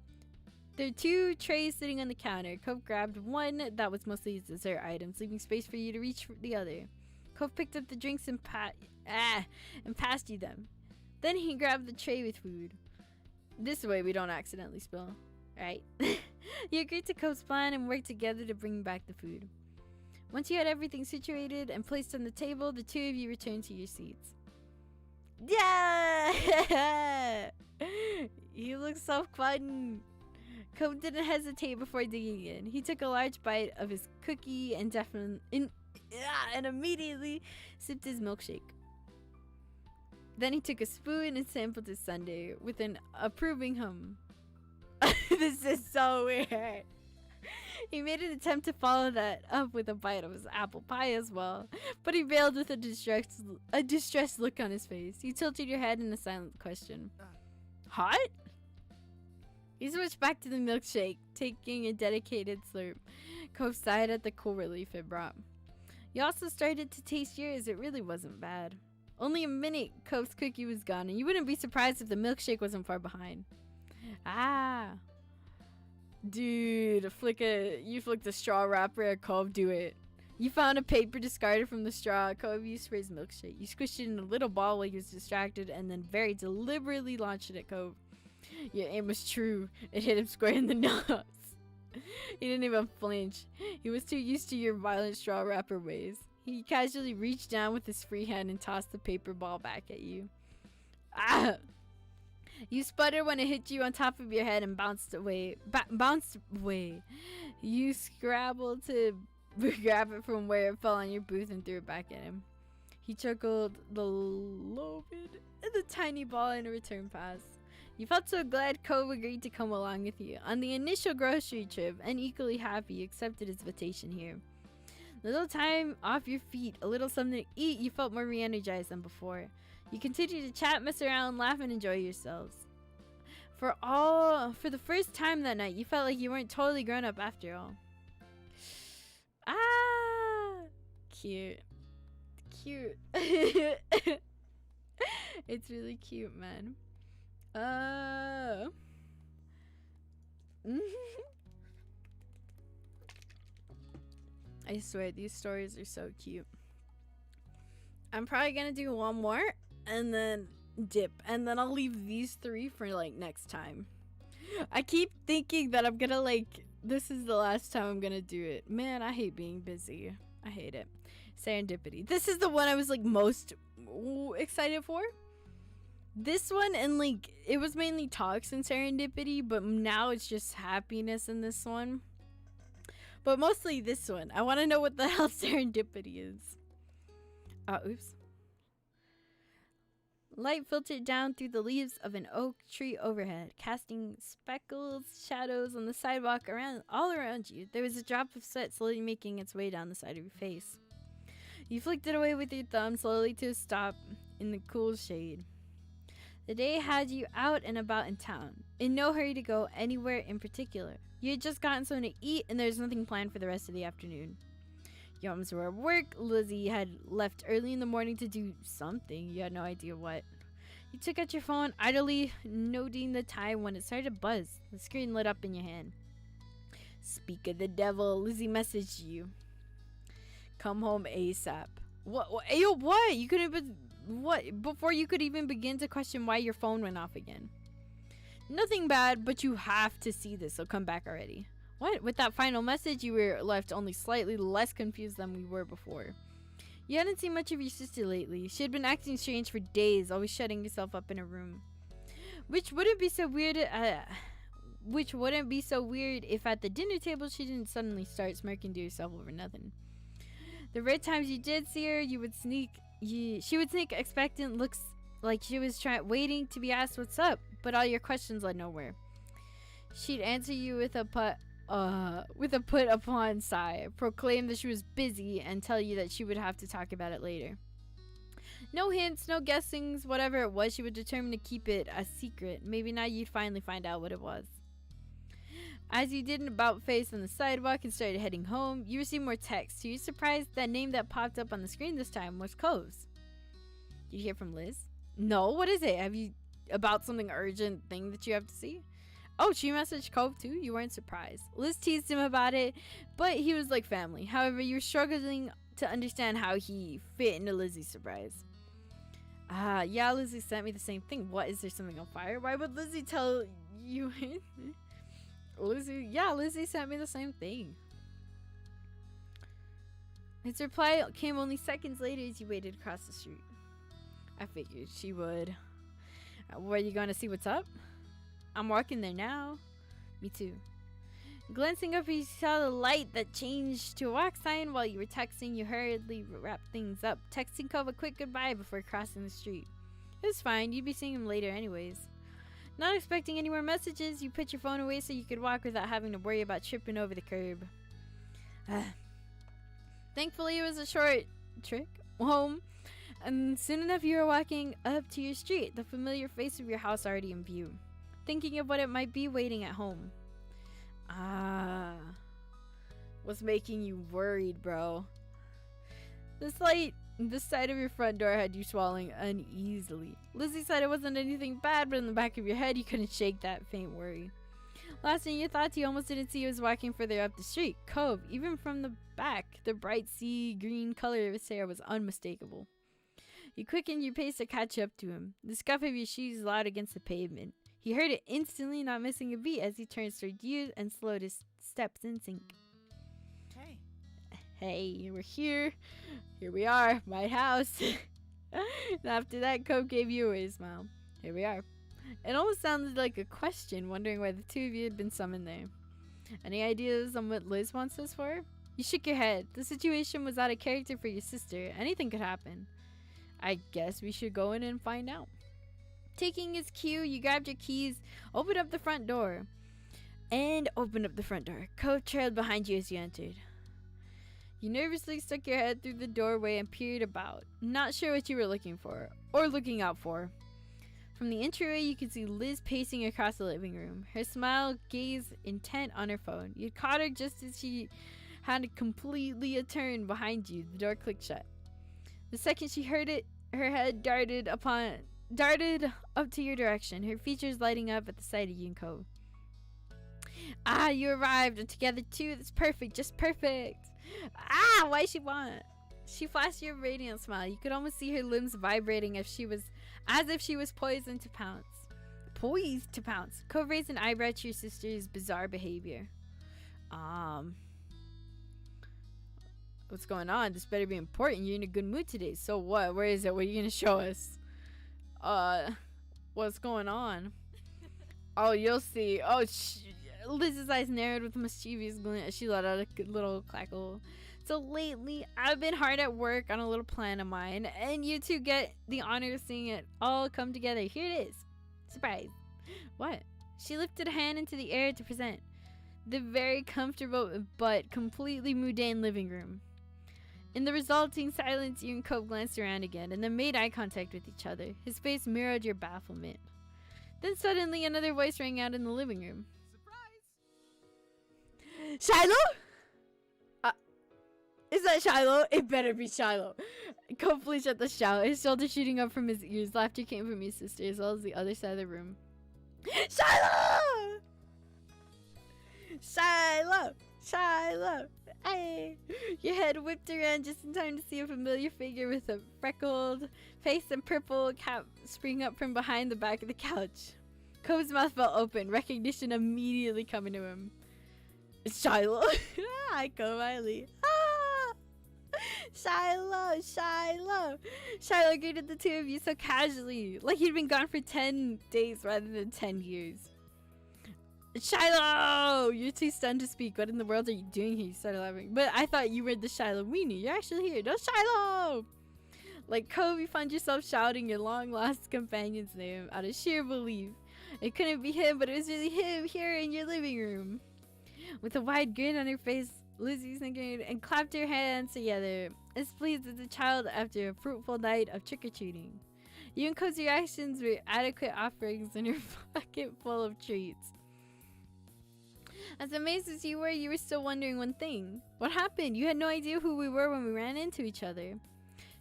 There are 2 trays sitting on the counter. Cove grabbed one that was mostly his dessert items, leaving space for you to reach for the other. Cove picked up the drinks and passed you them. Then he grabbed the tray with food. This way we don't accidentally spill. Right? You agreed to Cove's plan and worked together to bring back the food. Once you had everything situated and placed on the table, the 2 of you returned to your seats. Yeah! You look so fun. Cove didn't hesitate before digging in. He took a large bite of his cookie and immediately sipped his milkshake. Then he took a spoon and sampled his sundae with an approving hum. This is so weird. He made an attempt to follow that up with a bite of his apple pie as well, but he bailed with a distressed look on his face. You tilted your head in a silent question. Hot? He switched back to the milkshake, taking a dedicated slurp. Cove sighed at the cool relief it brought. You also started to taste yours. It really wasn't bad. Only a minute, Cove's cookie was gone, and you wouldn't be surprised if the milkshake wasn't far behind. Ah. Dude, you flicked a straw wrapper at Cove, do it. You found a paper discarded from the straw Cove used for his milkshake. You squished it in a little ball while he was distracted and then very deliberately launched it at Cove. Your aim was true. It hit him square in the nose. He didn't even flinch. He was too used to your violent straw wrapper ways. He casually reached down with his free hand and tossed the paper ball back at you. Ah! You sputtered when it hit you on top of your head and bounced away. You scrabbled to grab it from where it fell on your booth and threw it back at him. He chuckled the loaded and the tiny ball in a return pass. You felt so glad Cove agreed to come along with you on the initial grocery trip, and equally happy you accepted his invitation here. A little time off your feet, a little something to eat, you felt more re-energized than before. You continued to chat, mess around, laugh, and enjoy yourselves. For the first time that night, you felt like you weren't totally grown up after all. Ah! Cute. Cute. It's really cute, man. I swear, these stories are so cute. I'm probably gonna do one more and then dip, and then I'll leave these 3 for like next time. I keep thinking that I'm gonna this is the last time I'm gonna do it. Man, I hate being busy. I hate it. Serendipity. This is the one I was most excited for. This one, and it was mainly talks in Serendipity, but now it's just happiness in this one. But mostly this one. I want to know what the hell Serendipity is. Oops. Light filtered down through the leaves of an oak tree overhead, casting speckled shadows on the sidewalk all around you. There was a drop of sweat slowly making its way down the side of your face. You flicked it away with your thumb slowly to a stop in the cool shade. The day had you out and about in town, in no hurry to go anywhere in particular. You had just gotten something to eat, and there was nothing planned for the rest of the afternoon. Your moms were at work. Lizzie had left early in the morning to do something. You had no idea what. You took out your phone, idly noting the time when it started to buzz. The screen lit up in your hand. Speak of the devil, Lizzie messaged you. Come home ASAP. What? Yo, what? You couldn't even... What? Before you could even begin to question why your phone went off again. Nothing bad, but you have to see this, so come back already. What? With that final message, you were left only slightly less confused than we were before. You hadn't seen much of your sister lately. She had been acting strange for days, always shutting herself up in a room. Which wouldn't be so weird if at the dinner table she didn't suddenly start smirking to herself over nothing. The rare times you did see her, she would sneak expectant looks like she was waiting to be asked what's up, but all your questions led nowhere. She'd answer you with a put upon sigh, proclaim that she was busy, and tell you that she would have to talk about it later. No hints, no guessings, whatever it was, she would determine to keep it a secret. Maybe now you'd finally find out what it was. As you did an about face on the sidewalk and started heading home, you received more texts. To your surprise, that name that popped up on the screen this time was Cove's. Did you hear from Liz? No, what is it? Have you about something urgent thing that you have to see? Oh, she messaged Cove too? You weren't surprised. Liz teased him about it, but he was like family. However, you were struggling to understand how he fit into Lizzie's surprise. Yeah, Lizzie sent me the same thing. What, is there something on fire? Why would Lizzie tell you? Lizzie sent me the same thing. His reply came only seconds later as you waited across the street. I figured she would. Were you going to see what's up? I'm walking there now. Me too. Glancing up, you saw the light that changed to a walk sign. While you were texting, you hurriedly wrapped things up, texting Cove a quick goodbye before crossing the street. It was fine. You'd be seeing him later anyways. Not expecting any more messages, you put your phone away so you could walk without having to worry about tripping over the curb. Thankfully, it was a short trip home, and soon enough you were walking up to your street, the familiar face of your house already in view, thinking of what it might be waiting at home. What's making you worried, bro? This side of your front door had you swallowing uneasily. Lizzie said it wasn't anything bad, but in the back of your head, you couldn't shake that faint worry. Last in your thoughts, you almost didn't see he was walking further up the street. Cove, even from the back, the bright sea green color of his hair was unmistakable. You quickened your pace to catch up to him. The scuff of your shoes loud against the pavement. He heard it instantly, not missing a beat, as he turned toward you and slowed his steps in sync. Hey. Hey, we're here. Here we are, my house. And after that, Cove gave you a smile. Here we are. It almost sounded like a question, wondering why the two of you had been summoned there. Any ideas on what Liz wants us for? You shook your head. The situation was out of character for your sister. Anything could happen. I guess we should go in and find out. Taking his cue, you grabbed your keys, opened up the front door. Cove trailed behind you as you entered. You nervously stuck your head through the doorway and peered about, not sure what you were looking for, or looking out for. From the entryway, you could see Liz pacing across the living room, her smile gaze intent on her phone. You'd caught her just as she had completely a turn behind you. The door clicked shut. The second she heard it, her head darted up to your direction, her features lighting up at the sight of you and Cove. You arrived, and together too. That's perfect, just perfect. Why she want? She flashed you a radiant smile. You could almost see her limbs vibrating as if she was poised to pounce. Cove raised an eyebrow to your sister's bizarre behavior. What's going on? This better be important. You're in a good mood today. So what? Where is it? What are you gonna show us? What's going on? Oh, you'll see. Liz's eyes narrowed with a mischievous glint as she let out a good little cackle. So lately, I've been hard at work on a little plan of mine, and you two get the honor of seeing it all come together. Here it is. Surprise. What? She lifted a hand into the air to present the very comfortable but completely mundane living room. In the resulting silence, you and Cove glanced around again and then made eye contact with each other. His face mirrored your bafflement. Then suddenly another voice rang out in the living room. Shiloh? Is that Shiloh? It better be Shiloh. Cove flinched at the shout, his shoulders shooting up from his ears. Laughter came from your sister as well as the other side of the room. Shiloh! Shiloh! Shiloh! Hey! Your head whipped around just in time to see a familiar figure with a freckled face and purple cap spring up from behind the back of the couch. Cove's mouth fell open, recognition immediately coming to him. It's Shiloh! Hi, Cove, Riley. Ah! Shiloh! Shiloh! Shiloh greeted the two of you so casually, like he'd been gone for 10 days rather than 10 years. Shiloh! You're too stunned to speak. What in the world are you doing here? You started laughing. But I thought you were the Shiloh we knew. You're actually here. No, Shiloh! Like Cove, you found yourself shouting your long-lost companion's name out of sheer belief. It couldn't be him, but it was really him here in your living room. With a wide grin on her face, Lizzie snickered and clapped her hands together, as pleased as a child after a fruitful night of trick-or-treating. You and Cove's reactions were adequate offerings in your pocket full of treats. As amazed as you were still wondering one thing. What happened? You had no idea who we were when we ran into each other.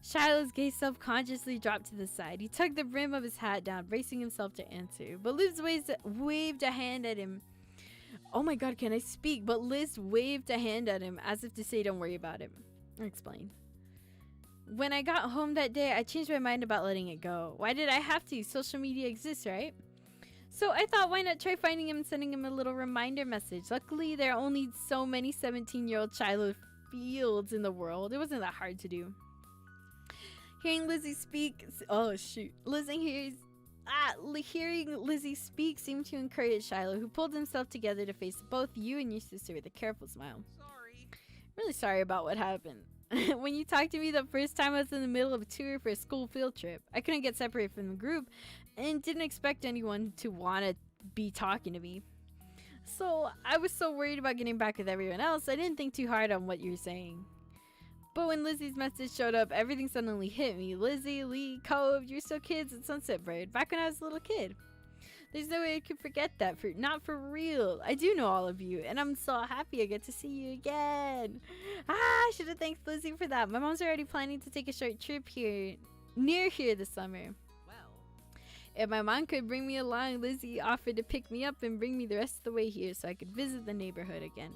Shiloh's gaze self-consciously dropped to the side. He tugged the brim of his hat down, bracing himself to answer. But Liz waved a hand at him. Oh my god, can I speak? But Liz waved a hand at him as if to say, don't worry about it. I'll explain. When I got home that day, I changed my mind about letting it go. Why did I have to? Social media exists, right? So I thought, why not try finding him and sending him a little reminder message? Luckily, there are only so many 17-year-old Shiloh Fields in the world. It wasn't that hard to do. Hearing Lizzie speak... Oh, shoot. Hearing Lizzie speak seemed to encourage Shiloh, who pulled himself together to face both you and your sister with a careful smile. Sorry. Really sorry about what happened. When you talked to me the first time, I was in the middle of a tour for a school field trip. I couldn't get separated from the group and didn't expect anyone to want to be talking to me. So I was so worried about getting back with everyone else, I didn't think too hard on what you were saying. But when Lizzie's message showed up, everything suddenly hit me. Lizzie, Lee, Cove, you're still kids at Sunset Bird, back when I was a little kid. There's no way I could forget that, not for real. I do know all of you, and I'm so happy I get to see you again. I should have thanked Lizzie for that. My mom's already planning to take a short trip near here this summer. Well, If my mom could bring me along, Lizzie offered to pick me up and bring me the rest of the way here so I could visit the neighborhood again.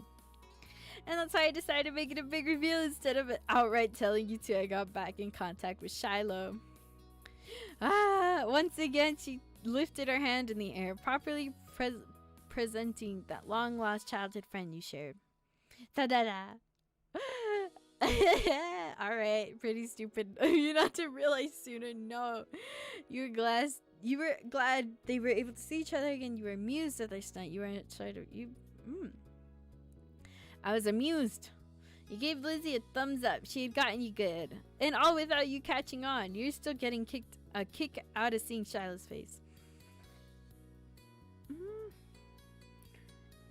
And that's why I decided to make it a big reveal instead of outright telling you two I got back in contact with Shiloh. Once again, she lifted her hand in the air, properly presenting that long-lost childhood friend you shared. Ta-da-da! Alright, pretty stupid. You're not to realize sooner. No. You were glad they were able to see each other again. You were amused at their stunt. You weren't trying to... I was amused. You gave Lizzie a thumbs up. She had gotten you good. And all without you catching on. You're still getting a kick out of seeing Shiloh's face.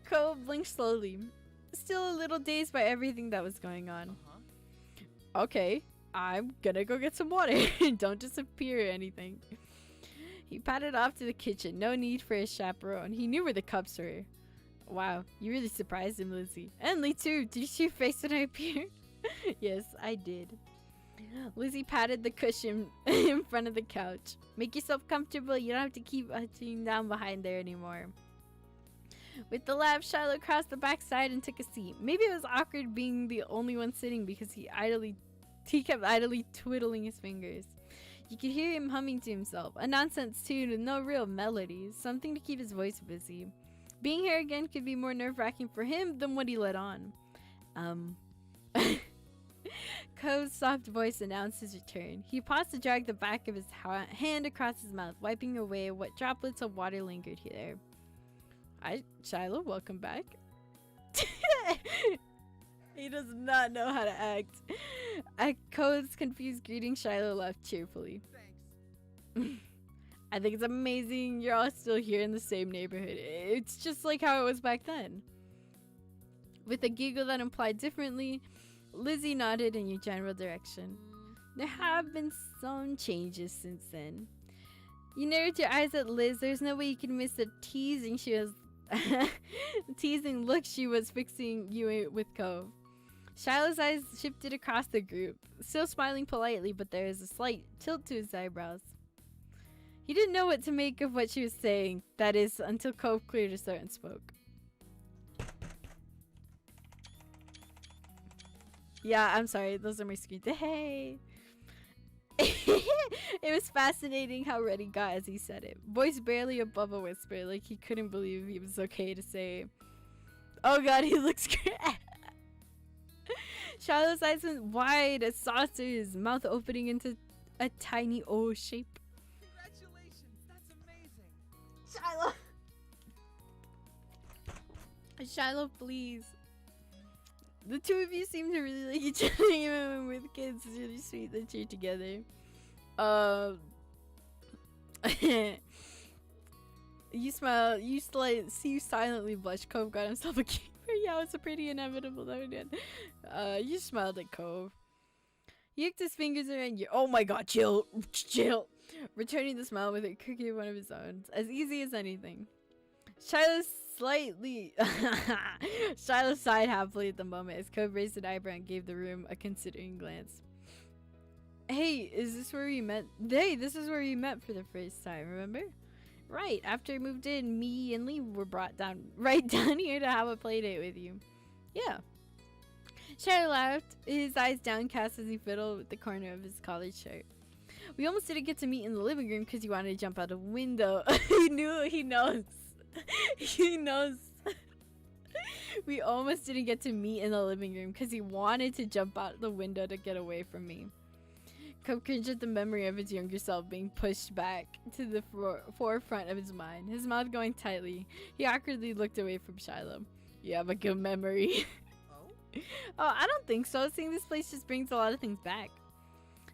Cove blinked slowly, still a little dazed by everything that was going on. Okay, I'm gonna go get some water. Don't disappear or anything. He padded off to the kitchen. No need for a chaperone. He knew where the cups were. Wow, you really surprised him, Lizzie. And Lee too. Did you see your face when I appeared? Yes, I did. Lizzie patted the cushion in front of the couch. Make yourself comfortable. You don't have to keep hunching down behind there anymore. With the laugh, Shiloh crossed the backside and took a seat. Maybe it was awkward being the only one sitting because he kept idly twiddling his fingers. You could hear him humming to himself, a nonsense tune with no real melodies, something to keep his voice busy. Being here again could be more nerve-wracking for him than what he let on. Cove's soft voice announced his return. He paused to drag the back of his hand across his mouth, wiping away what droplets of water lingered there. Hi, Shiloh, welcome back. He does not know how to act. At Cove's confused greeting, Shiloh laughed cheerfully. thanks. I think it's amazing you're all still here in the same neighborhood. It's just like how it was back then. With a giggle that implied differently, Lizzie nodded in your general direction. There have been some changes since then. You narrowed your eyes at Liz. There's no way you could miss the teasing look she was fixing you with Cove. Shiloh's eyes shifted across the group, still smiling politely, but there is a slight tilt to his eyebrows. He didn't know what to make of what she was saying, that is, until Cove cleared his throat and spoke. Yeah, I'm sorry. Those are my screens. Hey. It was fascinating how red he got as he said it. Voice barely above a whisper, like he couldn't believe it was okay to say, "Oh God, he looks great." Shiloh's eyes went wide as saucers, mouth opening into a tiny O shape. Congratulations, that's amazing. Shiloh! Shiloh, please. The two of you seem to really like each other, even when with kids. It's really sweet that you're together. You smile. You silently blush. Cove got himself a keeper. Yeah, it's a pretty inevitable that we did. You smiled at Cove. He hooked his fingers around you. Oh my God, chill. Returning the smile with a cookie of one of his own. As easy as anything. Shiloh sighed happily at the moment as Cove raised an eyebrow and gave the room a considering glance. Hey, is this where we met? Hey, this is where we met for the first time, remember? Right, after we moved in, me and Lee were brought right down here to have a play date with you. Yeah. Shiloh laughed, his eyes downcast as he fiddled with the corner of his collared shirt. We almost didn't get to meet in the living room because you wanted to jump out a window. He knows. He knows. We almost didn't get to meet in the living room because he wanted to jump out the window to get away from me. Cove cringed at the memory of his younger self being pushed back to the forefront of his mind, his mouth going tightly. He awkwardly looked away from Shiloh. You have a good memory. Oh? Oh, I don't think so. Seeing this place just brings a lot of things back.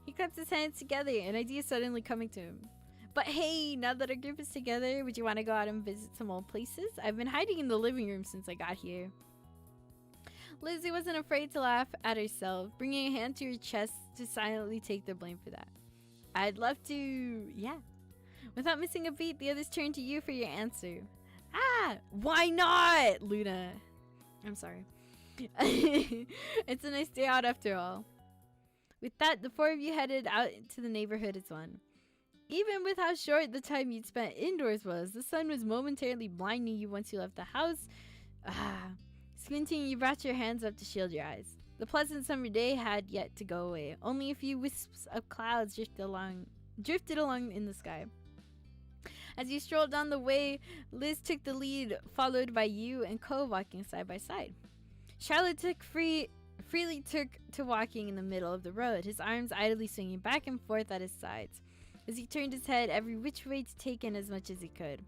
He clapped his hands together, an idea suddenly coming to him. But hey, now that our group is together, would you want to go out and visit some old places? I've been hiding in the living room since I got here. Lizzie wasn't afraid to laugh at herself, bringing a hand to her chest to silently take the blame for that. I'd love to, yeah. Without missing a beat, the others turned to you for your answer. Ah, why not, Luna? I'm sorry. It's a nice day out after all. With that, the four of you headed out into the neighborhood as one. Even with how short the time you'd spent indoors was, the sun was momentarily blinding you once you left the house. Squinting, you brought your hands up to shield your eyes. The pleasant summer day had yet to go away. Only a few wisps of clouds drifted along in the sky. As you strolled down the way, Liz took the lead, followed by you and Cove walking side by side. Charlotte freely took to walking in the middle of the road, his arms idly swinging back and forth at his sides, as he turned his head every which way to take in as much as he could.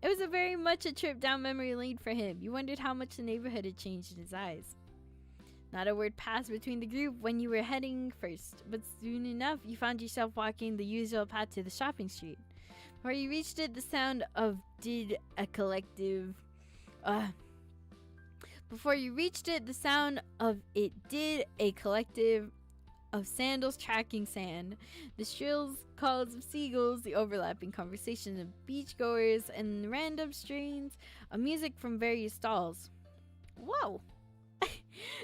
It was very much a trip down memory lane for him. You wondered how much the neighborhood had changed in his eyes. Not a word passed between the group when you were heading first, but soon enough you found yourself walking the usual path to the shopping street. Before you reached it, the sound of a collective of sandals tracking sand, the shrill calls of seagulls, the overlapping conversations of beachgoers, and random strains of music from various stalls. Whoa!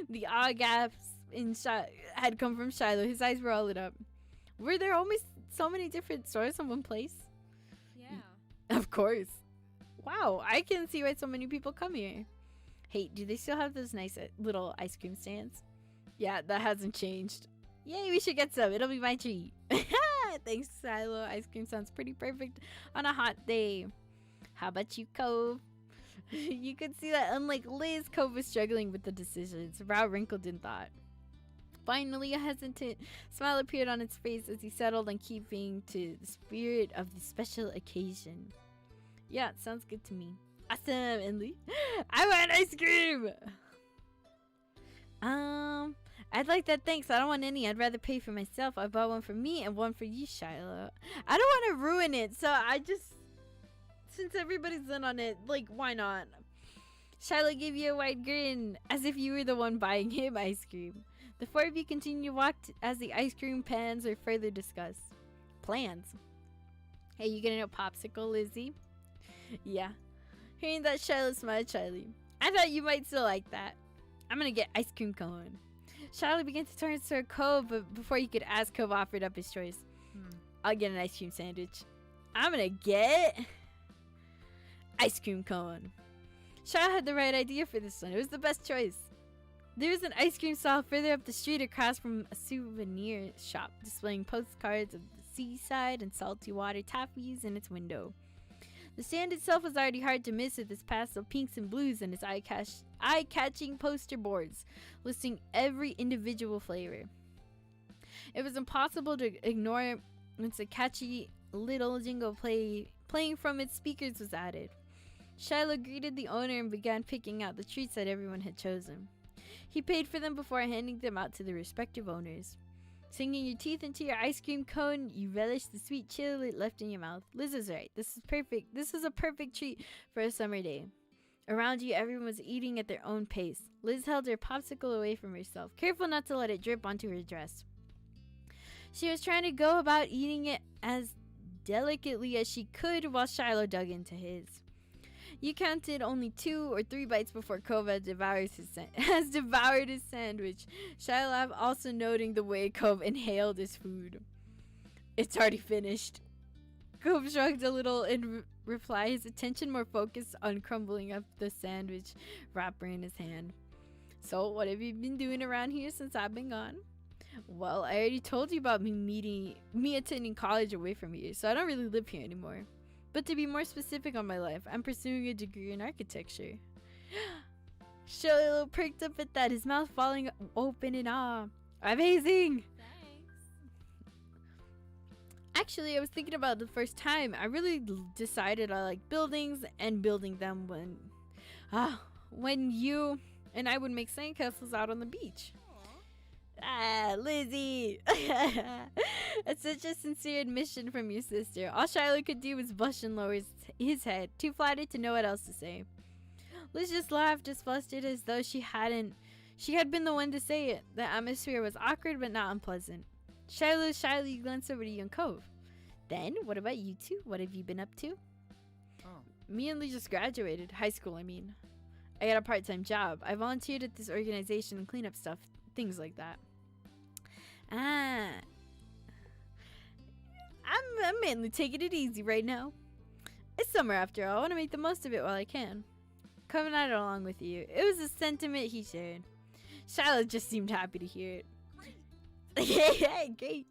The odd gaps had come from Shiloh. His eyes were all lit up. Were there almost so many different stores in one place? Yeah. Of course. Wow, I can see why so many people come here. Hey, do they still have those nice little ice cream stands? Yeah, that hasn't changed. Yay, we should get some. It'll be my treat. Thanks, Silo. Ice cream sounds pretty perfect on a hot day. How about you, Cove? You could see that unlike Liz, Cove was struggling with the decisions, brow wrinkled in thought. Finally, a hesitant smile appeared on his face as he settled on keeping to the spirit of the special occasion. Yeah, sounds good to me. Awesome, Emily. I want ice cream! I'd like that, thanks. I don't want any. I'd rather pay for myself. I bought one for me and one for you, Shiloh. I don't want to ruin it, so I just... Since everybody's in on it, like, why not? Shiloh gave you a wide grin, as if you were the one buying him ice cream. The four of you continue to walk as the ice cream plans are further discussed. Plans? Hey, you getting a popsicle, Lizzie? Yeah. Hearing that, Shiloh smiled shyly. I thought you might still like that. I'm gonna get ice cream cone. Shiloh began to turn to Cove, but before he could ask, Cove offered up his choice. I'll get an ice cream sandwich. I'm gonna get... ice cream cone. Shiloh had the right idea for this one. It was the best choice. There's an ice cream stall further up the street across from a souvenir shop displaying postcards of the seaside and salty water taffies in its window. The stand itself was already hard to miss with its pastel pinks and blues and its eye-catching poster boards listing every individual flavor. It was impossible to ignore once a catchy little jingle playing from its speakers was added. Shiloh greeted the owner and began picking out the treats that everyone had chosen. He paid for them before handing them out to the respective owners. Sinking your teeth into your ice cream cone, you relished the sweet chill it left in your mouth. Liz was right. This is perfect. This is a perfect treat for a summer day. Around you, everyone was eating at their own pace. Liz held her popsicle away from herself, careful not to let it drip onto her dress. She was trying to go about eating it as delicately as she could while Shiloh dug into his. You counted only 2 or 3 bites before Cove had devoured his sandwich, Shiloh also noting the way Cove inhaled his food. It's already finished. Cove shrugged a little in reply, his attention more focused on crumbling up the sandwich wrapper in his hand. So, what have you been doing around here since I've been gone? Well, I already told you about me attending college away from here, so I don't really live here anymore. But to be more specific on my life, I'm pursuing a degree in architecture. Shiloh perked up at that, his mouth falling open in awe. Amazing! Thanks. Actually, I was thinking about the first time I really decided I like buildings and building them when you and I would make sandcastles out on the beach. Ah, Lizzie! It's such a sincere admission from your sister. All Shiloh could do was blush and lower his head, too flattered to know what else to say. Liz just laughed, as flustered as though she had been the one to say it. The atmosphere was awkward but not unpleasant. Shiloh shyly glanced over to you and Cove. Then, what about you two? What have you been up to? Oh. Me and Lee just graduated. High school, I mean. I got a part-time job. I volunteered at this organization and clean up stuff. Things like that. Ah. I'm mainly taking it easy right now. It's summer after all. I want to make the most of it while I can. Coming at it along with you. It was a sentiment he shared. Shiloh just seemed happy to hear it. Yeah, great.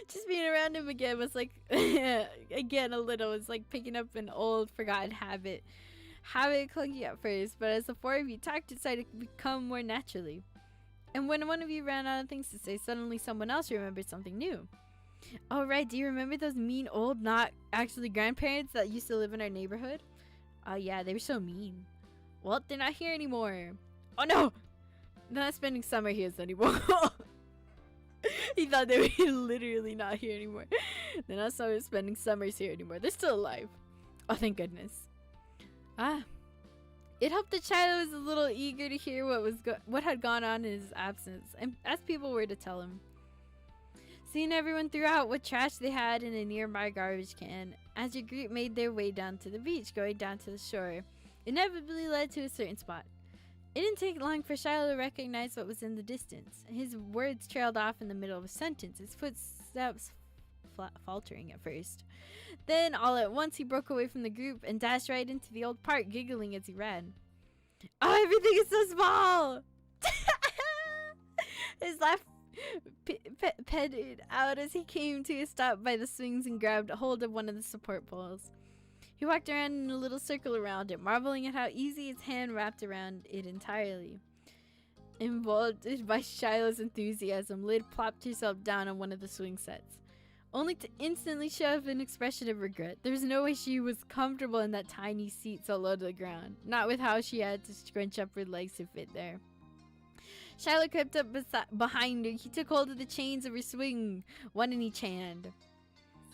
Just being around him again was like, again, a little. It's like picking up an old, forgotten habit. Habit clunky at first, but as the 4 of you talked, it started to become more naturally. And when one of you ran out of things to say, suddenly someone else remembered something new. Oh, right. Do you remember those mean old, not actually grandparents that used to live in our neighborhood? Oh, yeah. They were so mean. Well, they're not here anymore. Oh, no. They're not spending summer here anymore. He thought they were literally not here anymore. They're not spending summers here anymore. They're still alive. Oh, thank goodness. Ah. It helped that Shiloh was a little eager to hear what had gone on in his absence, and as people were to tell him. Seeing everyone threw out what trash they had in a nearby garbage can, as your group made their way down to the beach, going down to the shore, inevitably led to a certain spot. It didn't take long for Shiloh to recognize what was in the distance. His words trailed off in the middle of a sentence, his footsteps faltering at first. Then, all at once, he broke away from the group and dashed right into the old park, giggling as he ran. Oh, everything is so small! His laugh petered out as he came to a stop by the swings and grabbed hold of one of the support poles. He walked around in a little circle around it, marveling at how easy his hand wrapped around it entirely. Emboldened by Shiloh's enthusiasm, Lyd plopped herself down on one of the swing sets, only to instantly show up an expression of regret. There was no way she was comfortable in that tiny seat so low to the ground, not with how she had to scrunch up her legs to fit there. Shiloh crept up behind her. He took hold of the chains of her swing, one in each hand.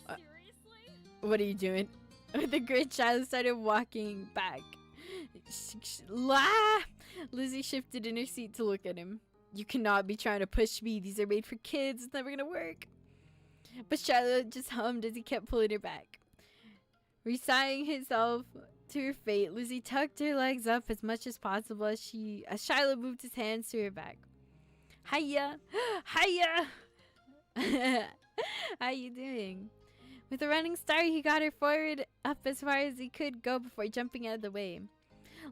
Seriously? What are you doing? With a grin, Shiloh started walking back. Lizzie shifted in her seat to look at him. You cannot be trying to push me. These are made for kids. It's never gonna work. But Shiloh just hummed as he kept pulling her back. Resigning herself to her fate, Lizzie tucked her legs up as much as possible as Shiloh moved his hands to her back. Hiya! Hiya! How you doing? With a running start, he got her forward up as far as he could go before jumping out of the way.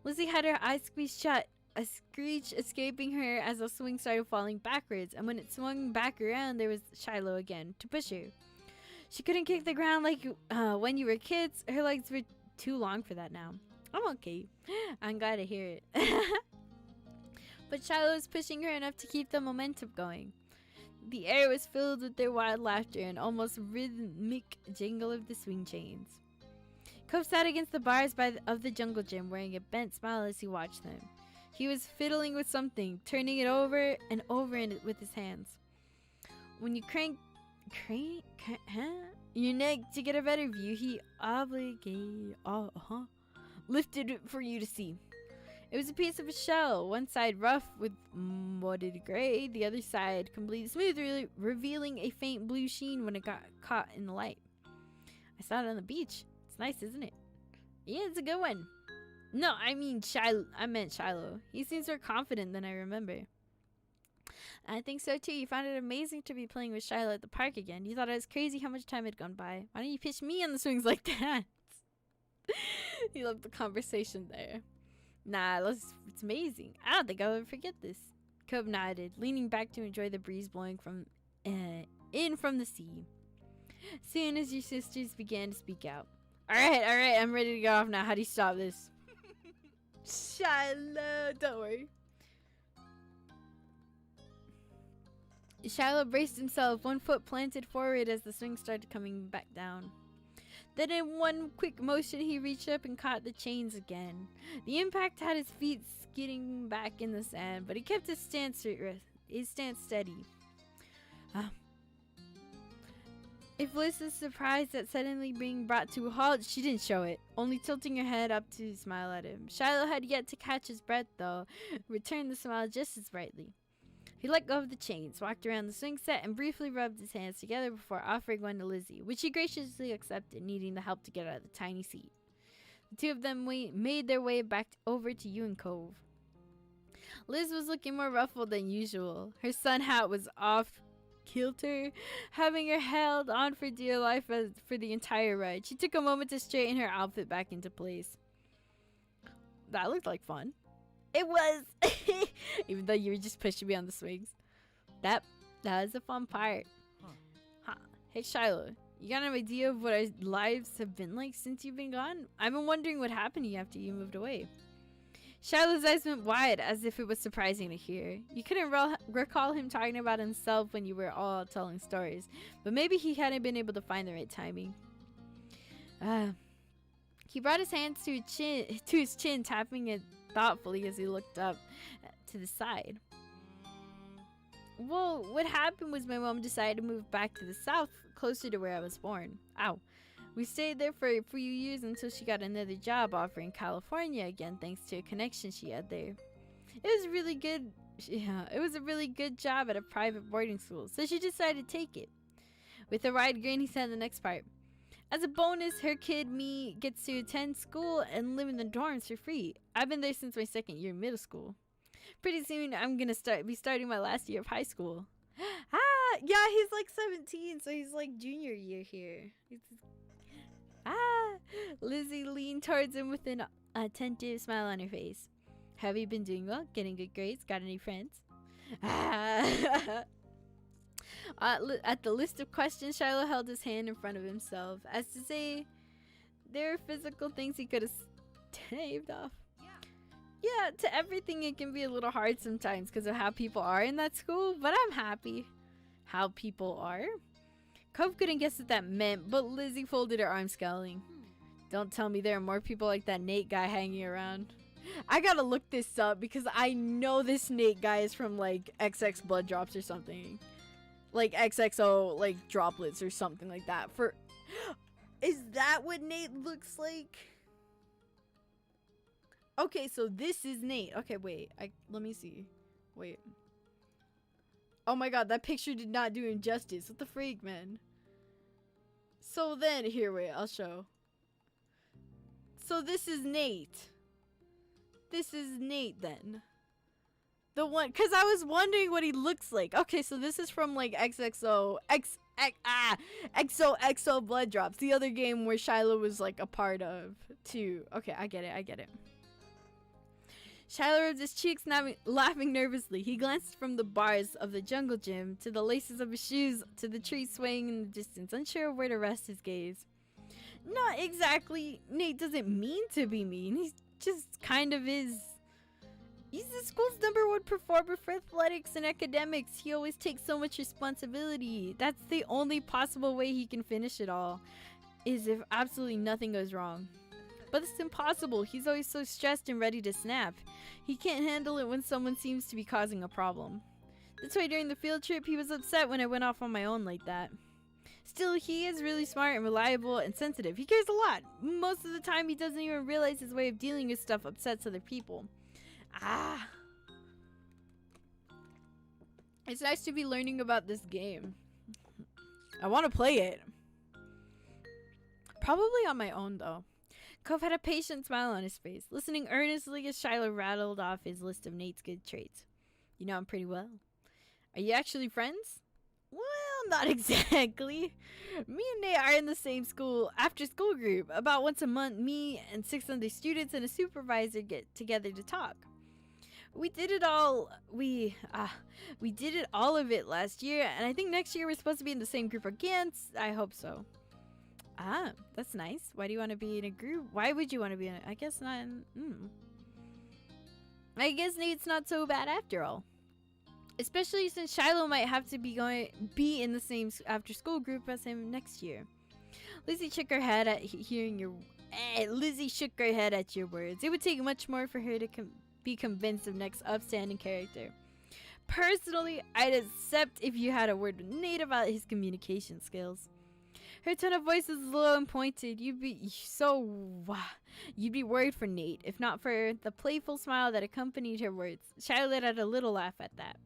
Lizzie had her eyes squeezed shut, a screech escaping her as the swing started falling backwards, and when it swung back around, there was Shiloh again to push her. She couldn't kick the ground like when you were kids. Her legs were too long for that now. I'm okay. I'm glad to hear it. But Shiloh was pushing her enough to keep the momentum going. The air was filled with their wild laughter and almost rhythmic jingle of the swing chains. Cove sat against the bars of the jungle gym wearing a bent smile as he watched them. He was fiddling with something, turning it over and over with his hands. When you crank your neck to get a better view, he lifted it for you to see. It was a piece of a shell, one side rough with mudded gray, the other side completely smooth, revealing a faint blue sheen when it got caught in the light. I saw it on the beach. It's nice, isn't it? Yeah, it's a good one. No, I meant Shiloh. He seems more confident than I remember. I think so too. You found it amazing to be playing with Shiloh at the park again. You thought it was crazy how much time had gone by. Why don't you pitch me on the swings like that? He loved the conversation there. Nah, it's amazing. I don't think I'll ever forget this. Cove nodded, leaning back to enjoy the breeze blowing in from the sea. Soon as your sisters began to speak out. Alright, I'm ready to go off now. How do you stop this? Shiloh, don't worry. Shiloh braced himself, one foot planted forward as the swing started coming back down. Then in one quick motion, he reached up and caught the chains again. The impact had his feet skidding back in the sand, but he kept his stance steady. If Liz is surprised at suddenly being brought to a halt, she didn't show it, only tilting her head up to smile at him. Shiloh had yet to catch his breath, though, returned the smile just as brightly. He let go of the chains, walked around the swing set, and briefly rubbed his hands together before offering one to Lizzie, which she graciously accepted, needing the help to get out of the tiny seat. The two of them made their way back over to you and Cove. Liz was looking more ruffled than usual. Her sun hat was off kilter, having her held on for dear life for the entire ride. She took a moment to straighten her outfit back into place. That looked like fun. It was! Even though you were just pushing me on the swings. That was the fun part. Huh. Hey Shiloh, you got an idea of what our lives have been like since you've been gone? I've been wondering what happened to you after you moved away. Shiloh's eyes went wide as if it was surprising to hear. You couldn't recall him talking about himself when you were all telling stories, but maybe he hadn't been able to find the right timing. He brought his hands to his chin, tapping it thoughtfully as he looked up to the side. Well, what happened was my mom decided to move back to the south, closer to where I was born. Ow. We stayed there for a few years until she got another job offer in California again, thanks to a connection she had there. It was really good. Yeah, it was a really good job at a private boarding school, so she decided to take it. With a wide grin, he said the next part. As a bonus, her kid, me, gets to attend school and live in the dorms for free. I've been there since my second year of middle school. Pretty soon, I'm gonna be starting my last year of high school. Yeah, he's like 17, so he's like junior year here. Lizzie leaned towards him with an attentive smile on her face. Have you been doing well? Getting good grades? Got any friends? At the list of questions, Shiloh held his hand in front of himself, as to say, there are physical things he could have staved off. Yeah, to everything it can be a little hard sometimes because of how people are in that school, but I'm happy. How people are? Cove couldn't guess what that meant, but Lizzie folded her arms, scowling. Don't tell me there are more people like that Nate guy hanging around. I gotta look this up because I know this Nate guy is from like XX Blood Drops or something. Like XXO like droplets or something like that. Is that what Nate looks like? Okay, so this is Nate. Okay, wait. Let me see. Wait. Oh my god, that picture did not do him justice. What the freak, man? So then, here, wait, I'll show. So this is Nate. This is Nate then. The one, cause I was wondering what he looks like. Okay, so this is from like XOXO Blood Drops, the other game where Shiloh was like a part of too. Okay, I get it. Shiloh rubbed his cheeks, laughing nervously. He glanced from the bars of the jungle gym to the laces of his shoes to the tree swaying in the distance, unsure of where to rest his gaze. Not exactly. Nate doesn't mean to be mean. He just kind of is. He's the school's #1 performer for athletics and academics. He always takes so much responsibility. That's the only possible way he can finish it all, is if absolutely nothing goes wrong. But it's impossible. He's always so stressed and ready to snap. He can't handle it when someone seems to be causing a problem. That's why during the field trip he was upset when I went off on my own like that. Still, he is really smart and reliable and sensitive. He cares a lot. Most of the time he doesn't even realize his way of dealing with stuff upsets other people. Ah. It's nice to be learning about this game. I want to play it. Probably on my own though. Cove had a patient smile on his face, listening earnestly as Shiloh rattled off his list of Nate's good traits. You know him pretty well. Are you actually friends? Well, not exactly. Me and Nate are in the same school after school group. About once a month, me and 6 other students and a supervisor get together to talk. We did it all of it last year, and I think next year we're supposed to be in the same group again. I hope so. Ah, that's nice. Why do you want to be in a group? Why would you want to be in I guess not. I guess Nate's not so bad after all. Especially since Shiloh might have to be in the same after school group as him next year. Lizzie shook her head at hearing your Lizzie shook her head at your words. It would take much more for her to be convinced of Nick's upstanding character. Personally, I'd accept if you had a word with Nate about his communication skills. Her tone of voice is low and pointed. You'd be worried for Nate, if not for the playful smile that accompanied her words. Charlotte had a little laugh at that.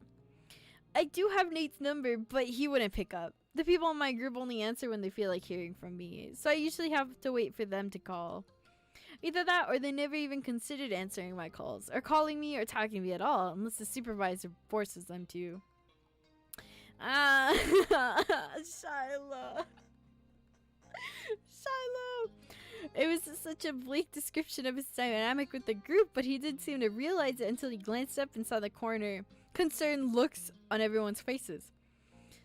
I do have Nate's number, but he wouldn't pick up. The people in my group only answer when they feel like hearing from me, so I usually have to wait for them to call. Either that or they never even considered answering my calls, or calling me or talking to me at all, unless the supervisor forces them to. Ah, Shiloh. Shiloh! It was such a bleak description of his dynamic with the group, but he didn't seem to realize it until he glanced up and saw the concerned looks on everyone's faces.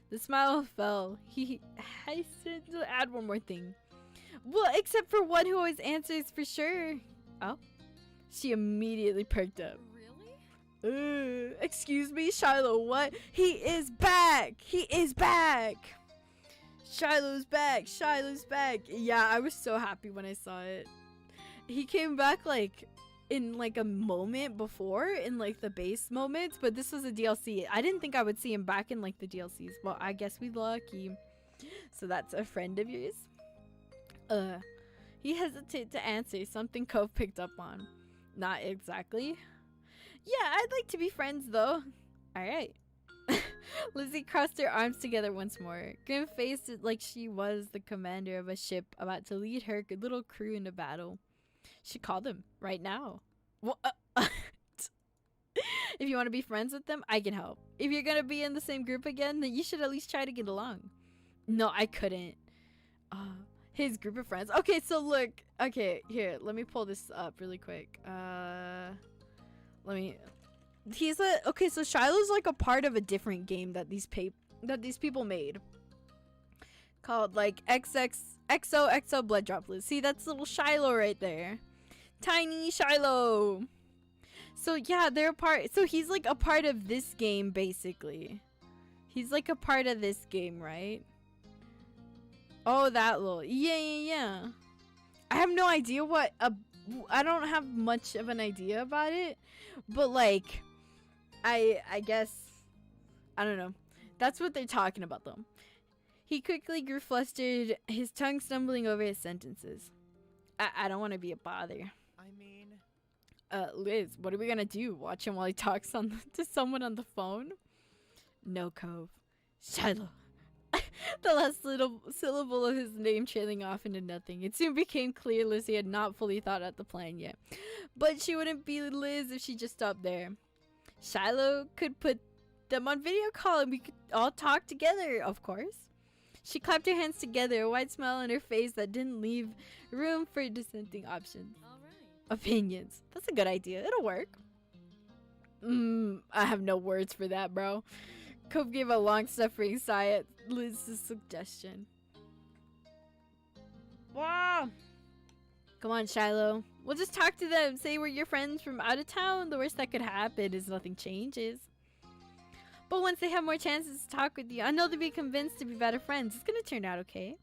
The smile fell. He hastened to add one more thing. Well, except for one who always answers for sure. Oh? She immediately perked up. Really? Excuse me, Shiloh, what? He is back! He is back! Shiloh's back! Shiloh's back! Yeah, I was so happy when I saw it. He came back like in like a moment before, in like the base moments, but this was a DLC. I didn't think I would see him back in like the DLCs. Well, I guess we lucky. So that's a friend of yours? He hesitated to answer, something Cove picked up on. Not exactly. Yeah, I'd like to be friends though. Alright. Lizzie crossed her arms together once more, grim-faced like she was the commander of a ship about to lead her little crew into battle. She called him right now. What? If you want to be friends with them, I can help. If you're gonna be in the same group again, then you should at least try to get along. No, I couldn't. His group of friends. Okay, so look. Okay, here, let me pull this up really quick. Okay, so Shiloh's like a part of a different game that these people made, called like XOXO Blood Droplets. See, that's little Shiloh right there, tiny Shiloh. So yeah, they're a part. So he's like a part of this game basically. He's like a part of this game, right? Oh, that little yeah. I have no idea I don't have much of an idea about it, but like I guess I don't know. That's what they're talking about though. He quickly grew flustered, his tongue stumbling over his sentences. I don't want to be a bother. I mean, Liz, what are we gonna do? Watch him while he talks to someone on the phone? No, Cove. Shiloh. The last little syllable of his name trailing off into nothing. It soon became clear Lizzie had not fully thought out the plan yet. But she wouldn't be Liz if she just stopped there. Shiloh could put them on video call and we could all talk together, of course. She clapped her hands together, a wide smile on her face that didn't leave room for dissenting options. All right. Opinions. That's a good idea. It'll work. I have no words for that, bro. Cove gave a long suffering sigh at Liz's suggestion. Wow. Come on, Shiloh. We'll just talk to them. Say we're your friends from out of town. The worst that could happen is nothing changes. But once they have more chances to talk with you, I know they'll be convinced to be better friends. It's gonna turn out okay.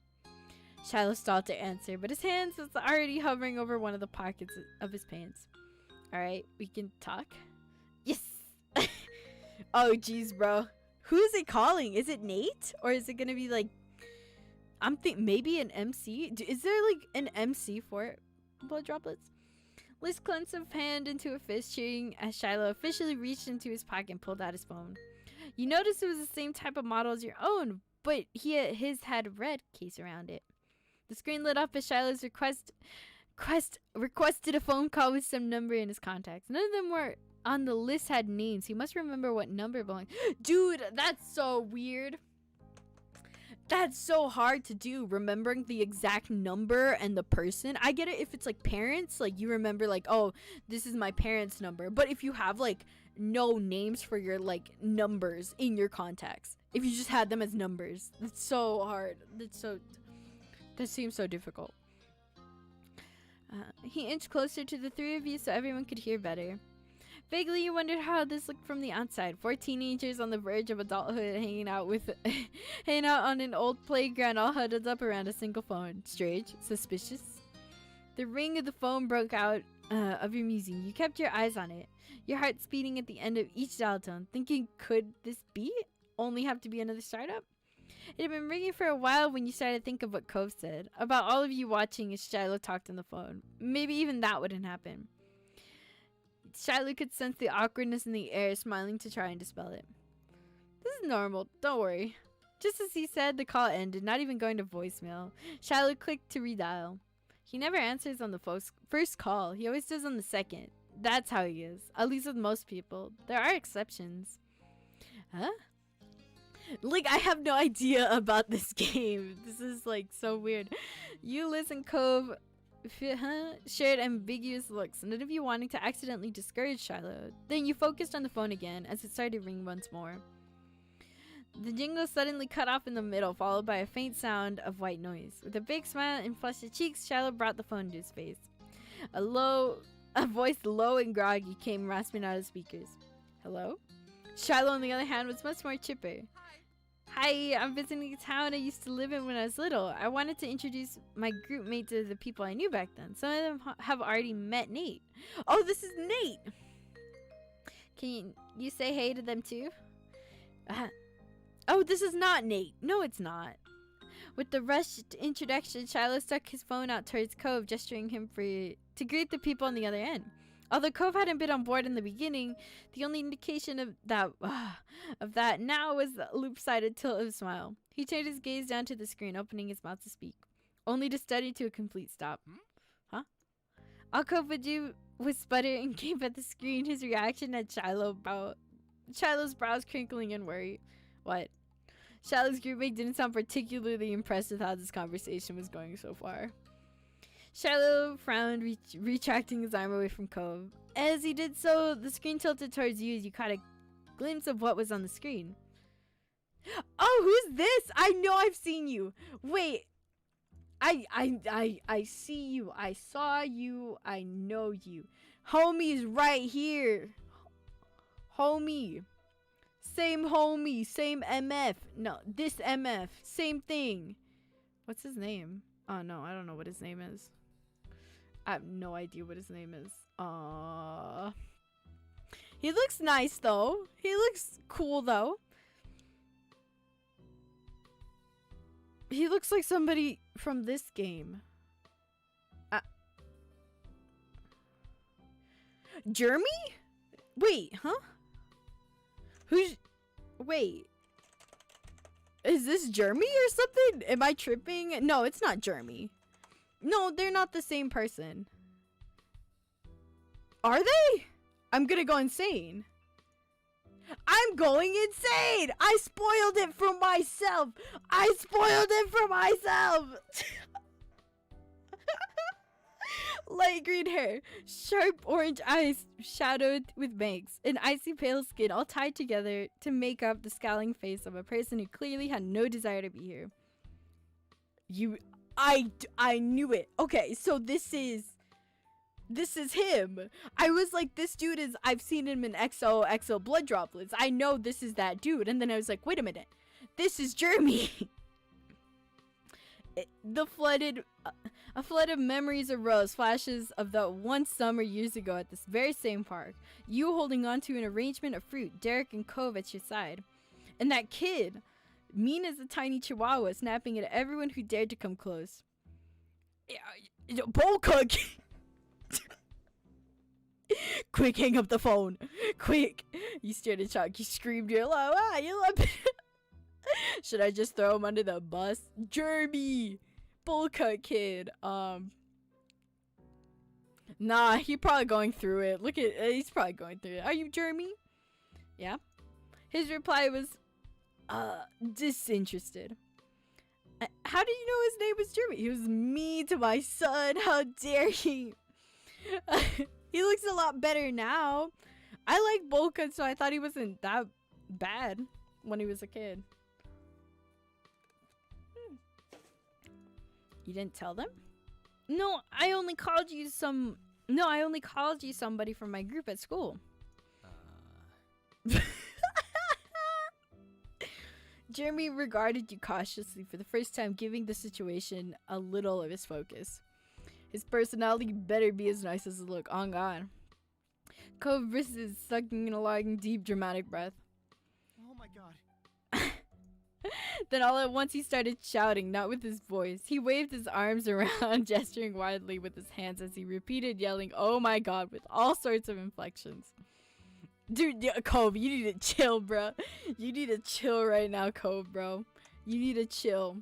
Shiloh stalled to answer, but his hands was already hovering over one of the pockets of his pants. Alright, we can talk? Yes! Oh, jeez, bro. Who is it calling? Is it Nate? Or is it gonna be like... I'm thinking maybe an MC? Is there like an MC for it? Blood droplets? Liz clenched his hand into a fist, cheering as Shiloh officially reached into his pocket and pulled out his phone. You noticed it was the same type of model as your own, but his had a red case around it. The screen lit up as Shiloh's requested a phone call with some number in his contacts. None of them were on the list had names. He must remember what number belonged. Dude, that's so weird. That's so hard to do, remembering the exact number and the person. I get it if it's like parents, like you remember like, oh, this is my parents' number. But if you have like no names for your like numbers in your contacts, if you just had them as numbers, that's so hard. That seems so difficult. He inched closer to the three of you so everyone could hear better. Vaguely, you wondered how this looked from the outside. 4 teenagers on the verge of adulthood hanging out on an old playground, all huddled up around a single phone. Strange, suspicious. The ring of the phone broke out of your musing. You kept your eyes on it, your heart beating at the end of each dial tone, thinking, could this be? Only have to be another startup? It had been ringing for a while when you started to think of what Cove said about all of you watching as Shiloh talked on the phone. Maybe even that wouldn't happen. Shiloh could sense the awkwardness in the air, smiling to try and dispel it. This is normal, don't worry. Just as he said, the call ended, not even going to voicemail. Shiloh clicked to redial. He never answers on the first call. He always does on the second. That's how he is, at least with most people. There are exceptions. Huh? Like, I have no idea about this game. This is like so weird. You, Liz, and Cove shared ambiguous looks, none of you wanting to accidentally discourage Shiloh. Then you focused on the phone again as it started to ring once more. The jingle suddenly cut off in the middle, followed by a faint sound of white noise. With a big smile and flushed cheeks, Shiloh brought the phone to his face. A voice low and groggy came rasping out of the speakers. Hello? Shiloh, on the other hand, was much more chipper. Hi, I'm visiting a town I used to live in when I was little. I wanted to introduce my group mate to the people I knew back then. Some of them have already met Nate. Oh, this is Nate! Can you say hey to them too? Oh, this is not Nate. No, it's not. With the rushed introduction, Shiloh stuck his phone out towards Cove, gesturing him to greet the people on the other end. Although Cove hadn't been on board in the beginning, the only indication of that now was the loop-sided tilt of a smile. He turned his gaze down to the screen, opening his mouth to speak, only to study to a complete stop. Huh? All Cove would do was sputter and gape at the screen, his reaction at Shiloh's brows crinkling in worry. What? Shiloh's groupmate didn't sound particularly impressed with how this conversation was going so far. Shiloh frowned, retracting his arm away from Cove. As he did so, the screen tilted towards you as you caught a glimpse of what was on the screen. Oh, who's this? I know I've seen you. Wait. I see you. I saw you. I know you. Homie's right here. Homie. Same homie. Same MF. No, this MF. Same thing. What's his name? Oh, no. I don't know what his name is. I have no idea what his name is. He looks nice, though. He looks cool, though. He looks like somebody from this game. Jeremy? Wait, huh? Wait. Is this Jeremy or something? Am I tripping? No, it's not Jeremy. No, they're not the same person. Are they? I'm gonna go insane. I'm going insane! I spoiled it for myself! I spoiled it for myself! light green hair, sharp orange eyes shadowed with bangs, and icy pale skin all tied together to make up the scowling face of a person who clearly had no desire to be here. I knew it. Okay, so this is him. I was like, this dude is, I've seen him in XO blood droplets. I know this is that dude. And then I was like, wait a minute. This is Jeremy. A flood of memories arose, flashes of that one summer years ago at this very same park. You holding on to an arrangement of fruit, Derek and Cove at your side. And that kid, mean as a tiny chihuahua, snapping at everyone who dared to come close. Bowl cook! Quick, hang up the phone. Quick. You stared in shock. You screamed. You're like, ah, you love it. Should I just throw him under the bus? Jeremy! Bowl cut kid. Nah, he's probably going through it. Look at, he's probably going through it. Are you Jeremy? Yeah. His reply was, disinterested. How did you know his name was Jeremy? He was mean to my son. How dare he? He looks a lot better now. I like bowl cut, so I thought he wasn't that bad when he was a kid. You didn't tell them? No, I only called you somebody from my group at school. Jeremy regarded you cautiously for the first time, giving the situation a little of his focus. His personality better be as nice as it look. On God. Cove is sucking in a long, deep, dramatic breath. Oh my god. Then all at once he started shouting, not with his voice. He waved his arms around, gesturing wildly with his hands as he repeated yelling, oh my god, with all sorts of inflections. Dude, Cove, you need to chill, bro. You need to chill right now, Cove, bro. You need to chill.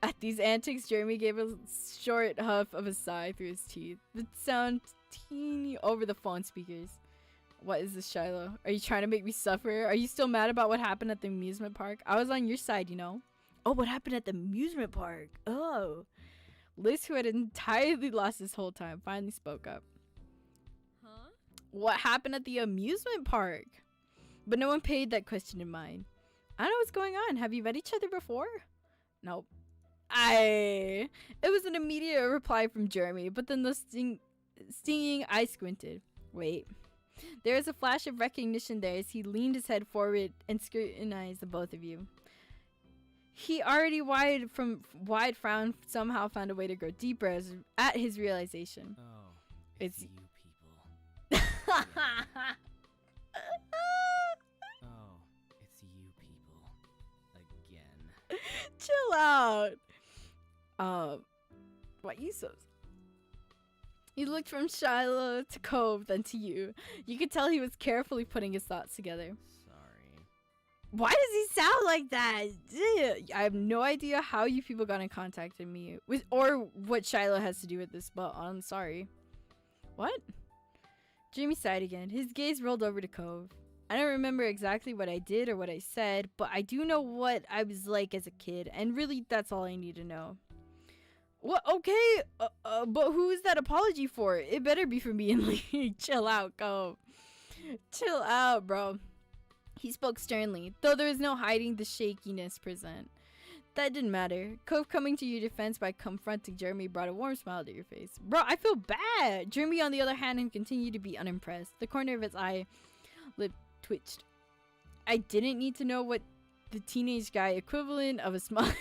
At these antics, Jeremy gave a short huff of a sigh through his teeth. The sound teeny over the phone speakers. What is this, Shiloh? Are you trying to make me suffer? Are you still mad about what happened at the amusement park? I was on your side, you know. Oh, what happened at the amusement park? Oh. Liz, who had entirely lost his whole time, finally spoke up. Huh? What happened at the amusement park? But no one paid that question in mind. I don't know what's going on. Have you met each other before? Nope. It was an immediate reply from Jeremy, but then the stinging eye squinted. Wait. There was a flash of recognition there as he leaned his head forward and scrutinized the both of you. He already wide frown somehow found a way to grow deeper at his realization. Oh, it's you people. Oh, it's you people. Again. Chill out. What you so? He looked from Shiloh to Cove, then to you. You could tell he was carefully putting his thoughts together. Sorry. Why does he sound like that? I have no idea how you people got in contact with me, or what Shiloh has to do with this, but I'm sorry. What? Jamie sighed again. His gaze rolled over to Cove. I don't remember exactly what I did or what I said, but I do know what I was like as a kid, and really that's all I need to know. What? Okay, but who is that apology for? It better be for me and Lee. Chill out, Cove. Chill out, bro. He spoke sternly, though there was no hiding the shakiness present. That didn't matter. Cove coming to your defense by confronting Jeremy brought a warm smile to your face. Bro, I feel bad. Jeremy, on the other hand, continued to be unimpressed. The corner of his eye lip twitched. I didn't need to know what the teenage guy equivalent of a smile...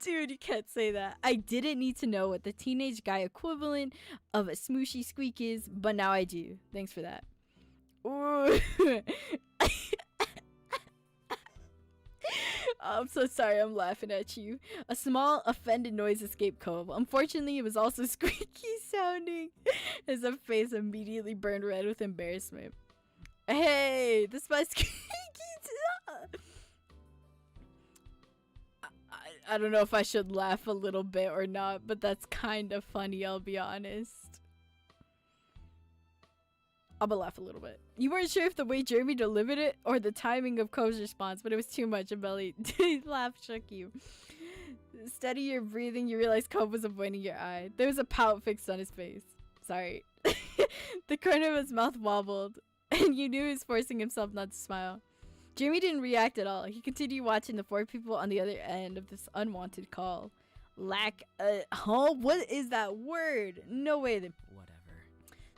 Dude, you can't say that. I didn't need to know what the teenage guy equivalent of a smooshy squeak is, but now I do. Thanks for that. Ooh. I'm so sorry, I'm laughing at you. A small, offended noise escaped Cove. Unfortunately, it was also squeaky sounding. His face immediately burned red with embarrassment. Hey, this is my squeaky too. I don't know if I should laugh a little bit or not, but that's kind of funny, I'll be honest. I'm gonna laugh a little bit. You weren't sure if the way Jeremy delivered it or the timing of Cove's response, but it was too much. A belly laugh shook you. Steady your breathing, you realize Cove was avoiding your eye. There was a pout fixed on his face. Sorry. The corner of his mouth wobbled, and you knew he was forcing himself not to smile. Jeremy didn't react at all. He continued watching the four people on the other end of this unwanted call. What is that word? No way. Whatever.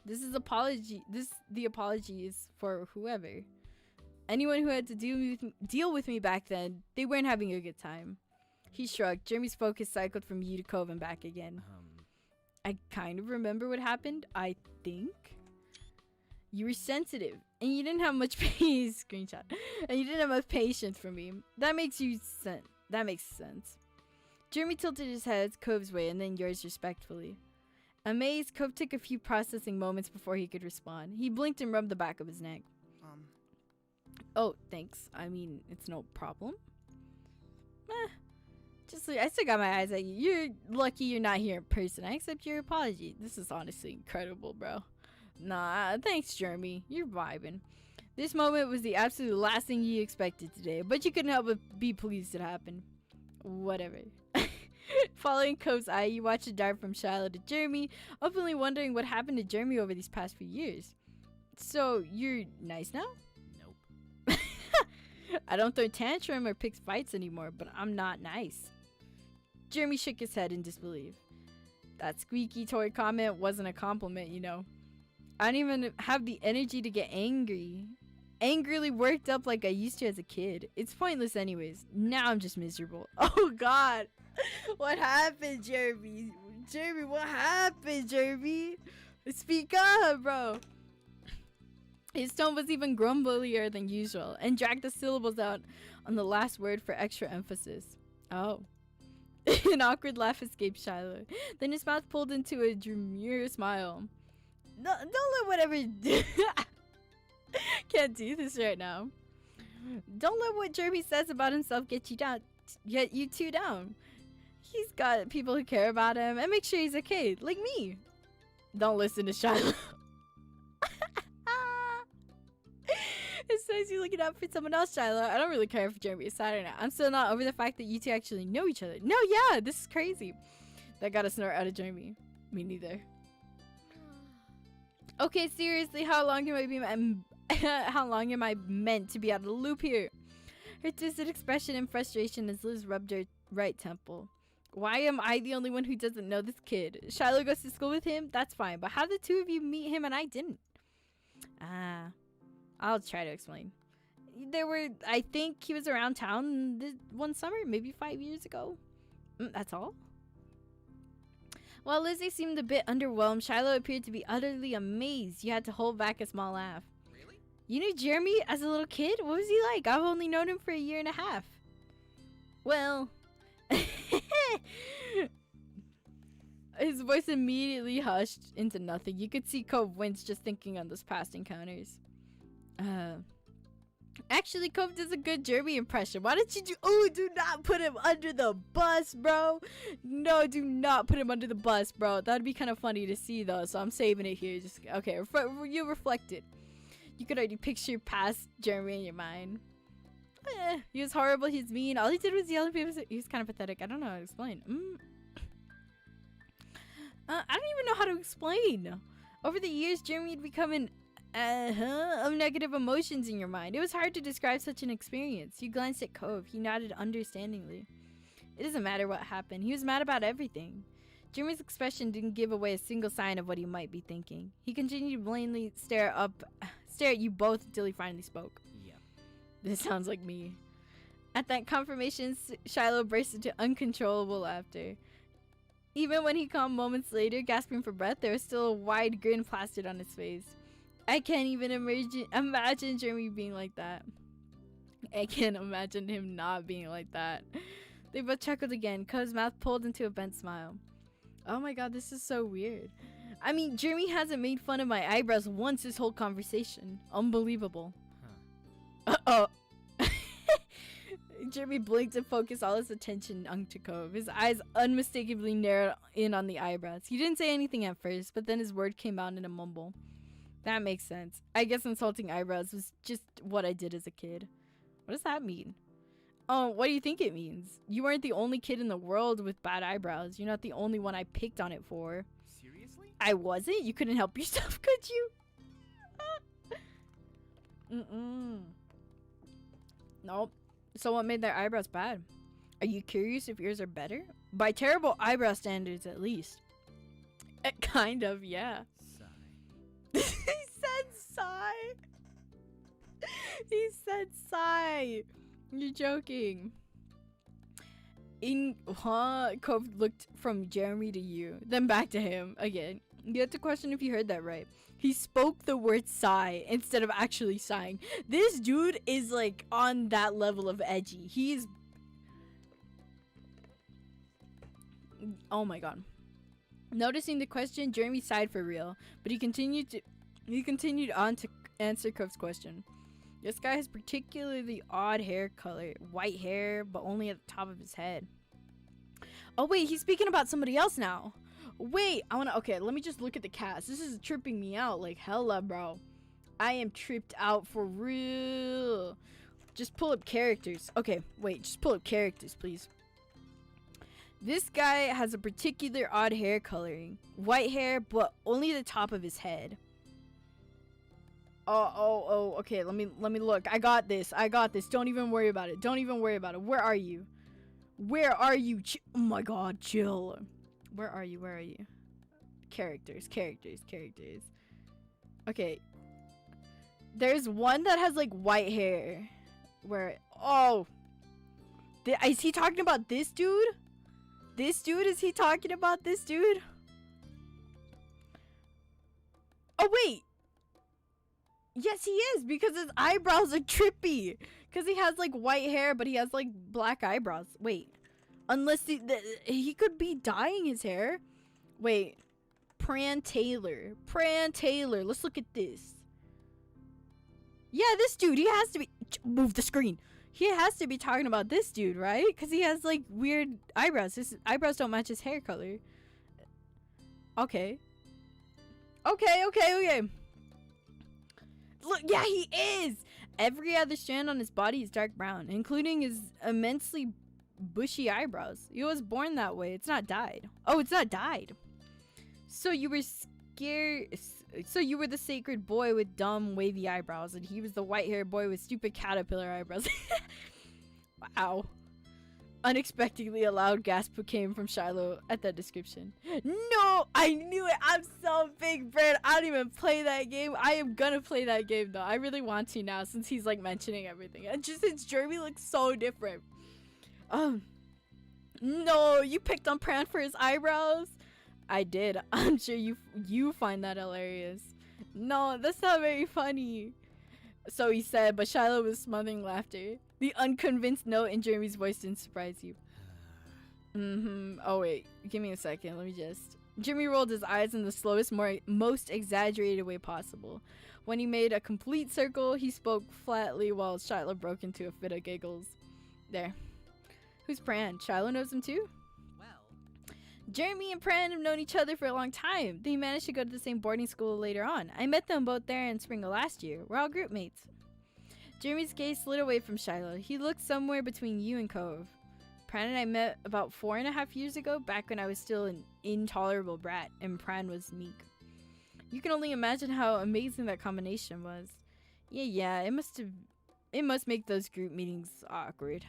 The apology is for whoever. Anyone who had to deal with me back then, they weren't having a good time. He shrugged. Jeremy's focus cycled from you to Cove and back again. I kind of remember what happened, I think. You were sensitive, and you didn't have much patience. Screenshot. And you didn't have much patience for me. That makes sense. Jeremy tilted his head Cove's way, and then yours respectfully. Amazed, Cove took a few processing moments before he could respond. He blinked and rubbed the back of his neck. Oh, thanks. I mean, it's no problem. I still got my eyes at you. You're lucky you're not here in person. I accept your apology. This is honestly incredible, bro. Nah, thanks, Jeremy. You're vibing. This moment was the absolute last thing you expected today, but you couldn't help but be pleased it happened. Whatever. Following Cove's eye, you watch it dart from Shiloh to Jeremy, openly wondering what happened to Jeremy over these past few years. So, you're nice now? Nope. I don't throw tantrum or pick fights anymore, but I'm not nice. Jeremy shook his head in disbelief. That squeaky toy comment wasn't a compliment, you know. I don't even have the energy to get angrily worked up like I used to as a kid. It's pointless anyways. Now I'm just miserable. Oh god. What happened, Jeremy? Jeremy, what happened, Jeremy? Speak up, bro. His tone was even grumblier than usual and dragged the syllables out on the last word for extra emphasis. Oh. An awkward laugh escaped Shiloh. Then his mouth pulled into a demure smile. No, don't let whatever... Can't do this right now. Don't let what Jeremy says about himself get you two down. He's got people who care about him and make sure he's okay, like me. Don't listen to Shiloh. It's nice you looking out for someone else, Shiloh. I don't really care if Jeremy is sad or not. I'm still not over the fact that you two actually know each other. No, yeah, this is crazy. That got a snort out of Jeremy. Me neither. Okay, seriously, how long am I meant to be out of the loop here? Her twisted expression and frustration as Liz rubbed her right temple. Why am I the only one who doesn't know this kid? Shiloh goes to school with him? That's fine, but how did the two of you meet him and I didn't? I'll try to explain. I think he was around town this one summer, maybe 5 years ago. That's all? While Lizzie seemed a bit underwhelmed, Shiloh appeared to be utterly amazed. You had to hold back a small laugh. Really? You knew Jeremy as a little kid? What was he like? I've only known him for 1.5 years. Well... His voice immediately hushed into nothing. You could see Cove wince just thinking on those past encounters. Actually, Cove does a good Jeremy impression. Why don't you do not put him under the bus, bro. No, do not put him under the bus, bro. That'd be kind of funny to see, though, so I'm saving it here. Just okay, you reflect it. You could already picture past Jeremy in your mind. He was horrible, he's mean. All he did was yell at people. He was kind of pathetic. I don't know how to explain. I don't even know how to explain. Over the years, Jeremy had become an of negative emotions in your mind. It was hard to describe such an experience. You glanced at Cove. He nodded understandingly. It doesn't matter what happened. He was mad about everything. Jeremy's expression didn't give away a single sign of what he might be thinking. He continued to blindly stare at you both until he finally spoke. Yep. This sounds like me. At that confirmation, Shiloh burst into uncontrollable laughter. Even when he calmed moments later, gasping for breath, there was still a wide grin plastered on his face. I can't even imagine Jeremy being like that. I can't imagine him not being like that. They both chuckled again. Cove's mouth pulled into a bent smile. Oh my god, this is so weird. I mean, Jeremy hasn't made fun of my eyebrows once this whole conversation. Unbelievable. Huh. Uh-oh. Jeremy blinked and focused all his attention onto Cove. His eyes unmistakably narrowed in on the eyebrows. He didn't say anything at first, but then his word came out in a mumble. That makes sense. I guess insulting eyebrows was just what I did as a kid. What does that mean? Oh, what do you think it means? You weren't the only kid in the world with bad eyebrows. You're not the only one I picked on it for. Seriously? I wasn't? You couldn't help yourself, could you? Nope. So what made their eyebrows bad? Are you curious if yours are better? By terrible eyebrow standards, at least. Kind of, yeah. Sigh. He said sigh. He said sigh. You're joking. Cove looked from Jeremy to you, then back to him again. You have to question if you heard that right. He spoke the word sigh instead of actually sighing. This dude is like on that level of edgy. He's... Oh my god. Noticing the question, Jeremy sighed for real, but he continued on to answer Cove's question. This guy has particularly odd hair color, white hair, but only at the top of his head. Oh wait, he's speaking about somebody else now. Wait, okay, let me just look at the cast. This is tripping me out like hella, bro. I am tripped out for real. Just pull up characters. Okay, wait, just pull up characters, please. This guy has a particular odd hair coloring. White hair, but only the top of his head. Oh, okay, let me look. I got this. Don't even worry about it. Where are you? Oh my god, chill. Where are you? Characters. Okay. There's one that has like white hair. Is he talking about this dude? Is he talking about this dude? Oh wait. Yes, he is, because his eyebrows are trippy. Because he has like white hair, but he has like black eyebrows. Wait. Unless he could be dyeing his hair. Wait. Pran Taylor. Let's look at this. Yeah, this dude. He has to be... Move the screen. He has to be talking about this dude, right? Because he has like weird eyebrows. His eyebrows don't match his hair color. Okay. Look, yeah, he is. Every other strand on his body is dark brown, including his immensely bushy eyebrows. He was born that way. It's not dyed. Oh, it's not dyed. So you were scared. So you were the sacred boy with dumb wavy eyebrows, and he was the white-haired boy with stupid caterpillar eyebrows. Wow. Unexpectedly, a loud gasp came from Shiloh at that description. No, I knew it. I'm so big, Brad. I don't even play that game. I am gonna play that game though. I really want to now since he's like mentioning everything. And just since Jeremy looks so different. No, you picked on Pran for his eyebrows. I did. I'm sure you find that hilarious. No, that's not very funny. So he said, but Shiloh was smothering laughter. The unconvinced note in Jeremy's voice didn't surprise you. Oh wait, give me a second. Let me just... Jeremy rolled his eyes in the slowest, most exaggerated way possible. When he made a complete circle, he spoke flatly while Shiloh broke into a fit of giggles. There. Who's Pran? Shiloh knows him too? Well, Jeremy and Pran have known each other for a long time. They managed to go to the same boarding school later on. I met them both there in spring of last year. We're all group mates. Jeremy's gaze slid away from Shiloh. He looked somewhere between you and Cove. Pran and I met about 4.5 years ago, back when I was still an intolerable brat and Pran was meek. You can only imagine how amazing that combination was. Yeah, it must make those group meetings awkward.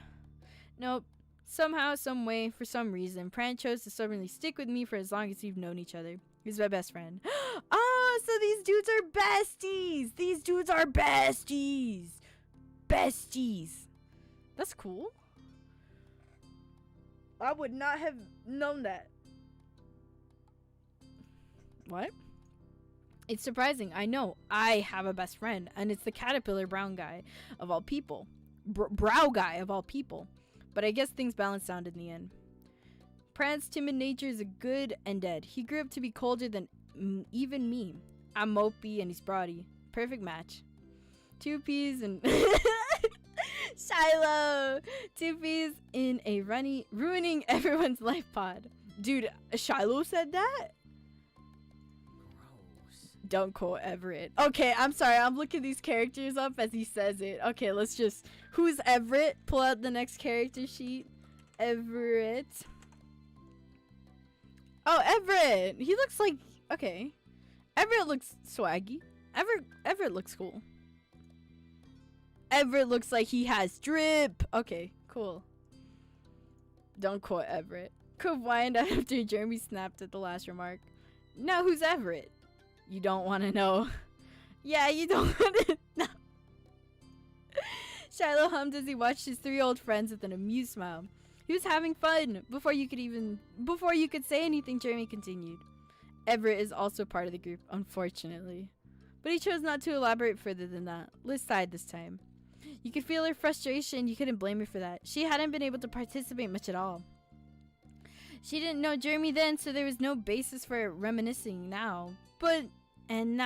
Nope. Somehow, some way, for some reason, Pran chose to stubbornly stick with me for as long as we've known each other. He's my best friend. Oh, so these dudes are besties! Besties! That's cool. I would not have known that. What? It's surprising. I know. I have a best friend, and it's the caterpillar brown guy of all people. Brow guy of all people. But I guess things balanced out in the end. Pran's timid nature is good and dead. He grew up to be colder than even me. I'm mopey and he's broady. Perfect match. 2 peas and... Shiloh! 2 peas in a ruining everyone's life pod. Dude, Shiloh said that? gross. Don't quote Everett. Okay, I'm sorry. I'm looking these characters up as he says it. Okay, let's just... Who's Everett? Pull out the next character sheet. Everett. Oh, Everett! He looks like... Okay. Everett looks swaggy. Everett looks cool. Everett looks like he has drip. Okay, cool. Don't quote Everett. Cove whined after Jeremy snapped at the last remark. Now who's Everett? You don't want to know. Yeah, you don't want to know. Shiloh hummed as he watched his 3 old friends with an amused smile. He was having fun. Before you could say anything, Jeremy continued. Everett is also part of the group, unfortunately. But he chose not to elaborate further than that. Liz sighed this time. You could feel her frustration. You couldn't blame her for that. She hadn't been able to participate much at all. She didn't know Jeremy then, so there was no basis for reminiscing now. And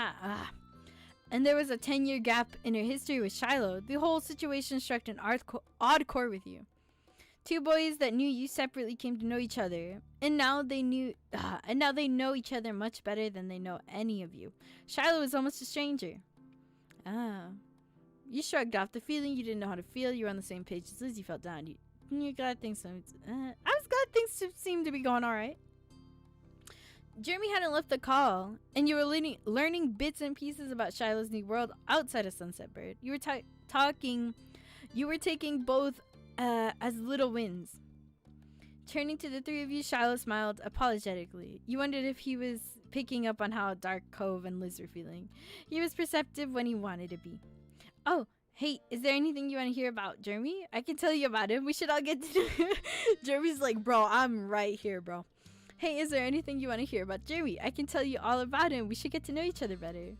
there was a 10-year gap in her history with Shiloh. The whole situation struck an odd chord with you. 2 boys that knew you separately came to know each other, and now they know each other much better than they know any of you. Shiloh was almost a stranger. You shrugged off the feeling you didn't know how to feel. You were on the same page as Liz. You felt down. You glad things. I was glad things seemed to be going all right. Jeremy hadn't left the call, and you were learning bits and pieces about Shiloh's new world outside of Sunset Bird. You were taking both as little wins. Turning to the 3 of you, Shiloh smiled apologetically. You wondered if he was picking up on how Dark Cove and Liz were feeling. He was perceptive when he wanted to be. Oh, hey, is there anything you want to hear about Jeremy? I can tell you about him. We should all get to know. Jeremy's like, bro, I'm right here, bro. Hey, is there anything you want to hear about Jeremy? I can tell you all about him. We should get to know each other better.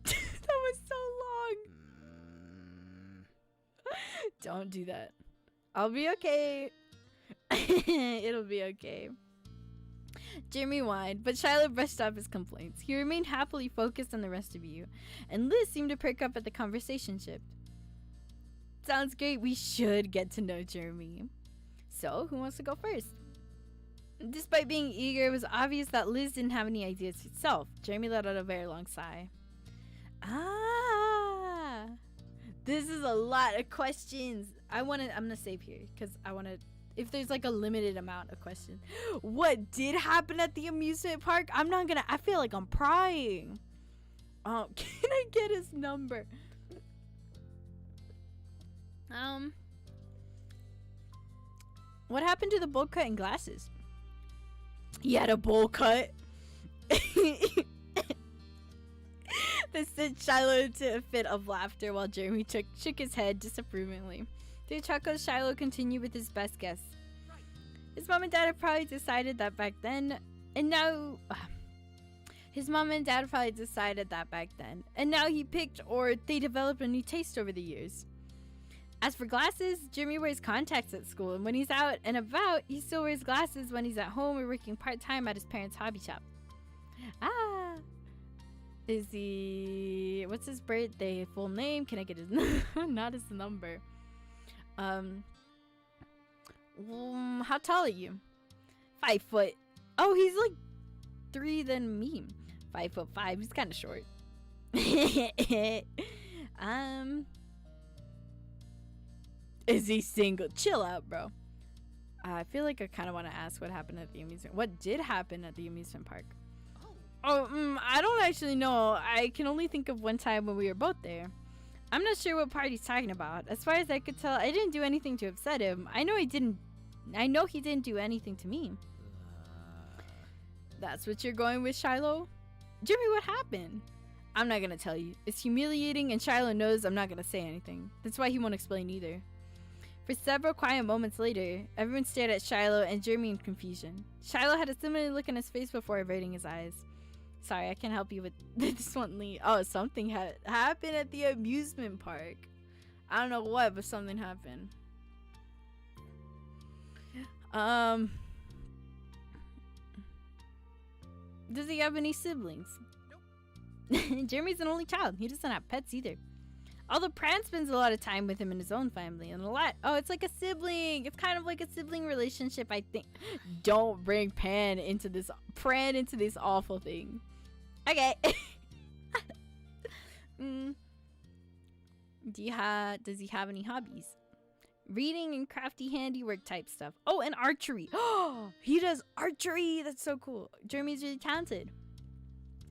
That was so long. Don't do that. I'll be okay. It'll be okay. Jeremy whined, but Shiloh brushed off his complaints. He remained happily focused on the rest of you, and Liz seemed to perk up at the conversation shift. Sounds great. We should get to know Jeremy. So, who wants to go first? Despite being eager, it was obvious that Liz didn't have any ideas herself. Jeremy let out a very long sigh. This is a lot of questions. I'm gonna save here because I want to, if there's like a limited amount of questions. What did happen at the amusement park? I feel like I'm prying. Oh, can I get his number? What happened to the bowl cut and glasses? He had a bowl cut. This sent Shiloh into a fit of laughter while Jeremy shook his head disapprovingly. Through chuckles, Shiloh continued with his best guess. His mom and dad had probably decided that back then, and now... His mom and dad probably decided that back then, and now he picked or they developed a new taste over the years. As for glasses, Jeremy wears contacts at school, and when he's out and about, he still wears glasses when he's at home or working part-time at his parents' hobby shop. Is he... What's his birthday? Full name? Can I get his... Not his number. How tall are you? 5 foot. Oh, he's like 3 than me. 5'5". He's kind of short. Is he single? Chill out, bro. I feel like I kind of want to ask what happened at the amusement. What did happen at the amusement park? I don't actually know. I can only think of one time when we were both there. I'm not sure what part he's talking about. As far as I could tell, I didn't do anything to upset him. I know he didn't do anything to me. That's what you're going with, Shiloh? Jeremy, what happened? I'm not gonna tell you. It's humiliating, and Shiloh knows I'm not gonna say anything. That's why he won't explain either. For several quiet moments later, everyone stared at Shiloh and Jeremy in confusion. Shiloh had a similar look on his face before averting his eyes. Sorry, I can't help you with this one, Lee. Oh, something happened at the amusement park. I don't know what, but something happened. Does he have any siblings? Nope. Jeremy's an only child. He doesn't have pets either. Although Pran spends a lot of time with him and his own family, and a lot. Oh, it's like a sibling. It's kind of like a sibling relationship, I think. Don't bring Pran into this awful thing. Okay. mm. Does he have any hobbies? Reading and crafty handiwork type stuff. Oh, and archery. Oh, he does archery. That's so cool. Jeremy's really talented.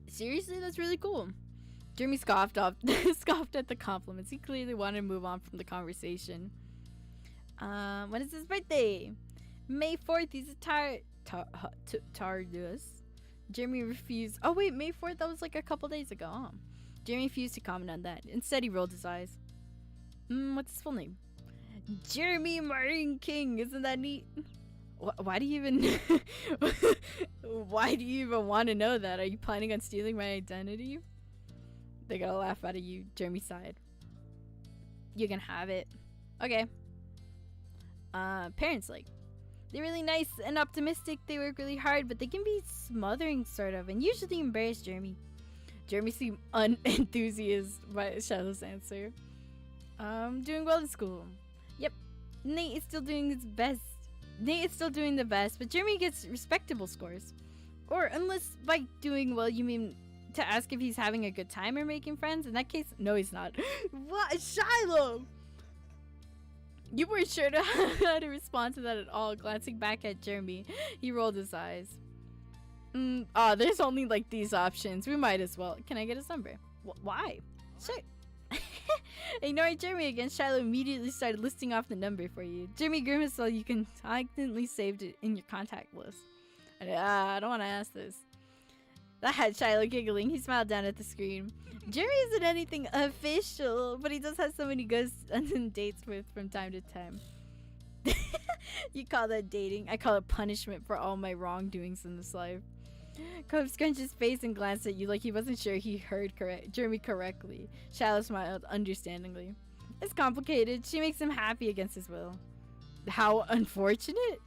Seriously, that's really cool. Jeremy scoffed at the compliments. He clearly wanted to move on from the conversation. When is his birthday? May 4th. He's a Tardus. Jeremy refused. Oh wait, May 4th. That was like a couple days ago. Oh. Jeremy refused to comment on that. Instead, he rolled his eyes. What's his full name? Jeremy Martin King. Isn't that neat? Why do you even? Why do you even want to know that? Are you planning on stealing my identity? They're gonna laugh out of you. Jeremy sighed. You can have it. Okay. Parents like. They're really nice and optimistic. They work really hard, but they can be smothering, sort of, and usually embarrass Jeremy. Jeremy seemed unenthusiastic by Shadow's answer. Doing well in school. Yep. Nate is still doing his best. Nate is still doing the best, but Jeremy gets respectable scores. Or unless by doing well you mean to ask if he's having a good time or making friends. In that case, no, he's not. What? Shiloh! You weren't sure how to respond to that at all. Glancing back at Jeremy, he rolled his eyes. There's only like these options. We might as well. Can I get his number? Why? Sure. Ignoring Jeremy again, Shiloh immediately started listing off the number for you. Jeremy grimaced so you can constantly saved it in your contact list. I don't want to ask this. That had Shiloh giggling. He smiled down at the screen. Jeremy isn't anything official, but he does have so many goes and dates with from time to time. You call that dating? I call it punishment for all my wrongdoings in this life. Cove scrunched his face and glanced at you like he wasn't sure he heard Jeremy correctly. Shiloh smiled understandingly. It's complicated. She makes him happy against his will. How unfortunate.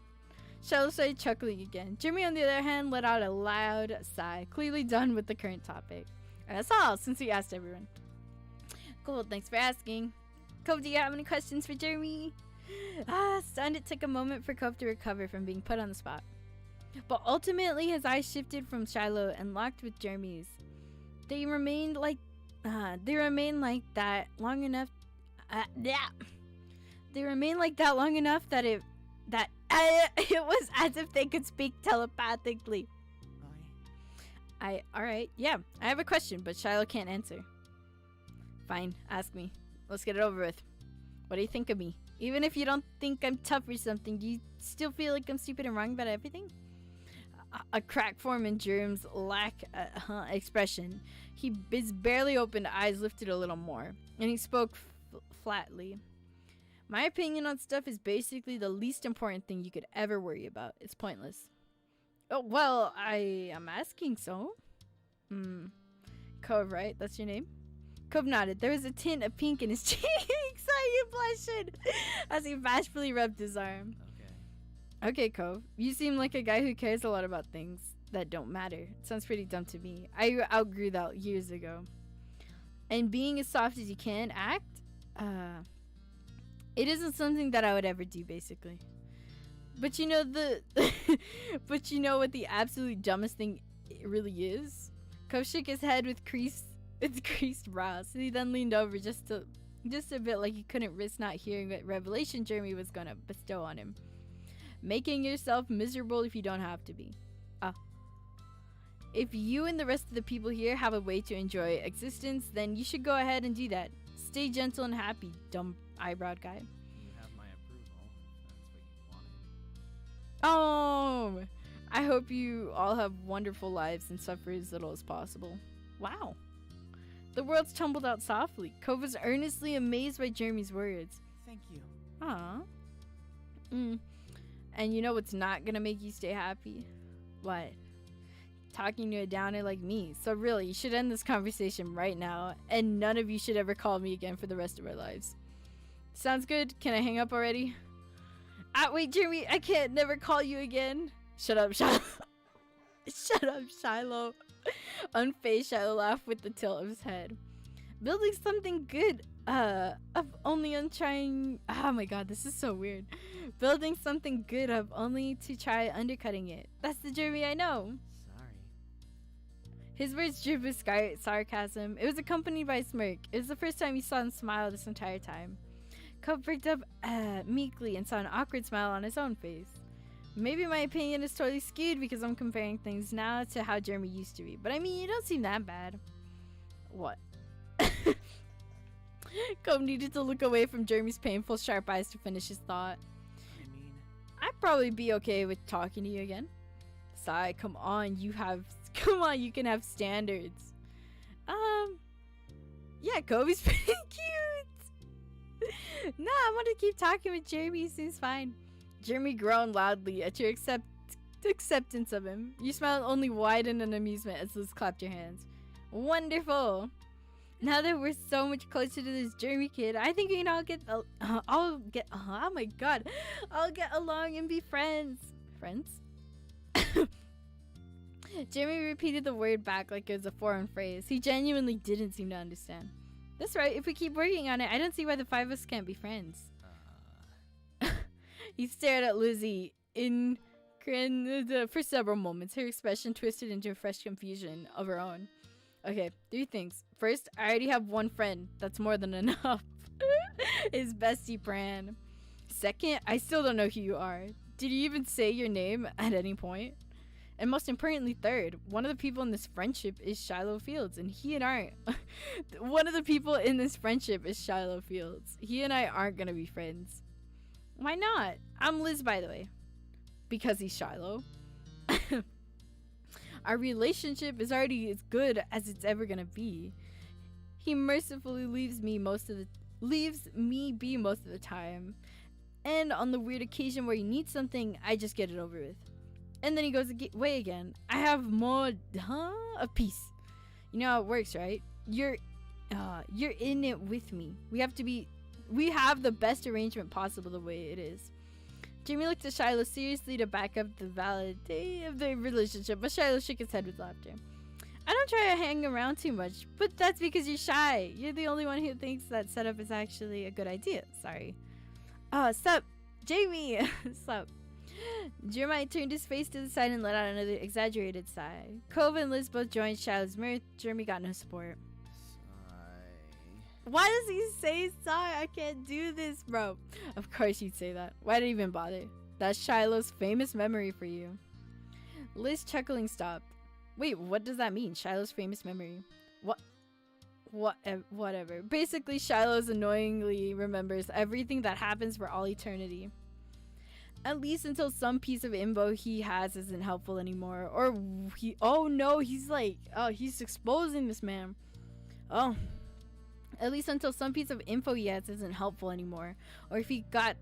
Shiloh started chuckling again. Jeremy, on the other hand, let out a loud sigh, clearly done with the current topic. And that's all, since we asked everyone. Cool, thanks for asking. Cove, do you have any questions for Jeremy? Stunned, it took a moment for Cove to recover from being put on the spot. But ultimately, his eyes shifted from Shiloh and locked with Jeremy's. They remained like that long enough. They remained like that long enough that it was as if they could speak telepathically. Alright, yeah, I have a question, but Shiloh can't answer. Fine, ask me. Let's get it over with. What do you think of me? Even if you don't think I'm tough or something, do you still feel like I'm stupid and wrong about everything? A crack formed in Jerem's expression. His barely opened eyes lifted a little more, and he spoke flatly. My opinion on stuff is basically the least important thing you could ever worry about. It's pointless. Oh, well, I am asking so. Cove, right? That's your name? Cove nodded. There was a tint of pink in his cheeks. I blushed as he bashfully rubbed his arm. Okay, Cove. You seem like a guy who cares a lot about things that don't matter. It sounds pretty dumb to me. I outgrew that years ago. And being as soft as you can act, it isn't something that I would ever do, basically. But you know but you know what the absolute dumbest thing it really is? Cove shook his head with creased brows. He then leaned over just a bit, like he couldn't risk not hearing what revelation Jeremy was gonna bestow on him. Making yourself miserable if you don't have to be. If you and the rest of the people here have a way to enjoy existence, then you should go ahead and do that. Stay gentle and happy, dumb eyebrowed guy. You have my approval, if that's what you wanted. Oh, I hope you all have wonderful lives and suffer as little as possible. Wow. The words tumbled out softly. Cove was earnestly amazed by Jeremy's words. Thank you. Aw. And you know what's not gonna make you stay happy? What? Talking to a downer like me. So really, you should end this conversation right now, and none of you should ever call me again for the rest of our lives. Sounds good? Can I hang up already? Wait, Jeremy, I can't never call you again. Shut up, Shiloh. Shut up, Shiloh. Unfazed, Shiloh laughed with the tilt of his head. Building something good, of only on trying. Oh my god, this is so weird. Building something good of only to try undercutting it. That's the Jeremy I know. Sorry. His words dripped with sarcasm. It was accompanied by a smirk. It was the first time he saw him smile this entire time. Cove pricked up meekly and saw an awkward smile on his own face. Maybe my opinion is totally skewed because I'm comparing things now to how Jeremy used to be. But I mean, you don't seem that bad. What? Cove needed to look away from Jeremy's painful, sharp eyes to finish his thought. I mean, I'd probably be okay with talking to you again. Sigh, come on, you can have standards. Yeah, Kobe's pretty cute. Nah, I want to keep talking with Jeremy, he seems fine. Jeremy groaned loudly at your acceptance of him. You smiled only widened in amusement as Liz clapped your hands. Wonderful. Now that we're so much closer to this Jeremy kid, I think we can all get along and be friends. Friends? Jeremy repeated the word back like it was a foreign phrase. He genuinely didn't seem to understand. That's right, if we keep working on it, I don't see why the five of us can't be friends. He stared at Lizzie for several moments. Her expression twisted into a fresh confusion of her own. Okay, 3 things. First, I already have one friend. That's more than enough. His bestie, Pran. Second, I still don't know who you are. Did you even say your name at any point? And most importantly, third, one of the people in this friendship is Shiloh Fields, and he and I one of the people in this friendship is Shiloh Fields. He and I aren't gonna be friends. Why not? I'm Liz, by the way. Because he's Shiloh. Our relationship is already as good as it's ever gonna be. He mercifully leaves me be most of the time. And on the weird occasion where he needs something, I just get it over with. And then he goes away again. I have more of peace. You know how it works, right? You're in it with me. We have the best arrangement possible the way it is. Jamie looked at Shiloh seriously to back up the validity of the relationship, but Shiloh shook his head with laughter. I don't try to hang around too much, but that's because you're shy. You're the only one who thinks that setup is actually a good idea. Sorry. Sup? Jamie! Sup? Jeremiah turned his face to the side and let out another exaggerated sigh. Cove and Liz both joined Shiloh's mirth. Jeremy got no support. sigh. Why does he say sigh? I can't do this, bro. Of course you'd say that. Why did he even bother? That's Shiloh's famous memory for you. Liz chuckling stopped. Wait, what does that mean? Shiloh's famous memory? Whatever. Basically, Shiloh's annoyingly remembers everything that happens for all eternity. At least until some piece of info he has isn't helpful anymore. Or he's exposing this man. Oh. At least until some piece of info he has isn't helpful anymore. Or if he's got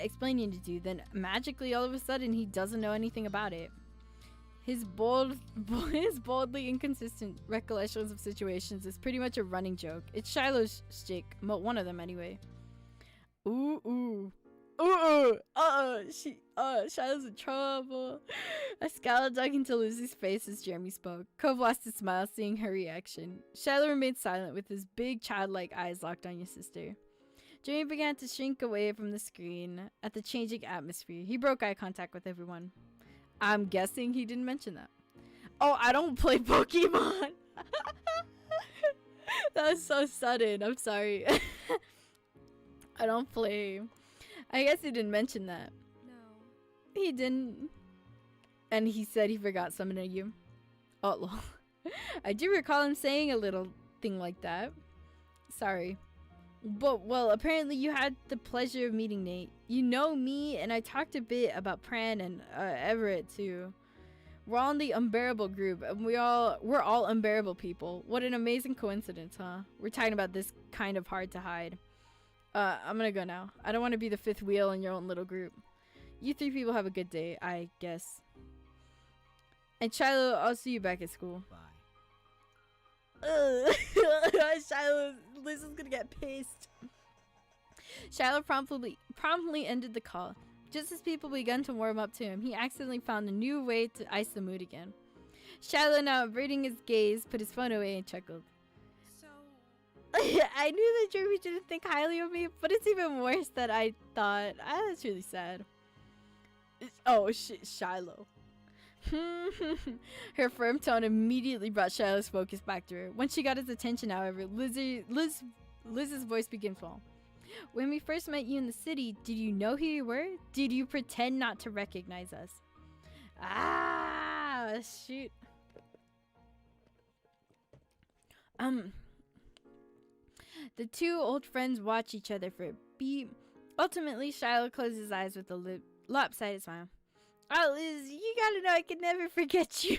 explaining to do, then magically all of a sudden he doesn't know anything about it. His boldly inconsistent recollections of situations is pretty much a running joke. It's Shiloh's shtick, one of them anyway. Shiloh's in trouble. A scowl dug into Lucy's face as Jeremy spoke. Cove lost his smile seeing her reaction. Shiloh remained silent with his big childlike eyes locked on your sister. Jeremy began to shrink away from the screen at the changing atmosphere. He broke eye contact with everyone. I'm guessing he didn't mention that. Oh, I don't play Pokemon. That was so sudden. I'm sorry. I don't play. I guess he didn't mention that. No. He didn't. And he said he forgot something of you. Oh, lol. I do recall him saying a little thing like that. Sorry. But, well, apparently you had the pleasure of meeting Nate. You know me, and I talked a bit about Pran and Everett, too. We're all in the unbearable group, and we're all unbearable people. What an amazing coincidence, huh? We're talking about this kind of hard to hide. I'm gonna go now. I don't want to be the fifth wheel in your own little group. You 3 people have a good day, I guess. And Shiloh, I'll see you back at school. Bye. Shiloh, Liz is gonna get pissed. Shiloh promptly ended the call. Just as people began to warm up to him, he accidentally found a new way to ice the mood again. Shiloh, now averting his gaze, put his phone away and chuckled. So, I knew that Jeremy didn't think highly of me, but it's even worse that I thought. That's really sad. Oh, shit, Shiloh. Her firm tone immediately brought Shiloh's focus back to her. Once she got his attention, however, Liz's voice began to fall. When we first met you in the city, did you know who you were? Did you pretend not to recognize us? Ah, shoot. The two old friends watch each other for a beat. Ultimately, Shiloh closed his eyes with a lopsided smile. Oh, Liz, you gotta know I can never forget you.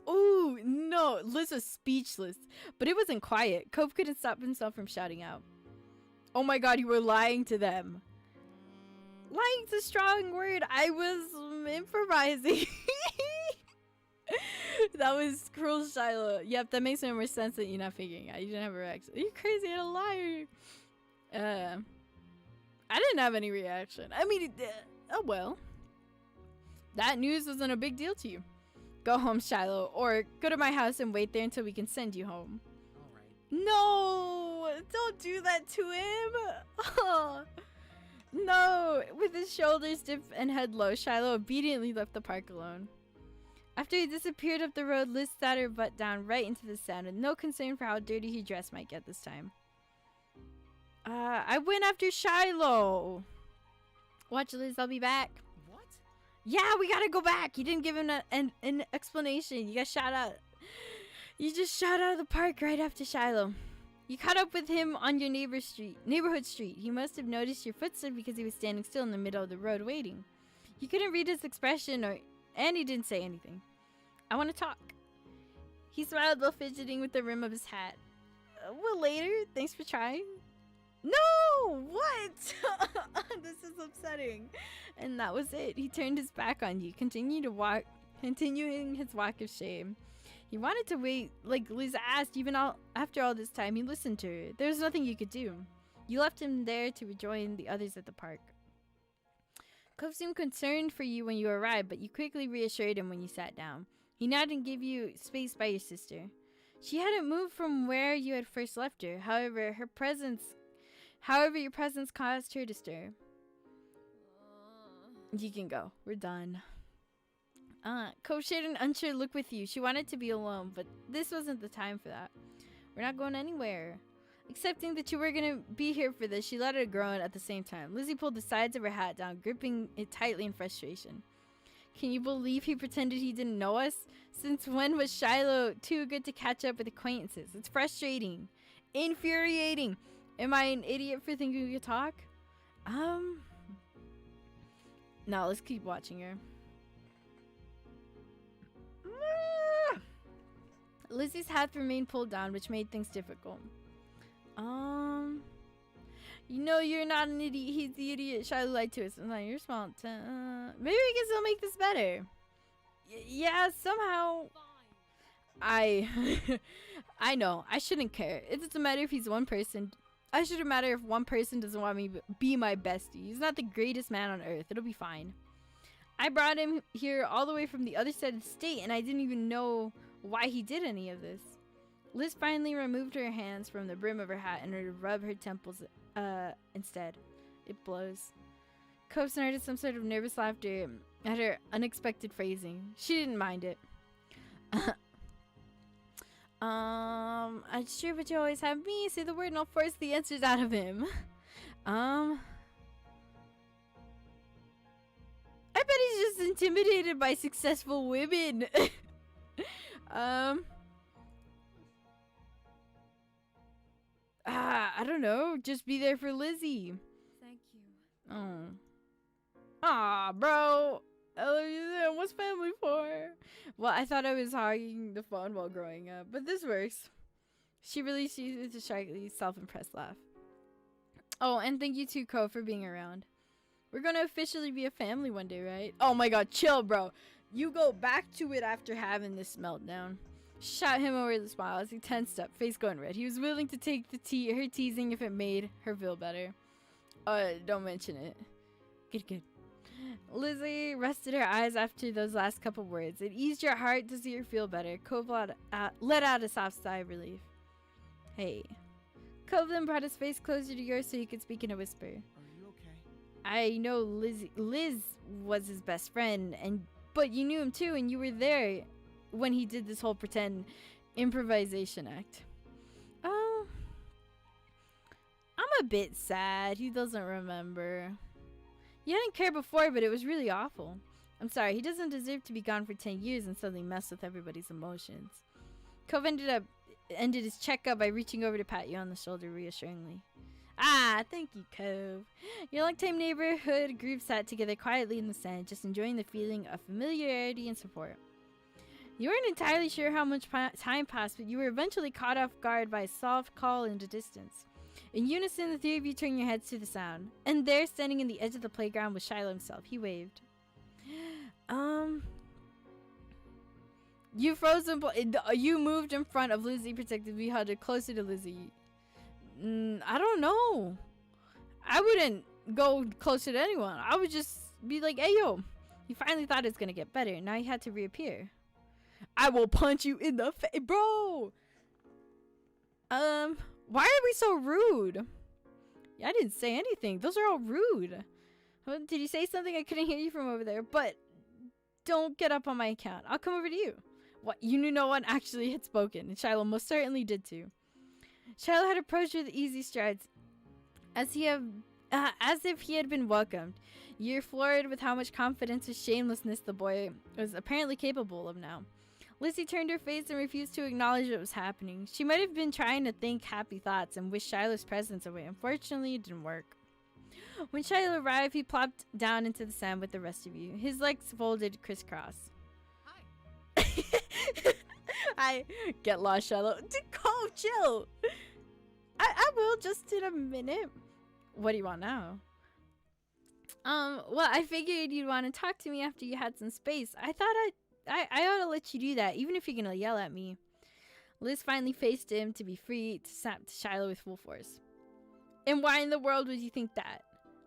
Ooh, no. Liz was speechless, but it wasn't quiet. Cove couldn't stop himself from shouting out. Oh my god, you were lying to them. Lying's a strong word. I was improvising. That was cruel, Shiloh. Yep, that makes more sense that you're not figuring out. You didn't have a reaction. Are you crazy? I'm a liar. I didn't have any reaction. I mean, oh well. That news wasn't a big deal to you. Go home, Shiloh, or go to my house and wait there until we can send you home. Alright. No! Don't do that to him! Oh, no! With his shoulders dipped and head low, Shiloh obediently left the park alone. After he disappeared up the road, Liz sat her butt down right into the sand with no concern for how dirty he dressed might get this time. I went after Shiloh. Watch, Liz, I'll be back. What? Yeah, we gotta go back. You didn't give him an explanation. You got shot out. You just shot out of the park right after Shiloh. You caught up with him on your neighborhood street. He must have noticed your footsteps because he was standing still in the middle of the road waiting. You couldn't read his expression and he didn't say anything. I want to talk. He smiled while fidgeting with the rim of his hat. Well, later. Thanks for trying. No! What? This is upsetting. And that was it. He turned his back on you, continuing his walk of shame. He wanted to wait, like Liz asked, even after all this time. He listened to her. There was nothing you could do. You left him there to rejoin the others at the park. Cove seemed concerned for you when you arrived, but you quickly reassured him when you sat down. He nodded and gave you space by your sister. She hadn't moved from where you had first left her. However, your presence caused her to stir. You can go. We're done. Cove shared an unsure look with you. She wanted to be alone, but this wasn't the time for that. We're not going anywhere. Accepting that you were gonna be here for this, she let it groan at the same time. Lizzie pulled the sides of her hat down, gripping it tightly in frustration. Can you believe he pretended he didn't know us? Since when was Shiloh too good to catch up with acquaintances? It's frustrating. Infuriating. Am I an idiot for thinking we could talk? No, let's keep watching her. Lizzie's hat remained pulled down, which made things difficult. You know you're not an idiot. He's the idiot. Shiloh lied to us. I'm like, you're small. Maybe we can still make this better. Yeah, somehow. I know. I shouldn't care. It doesn't matter if he's one person. I shouldn't matter if one person doesn't want me to be my bestie. He's not the greatest man on earth. It'll be fine. I brought him here all the way from the other side of the state, and I didn't even know why he did any of this. Liz finally removed her hands from the brim of her hat and to rub her temples instead. It blows. Cove snorted some sort of nervous laughter at her unexpected phrasing. She didn't mind it. It's true, but you always have me. Say the word and I'll force the answers out of him. I bet he's just intimidated by successful women. I don't know. Just be there for Lizzie. Thank you. Oh. Aw, bro. I love you. What's family for? Well, I thought I was hogging the phone while growing up, but this works. She released you with a sharply self-impressed laugh. Oh, and thank you too, Ko, for being around. We're gonna officially be a family one day, right? Oh my god, chill, bro. You go back to it after having this meltdown. Shot him over the smile as he tensed up, face going red. He was willing to take her teasing if it made her feel better. Don't mention it. Good. Lizzie rested her eyes after those last couple words. It eased your heart to see her feel better. Cove let out a soft sigh of relief. Hey. Cove then brought his face closer to yours so he could speak in a whisper. Are you okay? I know Liz was his best friend, but you knew him too, and you were there when he did this whole pretend improvisation act. Oh, I'm a bit sad. He doesn't remember. You didn't care before, but it was really awful. I'm sorry. He doesn't deserve to be gone for 10 years and suddenly mess with everybody's emotions. Cove ended his checkup by reaching over to pat you on the shoulder reassuringly. Ah, thank you, Cove. Your longtime neighborhood group sat together quietly in the sand, just enjoying the feeling of familiarity and support. You weren't entirely sure how much time passed, but you were eventually caught off guard by a soft call in the distance. In unison, the three of you turned your heads to the sound, and there, standing in the edge of the playground, was Shiloh himself. He waved. You froze you moved in front of Lizzie, protectively huddled closer to Lizzie. I don't know. I wouldn't go closer to anyone. I would just be like, hey, yo. You finally thought it was going to get better. Now you had to reappear. I will punch you in the face. Bro. Why are we so rude? I didn't say anything. Those are all rude. Did you say something? I couldn't hear you from over there. But don't get up on my account. I'll come over to you. What? You knew no one actually had spoken. And Shiloh most certainly did too. Shiloh had approached with easy strides, as if he had been welcomed. You're floored with how much confidence and shamelessness the boy was apparently capable of now. Lizzie turned her face and refused to acknowledge what was happening. She might have been trying to think happy thoughts and wish Shiloh's presence away. Unfortunately, it didn't work. When Shiloh arrived, he plopped down into the sand with the rest of you, his legs folded crisscross. Hi. I get lost, Shiloh. Cove, chill. I will, just in a minute. What do you want now? Well, I figured you'd want to talk to me after you had some space. I thought I ought to let you do that, even if you're gonna yell at me. Liz finally faced him to be free to snap to Shiloh with full force. And why in the world would you think that?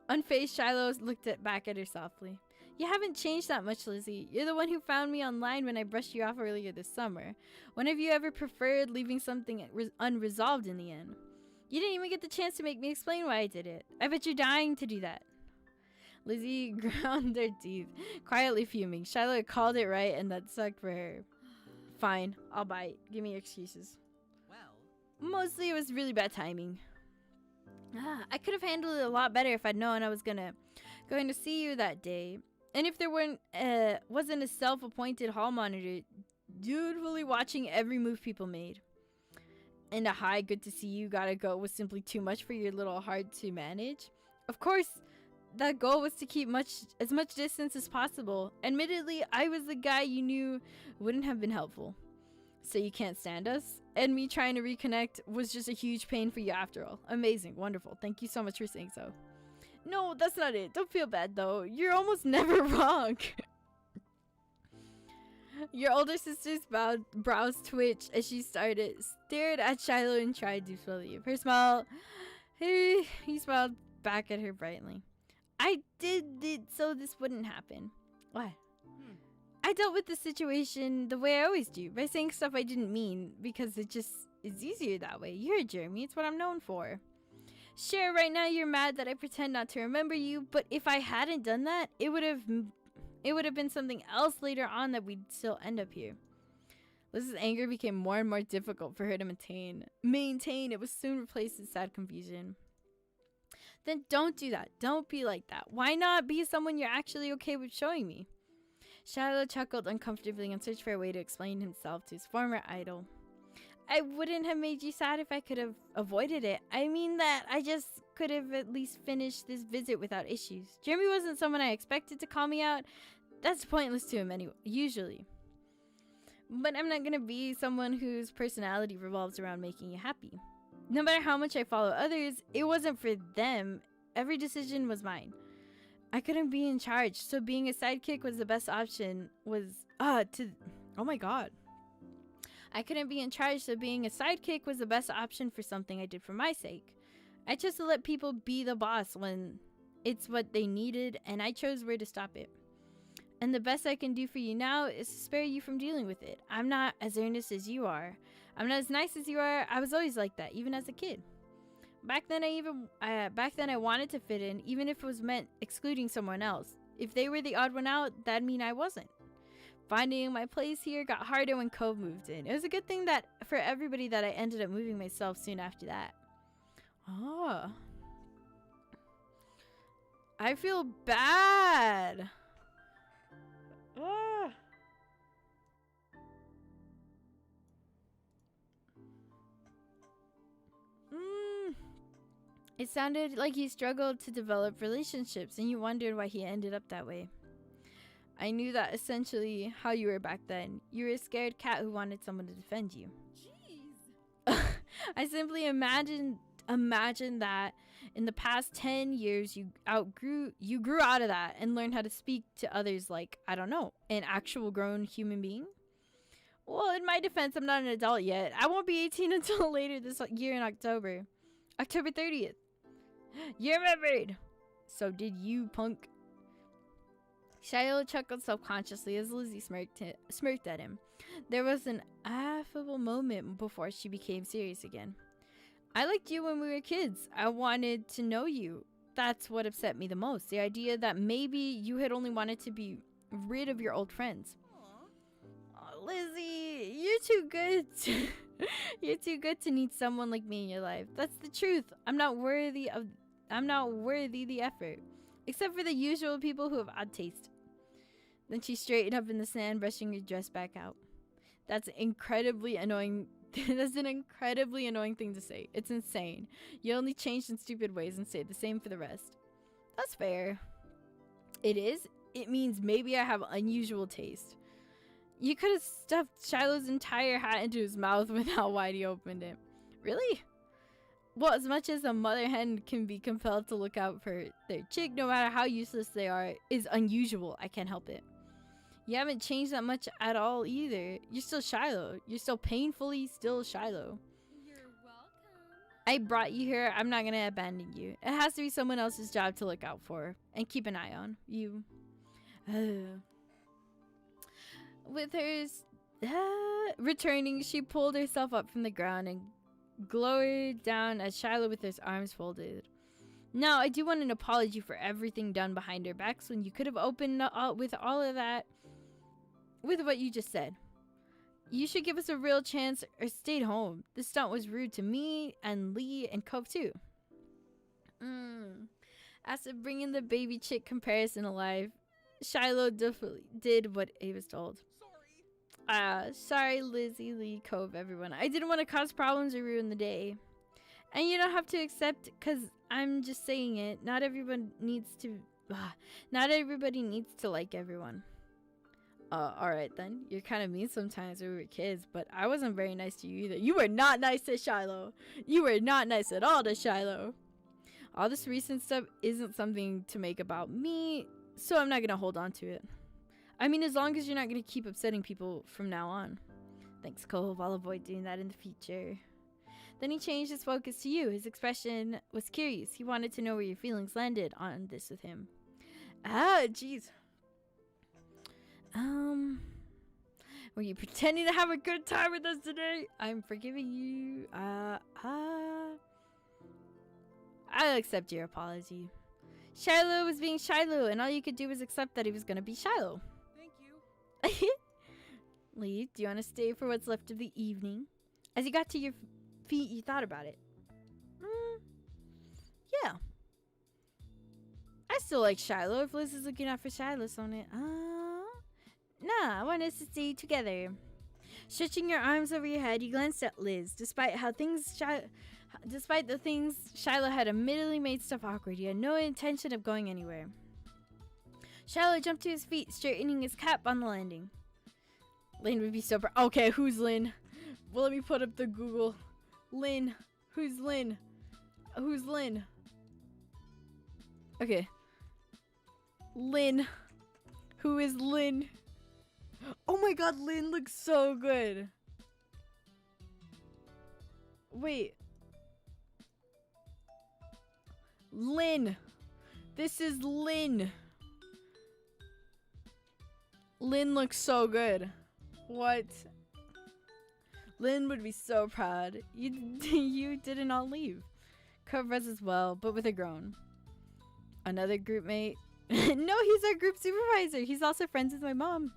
Unfazed, Shiloh looked back at her softly. You haven't changed that much, Lizzie. You're the one who found me online when I brushed you off earlier this summer. When have you ever preferred leaving something unresolved in the end? You didn't even get the chance to make me explain why I did it. I bet you're dying to do that. Lizzie ground her teeth, quietly fuming. Shiloh had called it right, and that sucked for her. Fine, I'll bite. Give me your excuses. Well, Mostly it was really bad timing. I could have handled it a lot better if I'd known I was going to see you that day. And if there wasn't a self-appointed hall monitor dutifully watching every move people made. And a hi, good to see you, gotta go was simply too much for your little heart to manage. Of course, that goal was to keep as much distance as possible. Admittedly, I was the guy you knew wouldn't have been helpful. So you can't stand us? And me trying to reconnect was just a huge pain for you after all. Amazing, wonderful. Thank you so much for saying so. No, that's not it. Don't feel bad though. You're almost never wrong. Your older sister's brows twitched as she stared at Shiloh and tried to believe. Her smile, he smiled back at her brightly. I did it so this wouldn't happen. What? I dealt with the situation the way I always do, by saying stuff I didn't mean, because it just is easier that way. You heard Jeremy, it's what I'm known for. Sure, right now you're mad that I pretend not to remember you, but if I hadn't done that, it would have been something else later on that we'd still end up here. Liz's anger became more and more difficult for her to maintain. It was soon replaced with sad confusion. Then don't do that. Don't be like that. Why not be someone you're actually okay with showing me? Shiloh chuckled uncomfortably and searched for a way to explain himself to his former idol. I wouldn't have made you sad if I could have avoided it. I mean that I just could have at least finished this visit without issues. Jeremy wasn't someone I expected to call me out. That's pointless to him anyway, usually. But I'm not gonna be someone whose personality revolves around making you happy. No matter how much I follow others, it wasn't for them. Every decision was mine. I couldn't be in charge, so being a sidekick was the best option. Oh my god. I couldn't be in charge, so being a sidekick was the best option for something I did for my sake. I chose to let people be the boss when it's what they needed, and I chose where to stop it. And the best I can do for you now is to spare you from dealing with it. I'm not as earnest as you are. I'm not as nice as you are. I was always like that, even as a kid. Back then I wanted to fit in, even if it was meant excluding someone else. If they were the odd one out, that'd mean I wasn't. Finding my place here got harder when Cove moved in. It was a good thing that for everybody that I ended up moving myself soon after that. Oh. I feel bad. Ah. It sounded like he struggled to develop relationships and you wondered why he ended up that way. I knew that essentially how you were back then. You were a scared cat who wanted someone to defend you. Jeez. I simply imagined that in the past 10 years you grew out of that and learned how to speak to others like, I don't know, an actual grown human being. Well, in my defense, I'm not an adult yet. I won't be 18 until later this year in October 30th. You remembered. So did you, punk. Shiloh chuckled self-consciously as Lizzie smirked at him. There was an affable moment before she became serious again. I liked you when we were kids. I wanted to know you. That's what upset me the most. The idea that maybe you had only wanted to be rid of your old friends. Oh, Lizzie, you're too good. You're too good to need someone like me in your life. That's the truth. I'm not worthy the effort. Except for the usual people who have odd taste. Then she straightened up in the sand, brushing her dress back out. That's incredibly annoying. That's an incredibly annoying thing to say. It's insane. You only change in stupid ways and say the same for the rest. That's fair. It is? It means maybe I have unusual taste. You could have stuffed Shiloh's entire hat into his mouth with how wide he opened it. Really? Well, as much as a mother hen can be compelled to look out for their chick, no matter how useless they are, is unusual. I can't help it. You haven't changed that much at all either. You're still Shiloh. You're still painfully still Shiloh. You're welcome. I brought you here. I'm not gonna abandon you. It has to be someone else's job to look out for and keep an eye on. You. With her returning, she pulled herself up from the ground and glowered down at Shiloh with his arms folded. Now, I do want an apology for everything done behind her backs when you could have opened up with all of that with what you just said. You should give us a real chance or stayed home. This stunt was rude to me and Lee and Cove too. As to bringing the baby chick comparison alive, Shiloh definitely did what he was told. Sorry, Lizzie, Lee, Cove, everyone. I didn't want to cause problems or ruin the day. And you don't have to accept, because I'm just saying it. Not everybody needs to like everyone. Alright then. You're kind of mean sometimes when we were kids, but I wasn't very nice to you either. You were not nice to Shiloh. You were not nice at all to Shiloh. All this recent stuff isn't something to make about me, so I'm not going to hold on to it. I mean, as long as you're not going to keep upsetting people from now on. Thanks, Cove. I'll avoid doing that in the future. Then he changed his focus to you. His expression was curious. He wanted to know where your feelings landed on this with him. Ah, jeez. Were you pretending to have a good time with us today? I'm forgiving you. I'll accept your apology. Shiloh was being Shiloh, and all you could do was accept that he was going to be Shiloh. Thank you. Lee, do you want to stay for what's left of the evening? As you got to your feet, you thought about it. Yeah. I still like Shiloh if Liz is looking out for Shiloh on it. Nah, I want us to stay together. Stretching your arms over your head, you glanced at Liz. Despite the things Shiloh had admittedly made stuff awkward, he had no intention of going anywhere. Shiloh jumped to his feet, straightening his cap on the landing. Lynn would be so proud. Okay, who's Lynn? Well, let me put up the Google. Lynn. Who's Lynn? Who's Lynn? Okay. Lynn. Who is Lynn? Oh my god, Lynn looks so good. Wait. Lynn. This is Lynn. Lynn looks so good. What? Lynn would be so proud. You did not leave. Cove runs as well, but with a groan. Another group mate. No, he's our group supervisor. He's also friends with my mom.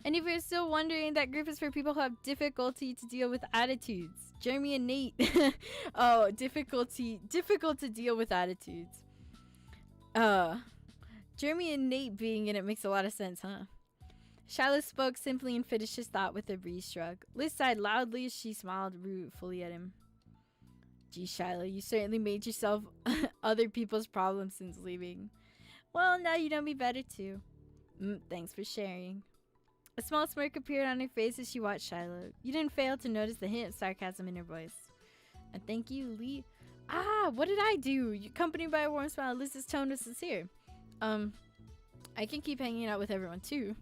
And if you're still wondering, that group is for people who have difficulty to deal with attitudes. Jeremy and Nate. Oh, difficult to deal with attitudes. Jeremy and Nate being in it makes a lot of sense, huh? Shiloh spoke simply and finished his thought with a breeze shrug. Liz sighed loudly as she smiled ruefully at him. Gee, Shiloh, you certainly made yourself other people's problems since leaving. Well, now you know me better too. Thanks for sharing. A small smirk appeared on her face as she watched Shiloh. You didn't fail to notice the hint of sarcasm in her voice. And thank you, Lee. What did I do? You accompanied by a warm smile, Liz's tone was sincere. I can keep hanging out with everyone too.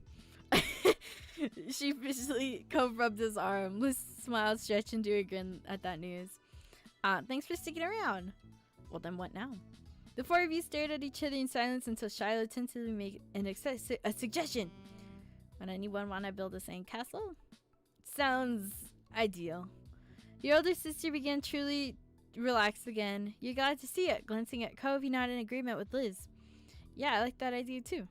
She officially rubbed his arm. Liz smiled, stretched into a grin at that news. Thanks for sticking around. Well, then what now? The four of you stared at each other in silence until Shiloh tentatively made a suggestion. Would anyone want to build a sandcastle? Sounds ideal. Your older sister began truly relaxed again. You're glad to see it. Glancing at Cove, you nodded in agreement with Liz. Yeah, I like that idea too.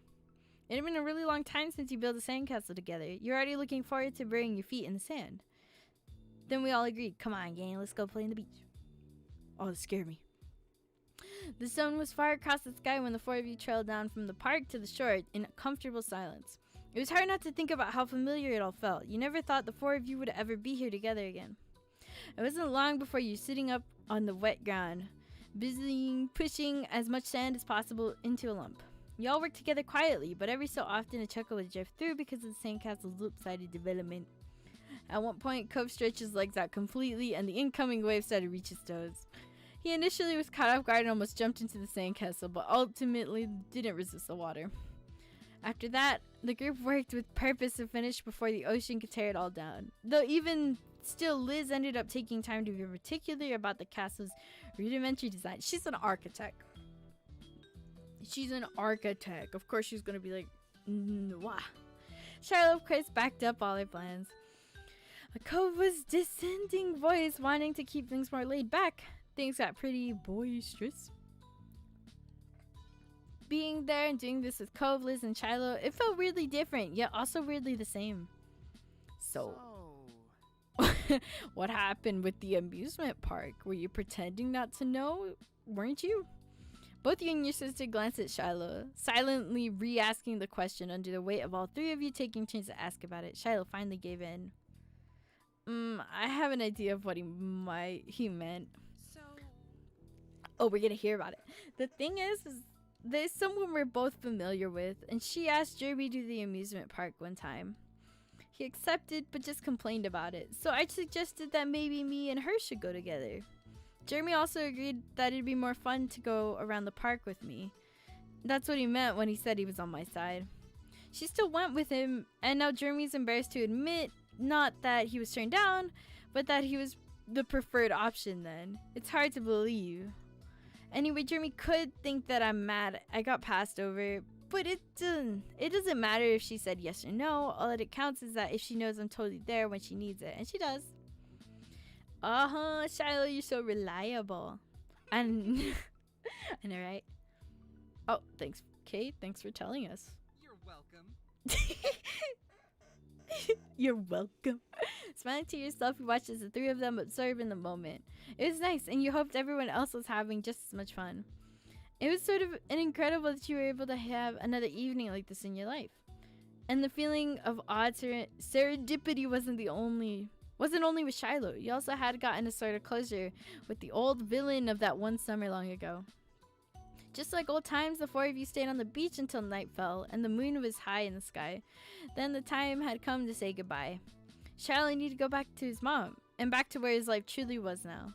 It had been a really long time since you built a sandcastle together. You're already looking forward to burying your feet in the sand. Then we all agreed. Come on, gang, let's go play on the beach. Oh, that scared me. The sun was far across the sky when the four of you trailed down from the park to the shore in comfortable silence. It was hard not to think about how familiar it all felt. You never thought the four of you would ever be here together again. It wasn't long before you sitting up on the wet ground, busy pushing as much sand as possible into a lump. You all worked together quietly, but every so often a chuckle would drift through because of the sandcastle's loop-sided development. At one point, Cove stretched his legs out completely and the incoming wave started to reach his toes. He initially was caught off guard and almost jumped into the sandcastle, but ultimately didn't resist the water. After that, the group worked with purpose to finish before the ocean could tear it all down. Though even still, Liz ended up taking time to be particular about the castle's rudimentary design. She's an architect. Of course she's gonna be like, wah. Shiloh, of course, backed up all her plans. A Cove's dissenting voice wanting to keep things more laid back. Things got pretty boisterous. Being there and doing this with Cove, Liz, and Shiloh, it felt weirdly different, yet also weirdly the same. So, what happened with the amusement park? Were you pretending not to know? Weren't you? Both you and your sister glanced at Shiloh, silently re-asking the question under the weight of all three of you taking turns to ask about it. Shiloh finally gave in. I have an idea of what he meant. So, Oh, we're gonna hear about it. The thing is there's someone we're both familiar with, and she asked Jeremy to the amusement park one time. He accepted, but just complained about it. So I suggested that maybe me and her should go together. Jeremy also agreed that it'd be more fun to go around the park with me. That's what he meant when he said he was on my side. She still went with him, and now Jeremy's embarrassed to admit not that he was turned down, but that he was the preferred option then. It's hard to believe. Anyway, Jeremy could think that I'm mad I got passed over, but it doesn't matter if she said yes or no. All that it counts is that if she knows I'm totally there when she needs it, and she does. Shiloh, you're so reliable. And I know, right? Oh, thanks, Kate. Thanks for telling us. You're welcome. You're welcome. Smiling to yourself, you watched as the three of them absorb in the moment. It was nice, and you hoped everyone else was having just as much fun. It was sort of an incredible that you were able to have another evening like this in your life. And the feeling of odd serendipity wasn't only with Shiloh. You also had gotten a sort of closure with the old villain of that one summer long ago. Just like old times, the four of you stayed on the beach until night fell and the moon was high in the sky. Then the time had come to say goodbye. Shiloh needed to go back to his mom and back to where his life truly was now.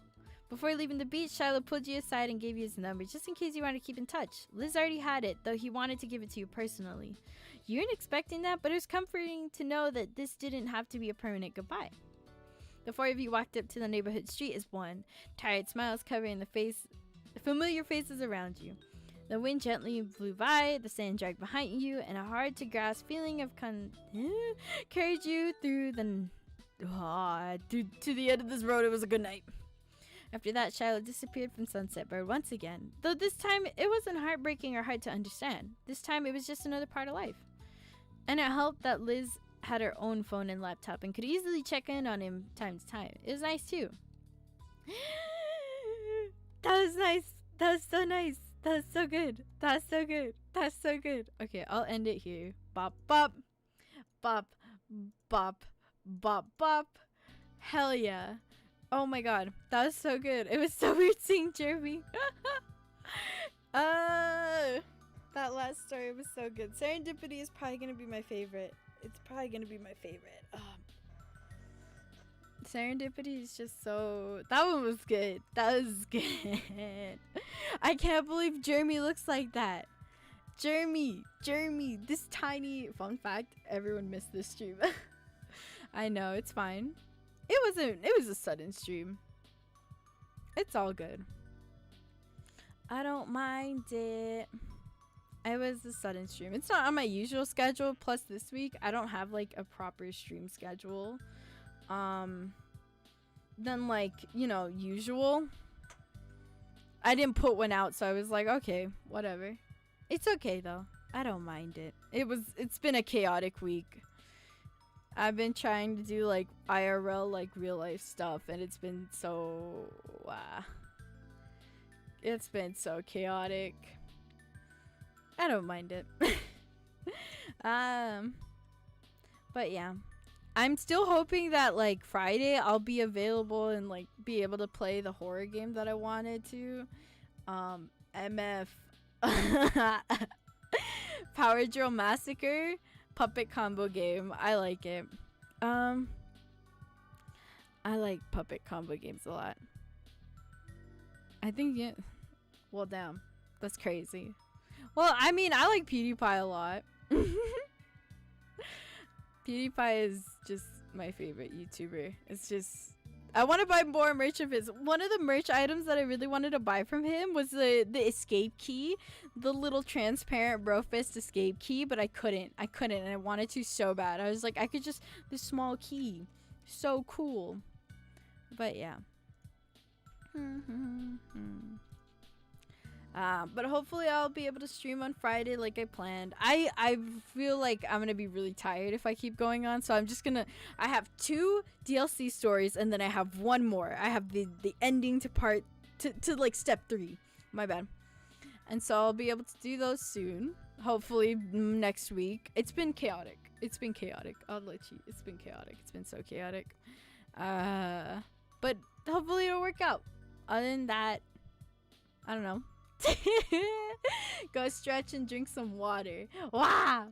Before leaving the beach, Shiloh pulled you aside and gave you his number just in case you wanted to keep in touch. Liz already had it, though he wanted to give it to you personally. You weren't expecting that, but it was comforting to know that this didn't have to be a permanent goodbye. The four of you walked up to the neighborhood street as one, tired smiles covering the familiar faces around you. The wind gently blew by, the sand dragged behind you, and a hard-to-grasp feeling of carried you through to the end of this road. It was a good night. After that, Shiloh disappeared from Sunset Bird once again. Though this time, it wasn't heartbreaking or hard to understand. This time, it was just another part of life. And it helped that Liz had her own phone and laptop and could easily check in on him time to time. It was nice, too. That was nice. That was so nice. That was so good. That's so good. That's so good. Okay, I'll end it here. Bop, bop. Bop, bop, bop, bop. Hell yeah. Oh my god. That was so good. It was so weird seeing Jeremy. That last story was so good. Serendipity is probably going to be my favorite. It's probably going to be my favorite. Serendipity is just so... That one was good. That was good. I can't believe Jeremy looks like that. Jeremy, this tiny... Fun fact, everyone missed this stream. I know, it's fine. It was a sudden stream. It's all good. I don't mind it. It was a sudden stream. It's not on my usual schedule. Plus this week, I don't have like a proper stream schedule. Than like, you know, usual. I didn't put one out, so I was like, okay, whatever. It's okay though. I don't mind it. It's been a chaotic week. I've been trying to do like IRL, like real life stuff, and it's been so it's been so chaotic. I don't mind it. But yeah. I'm still hoping that like Friday I'll be available and like be able to play the horror game that I wanted to. MF Power Drill Massacre puppet combo game. I like it. I like puppet combo games a lot. I think it... Well, damn. That's crazy. Well, I mean, I like PewDiePie a lot. PewDiePie is just my favorite YouTuber. It's just... I want to buy more merch of his. One of the merch items that I really wanted to buy from him was the escape key. The little transparent Brofist escape key, but I couldn't. And I wanted to so bad. I was like, I could just... This small key. So cool. But yeah. But hopefully I'll be able to stream on Friday like I planned. I feel like I'm gonna be really tired if I keep going on, so I'm just gonna... I have 2 DLC stories and then I have 1 more. I have the ending to like step 3. My bad. And so I'll be able to do those soon. Hopefully next week. It's been chaotic. I'll let you... It's been chaotic. It's been so chaotic. But hopefully it'll work out. Other than that, I don't know. Go stretch and drink some water. Wow.